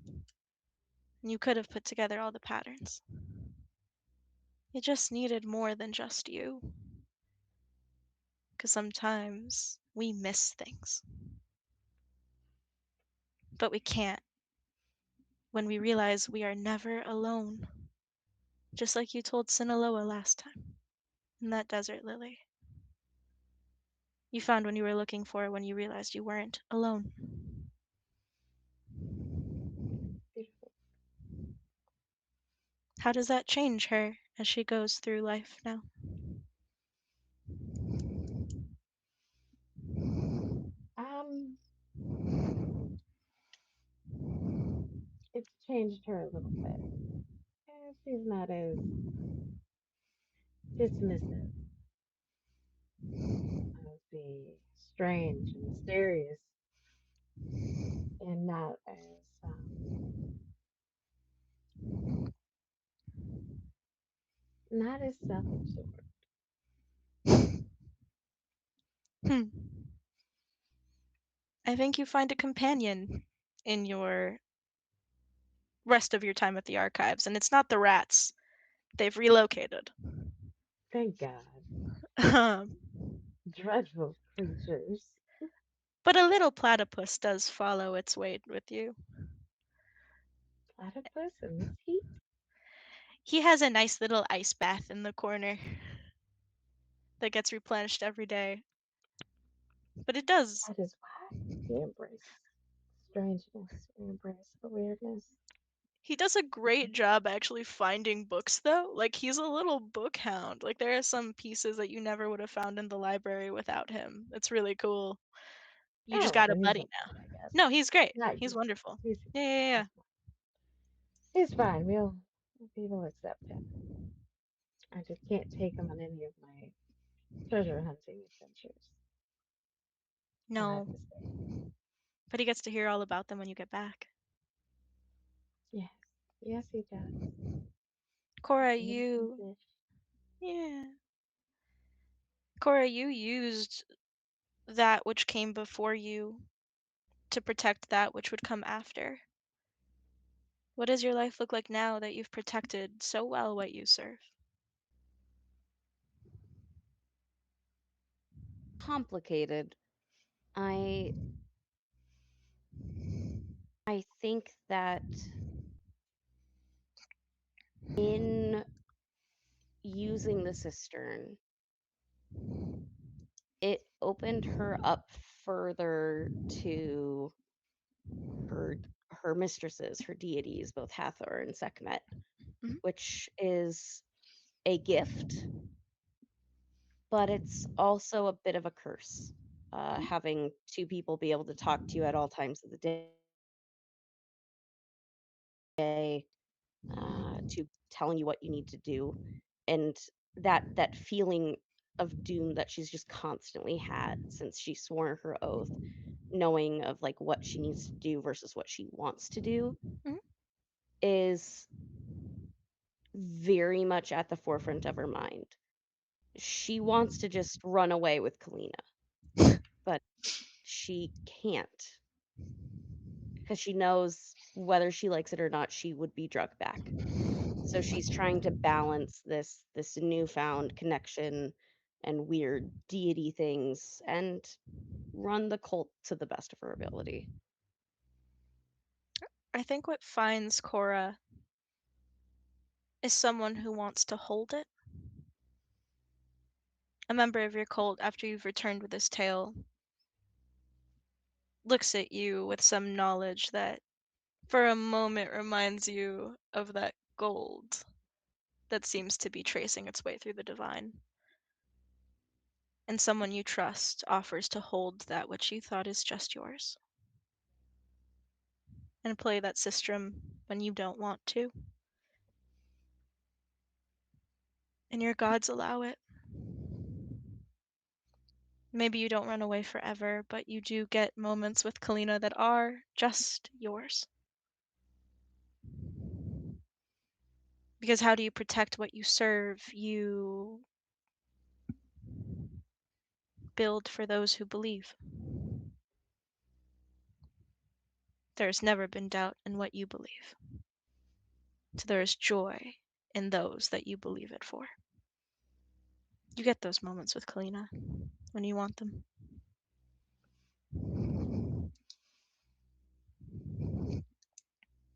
and you could have put together all the patterns. You just needed more than just you. Because sometimes we miss things. But we can't when we realize we are never alone. Just like you told Sinaloa last time in that desert lily. You found when you were looking for it when you realized you weren't alone. Beautiful. How does that change her as she goes through life now? Um, it's changed her a little bit. She's not as dismissive of the strange and mysterious, and not as not as self-absorbed. Hmm. I think you find a companion in your rest of your time at the archives, and it's not the rats. They've relocated. Thank God. but Dreadful creatures. a little platypus does follow its weight with you. Platypus in this heat? He has a nice little ice bath in the corner that gets replenished every day. But it does. That is why we embrace strangeness. We embrace the weirdness. He does a great job actually finding books, though. Like, he's a little book hound. Like, there are some pieces that you never would have found in the library without him. It's really cool. You just Oh, got a then he's buddy okay, now. I guess. No, he's great. Not He's useless. wonderful. He's Yeah. that's fine. He's fine. We'll accept him. I just can't take him on any of my treasure hunting adventures. He'll have No, to stay. but he gets to hear all about them when you get back. Yes. Yes, he does. Cora, Innocent you. fish. Yeah. Cora, you used that which came before you to protect that which would come after. What does your life look like now that you've protected so well what you serve? Complicated. I I think that in using the cistern, it opened her up further to her her mistresses, her deities, both Hathor and Sekhmet, Mhm. which is a gift, but it's also a bit of a curse. Having two people be able to talk to you at all times of the day, to telling you what you need to do, and that feeling of doom that she's just constantly had since she swore her oath, knowing of like what she needs to do versus what she wants to do, Mhm. is very much at the forefront of her mind. She wants to just run away with Kalina, but she can't because she knows whether she likes it or not, she would be drugged back. So she's trying to balance this newfound connection and weird deity things and run the cult to the best of her ability. I think what finds Cora is someone who wants to hold it. A member of your cult, after you've returned with this tale, looks at you with some knowledge that for a moment reminds you of that gold that seems to be tracing its way through the divine. And someone you trust offers to hold that which you thought is just yours and play that sistrum when you don't want to. And your gods allow it. Maybe you don't run away forever, but you do get moments with Kalina that are just yours. Because how do you protect what you serve? You build for those who believe. There's never been doubt in what you believe. So there is joy in those that you believe it for. You get those moments with Kalina when you want them.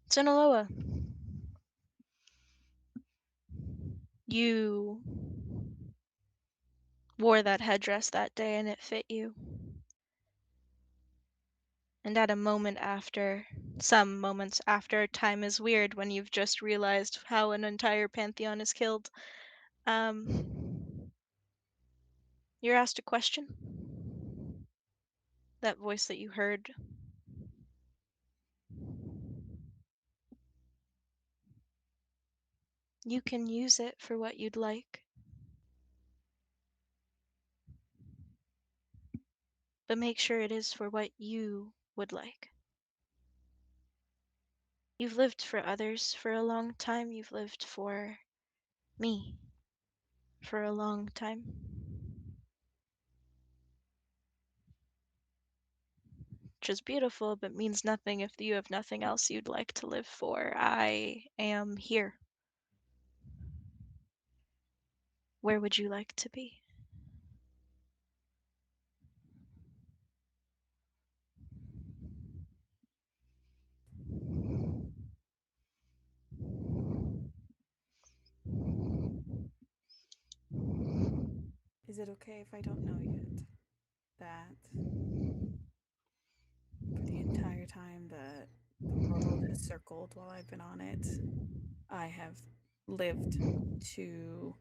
Sinaloa, you wore that headdress that day and it fit you. And at a moment after, some moments after, time is weird when you've just realized how an entire pantheon is killed. You're asked a question. That voice that you heard. You can use it for what you'd like, but make sure it is for what you would like. You've lived for others for a long time. You've lived for me for a long time. Which is beautiful, but means nothing if you have nothing else you'd like to live for. I am here. Where would you like to be? Is it okay if I don't know yet that for the entire time that the world has circled while I've been on it, I have lived to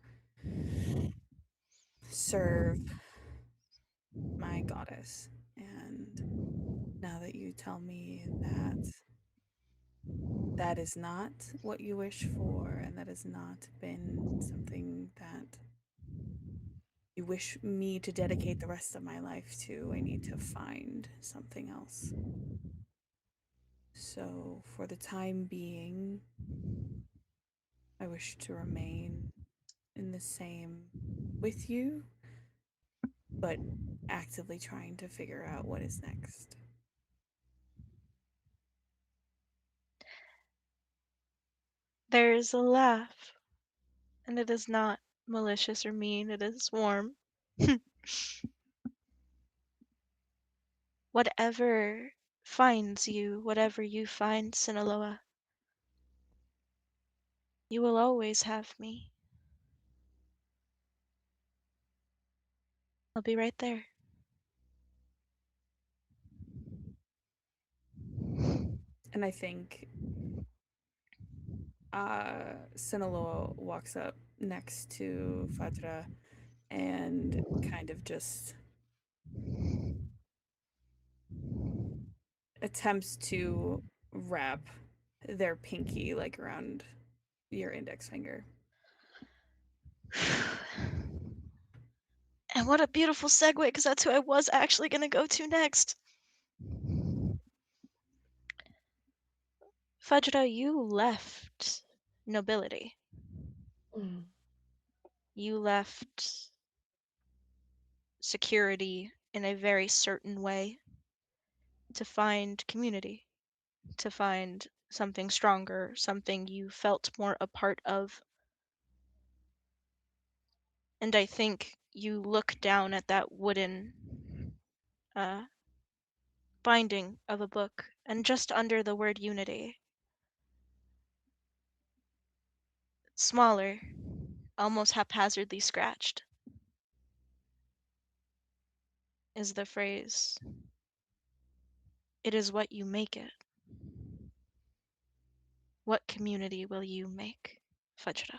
serve my goddess? And now that you tell me that that is not what you wish for, and that has not been something that you wish me to dedicate the rest of my life to, I need to find something else. So, for the time being, I wish to remain in the same with you, but actively trying to figure out what is next. There is a laugh, and it is not malicious or mean, it is warm. Whatever finds you, whatever you find, Sinaloa. You will always have me. I'll be right there. And I think Sinaloa walks up next to Fajra and kind of just attempts to wrap their pinky like around your index finger. And what a beautiful segue, because that's who I was actually going to go to next. Fajra, you left nobility. Mm. You left security in a very certain way to find community, to find something stronger, something you felt more a part of. And I think you look down at that wooden binding of a book, and just under the word unity, smaller, almost haphazardly scratched, is the phrase, "It is what you make it." What community will you make, Fajra?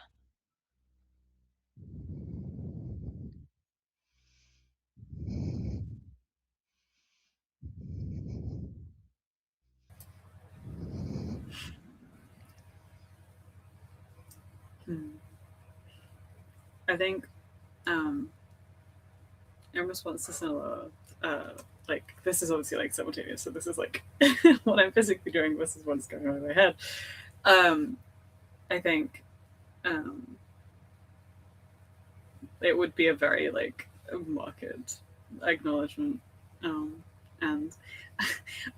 I think in response to Sinaloa, like this is obviously like simultaneous, so this is like what I'm physically doing versus what's going on in my head. I think it would be a very like market acknowledgement, and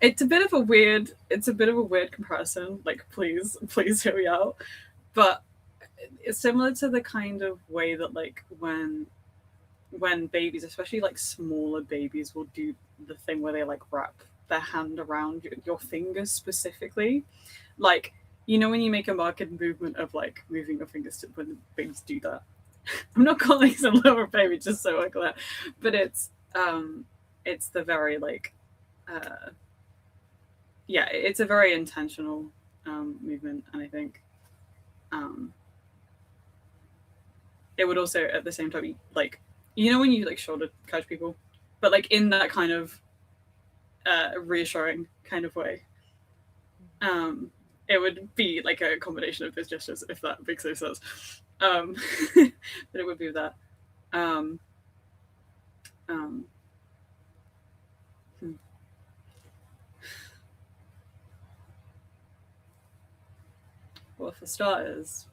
it's a bit of a weird comparison. Like, please hear me out, but it's similar to the kind of way that like when babies, especially like smaller babies, will do the thing where they like wrap their hand around your fingers specifically. Like, you know, when you make a marked movement of like moving your fingers to when babies do that. I'm not calling some lower baby just so like that, but it's the very like yeah, it's a very intentional movement, and I think um, it would also at the same time like, you know, when you like shoulder catch people, but like in that kind of reassuring kind of way. It would be like a combination of those gestures, if that makes any sense. Um, but it would be that. Um, um, hmm. Well, for starters,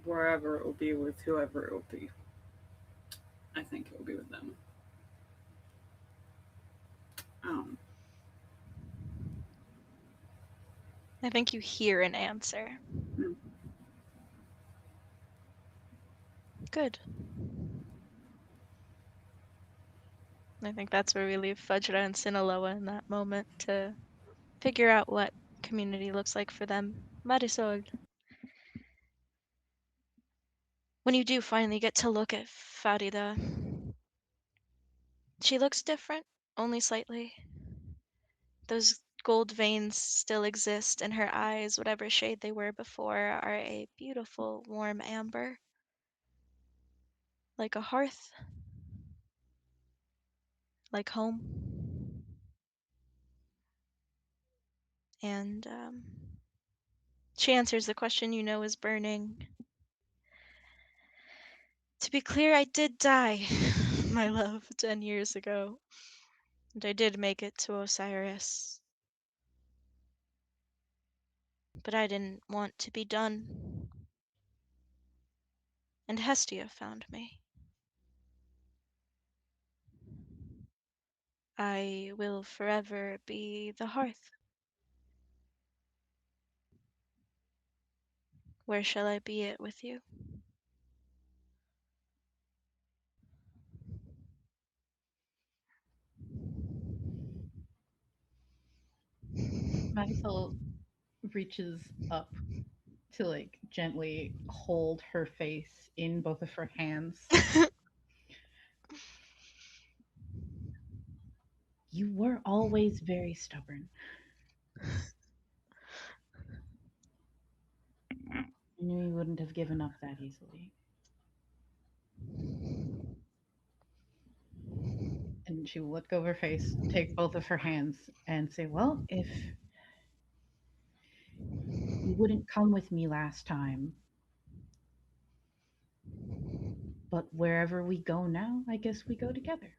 wherever it will be with whoever it will be, I think it will be with them. Um, I think you hear an answer. hmm. Good. I think that's where we leave Fajra and Sinaloa in that moment to figure out what community looks like for them. Marisol, when you do finally get to look at Farida, she looks different, only slightly. Those gold veins still exist, and her eyes, whatever shade they were before, are a beautiful, warm amber, like a hearth, like home. And she answers the question you know is burning. To be clear, I did die, my love, 10 years ago. And I did make it to Osiris. But I didn't want to be done. And Hestia found me. I will forever be the hearth. Where shall I be it with you? Marisol reaches up to like gently hold her face in both of her hands. You were always very stubborn. I knew you wouldn't have given up that easily. And she will let go of her face, take both of her hands, and say, well, if you wouldn't come with me last time, but wherever we go now, I guess we go together.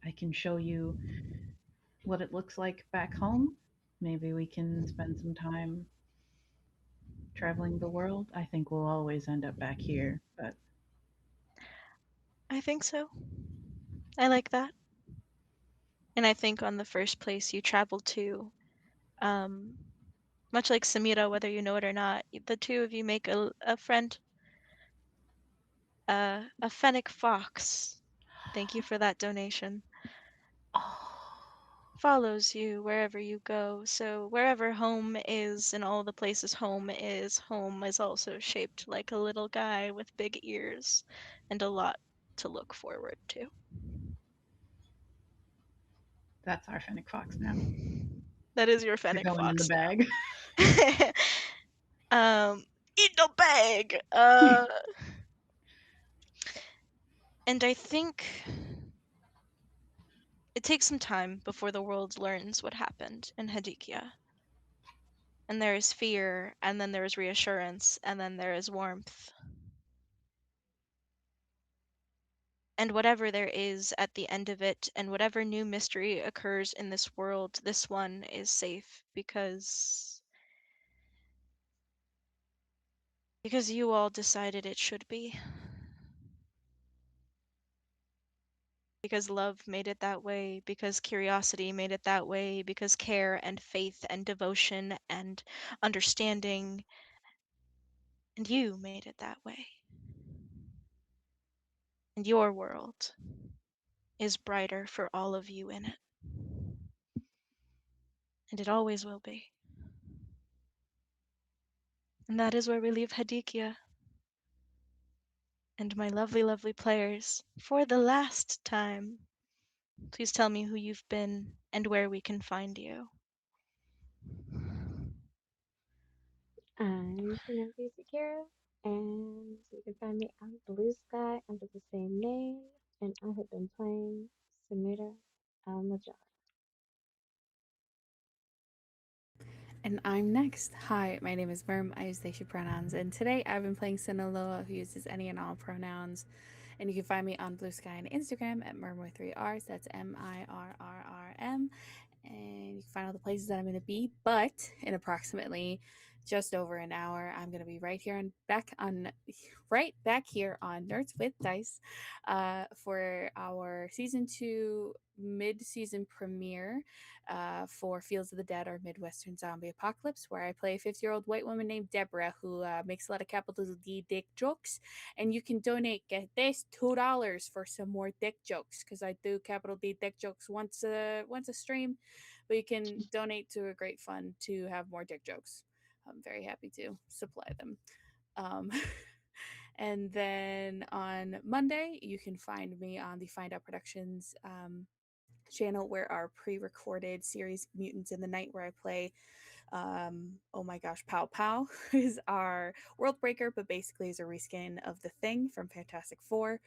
I can show you what it looks like back home. Maybe we can spend some time traveling the world. I think we'll always end up back here, but I think so. I like that. And I think on the first place you travel to, um, much like Samira, whether you know it or not, the two of you make a friend, a fennec fox. Thank you for that donation. oh, Follows you wherever you go. So wherever home is and all the places home is also shaped like a little guy with big ears and a lot to look forward to. that's our fennec fox now. That is your You're fennec going in the fox bag. now. Eat the bag. And I think it takes some time before the world learns what happened in Hadikia. And there is fear, and then there is reassurance, and then there is warmth. And whatever there is at the end of it, and whatever new mystery occurs in this world, this one is safe because you all decided it should be. Because love made it that way, because curiosity made it that way, because care and faith and devotion and understanding, and you made it that way. And your world is brighter for all of you in it. And it always will be. And that is where we leave Hadikia and my lovely, lovely players for the last time. Please tell me who you've been and where we can find you. I'm Shinobi Sukiro, and you can find me on Blue Sky under the same name, and I have been playing Samira Al-Majal. And I'm next. Hi, my name is Mirrrm. I use they, she pronouns. And today I've been playing Sinaloa, who uses any and all pronouns. And you can find me on Blue Sky and Instagram at Mirrrm with 3 R's. That's Mirrrm. And you can find all the places that I'm going to be. But in approximately just over an hour, I'm going to be right back here on Nerds with Dice for our season 2 mid-season premiere for Fields of the Dead or Midwestern Zombie Apocalypse, where I play a 50-year-old white woman named Deborah who makes a lot of capital D dick jokes. And you can get this $2 for some more dick jokes, because I do capital D dick jokes once a stream, but you can donate to a great fund to have more dick jokes. I'm very happy to supply them. Um, and then on Monday, you can find me on the Find Out Productions channel, where our pre-recorded series Mutants in the Night, where I play oh my gosh, Pow Pow is our world breaker, but basically is a reskin of the Thing from Fantastic Four.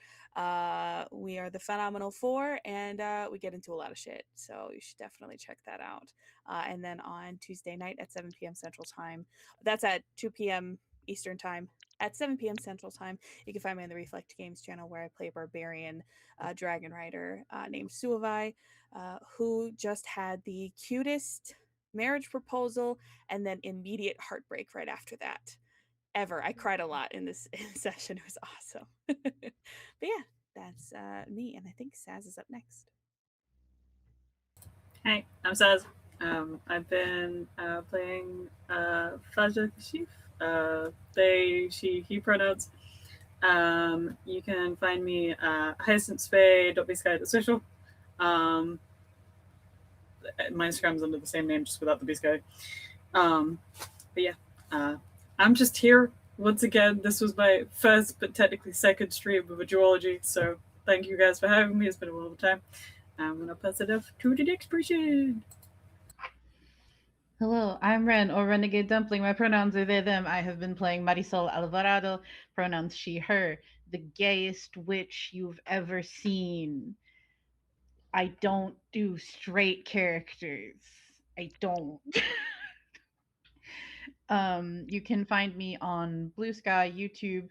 We are the Phenomenal Four, and we get into a lot of shit, so you should definitely check that out. And then on Tuesday night at 7 p.m. Central Time, that's at 2 p.m. Eastern Time. At 7 p.m. Central Time, you can find me on the Reflect Games channel, where I play a barbarian dragon rider named Suavai, who just had the cutest marriage proposal and then immediate heartbreak right after that ever. I cried a lot in this session. It was awesome. But yeah, that's me, and I think Saz is up next. Hey, I'm Saz. I've been playing Faja Kashif. They, she, he pronouns. You can find me hyacinthsfae.bsky.social. my Instagram's under the same name, just without the B Sky. Um, but yeah, uh, I'm just here once again. This was my first but technically second stream of a duology, so thank you guys for having me. It's been a wonderful time. I'm gonna pass it off to the next person. Hello, I'm Ren or Renegade Dumpling. My pronouns are they, them. I have been playing Marisol Alvarado, pronouns she, her, the gayest witch you've ever seen. I don't do straight characters. I don't. You can find me on Blue Sky, YouTube,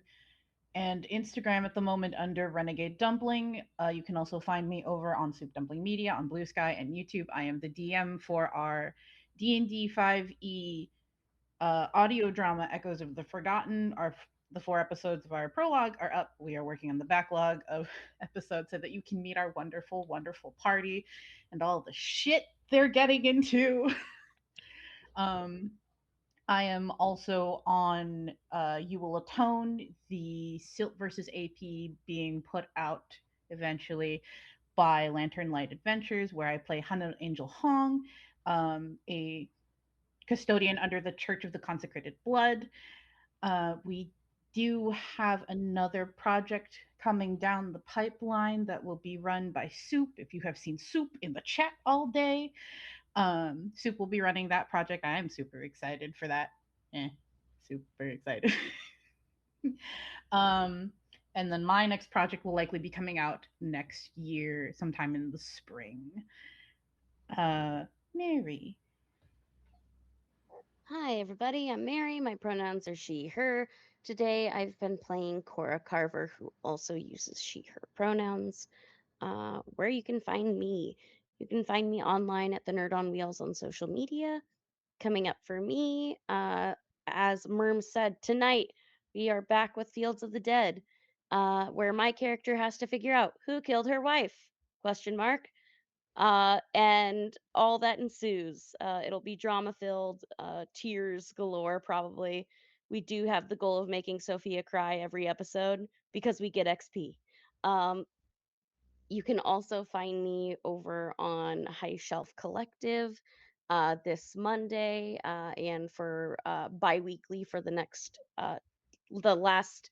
and Instagram at the moment under Renegade Dumpling. You can also find me over on Soup Dumpling Media on Blue Sky and YouTube. I am the DM for our D&D 5e audio drama Echoes of the Forgotten. The 4 episodes of our prologue are up. We are working on the backlog of episodes so that you can meet our wonderful, wonderful party and all the shit they're getting into. um, I am also on You Will Atone, the Silt versus AP being put out eventually by Lantern Light Adventures, where I play Hana Angel Hong, a custodian under the Church of the Consecrated Blood. We do have another project coming down the pipeline that will be run by Soup. If you have seen Soup in the chat all day, Soup will be running that project. I am super excited for that. Super excited. um, and then my next project will likely be coming out next year, sometime in the spring. Mary. Hi, everybody. I'm Mary. My pronouns are she, her. Today I've been playing Cora Carver, who also uses she, her pronouns. Where you can find me. You can find me online at the Nerd on Wheels on social media. Coming up for me, as Mirrrm said, tonight we are back with Fields of the Dead, where my character has to figure out who killed her wife? Question mark. And all that ensues. It'll be drama filled, tears galore, probably. We do have the goal of making Sophia cry every episode because we get XP. Um, you can also find me over on High Shelf Collective this Monday and for bi weekly for the last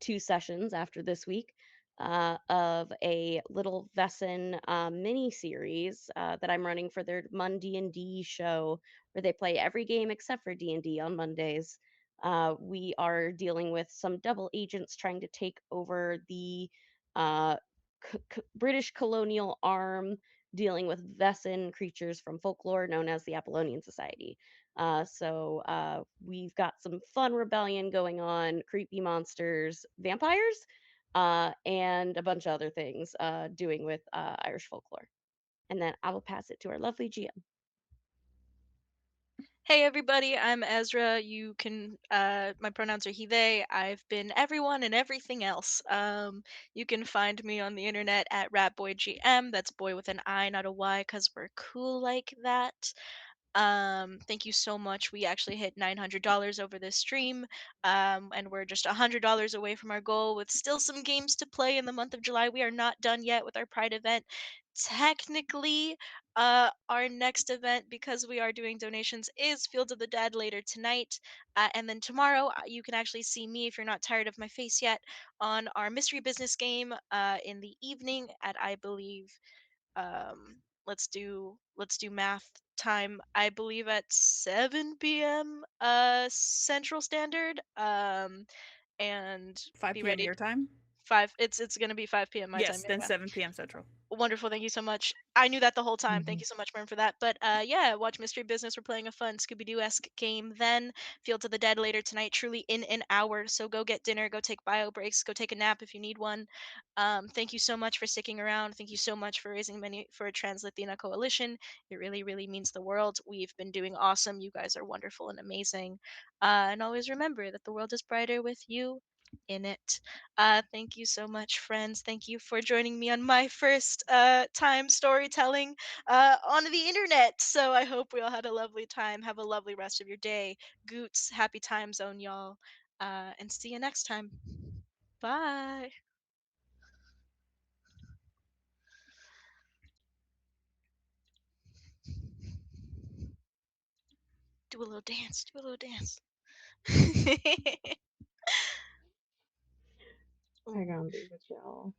2 sessions after this week of a little Vesson mini series that I'm running for their Mon D&D show, where they play every game except for D&D on Mondays. We are dealing with some double agents trying to take over the uh, British colonial arm, dealing with Vesson creatures from folklore known as the Apollonian Society. We've got some fun rebellion going on, creepy monsters, vampires, and a bunch of other things doing with Irish folklore. And then I will pass it to our lovely GM. Hey everybody, I'm Ezra. You can my pronouns are he they. I've been everyone and everything else. You can find me on the internet at ratboigm. That's boy with an I, not a Y, cuz we're cool like that. Thank you so much. We actually hit $900 over this stream, and we're just $100 away from our goal with still some games to play in the month of July. We are not done yet with our Pride event. Technically, our next event, because we are doing donations, is Fields of the Dead later tonight. And then tomorrow, you can actually see me, if you're not tired of my face yet, on our mystery business game in the evening at, I believe, let's do math time, I believe at 7 p.m. Central Standard, and 5 be p.m. ready. your time? 5 It's going to be 5 p.m. my time. Yes, then Yeah. 7 p.m. Central. Wonderful, thank you so much. I knew that the whole time. Thank Mhm. you so much, Mern, for that. But yeah, watch Mystery Business. We're playing a fun Scooby-Doo-esque game. Then Field to the Dead later tonight, truly in an hour. So go get dinner, go take bio breaks, go take a nap if you need one. Thank you so much for sticking around. Thank you so much for raising money for Translatin Coalition. It really, really means the world. We've been doing awesome. You guys are wonderful and amazing. And always remember that the world is brighter with you in it. Thank you so much, friends. Thank you for joining me on my first time storytelling on the internet. So I hope we all had a lovely time. Have a lovely rest of your day. Goots, happy time zone, y'all. And see you next time. Bye. Do a little dance. Do a little dance. I Ooh. gonna be with y'all.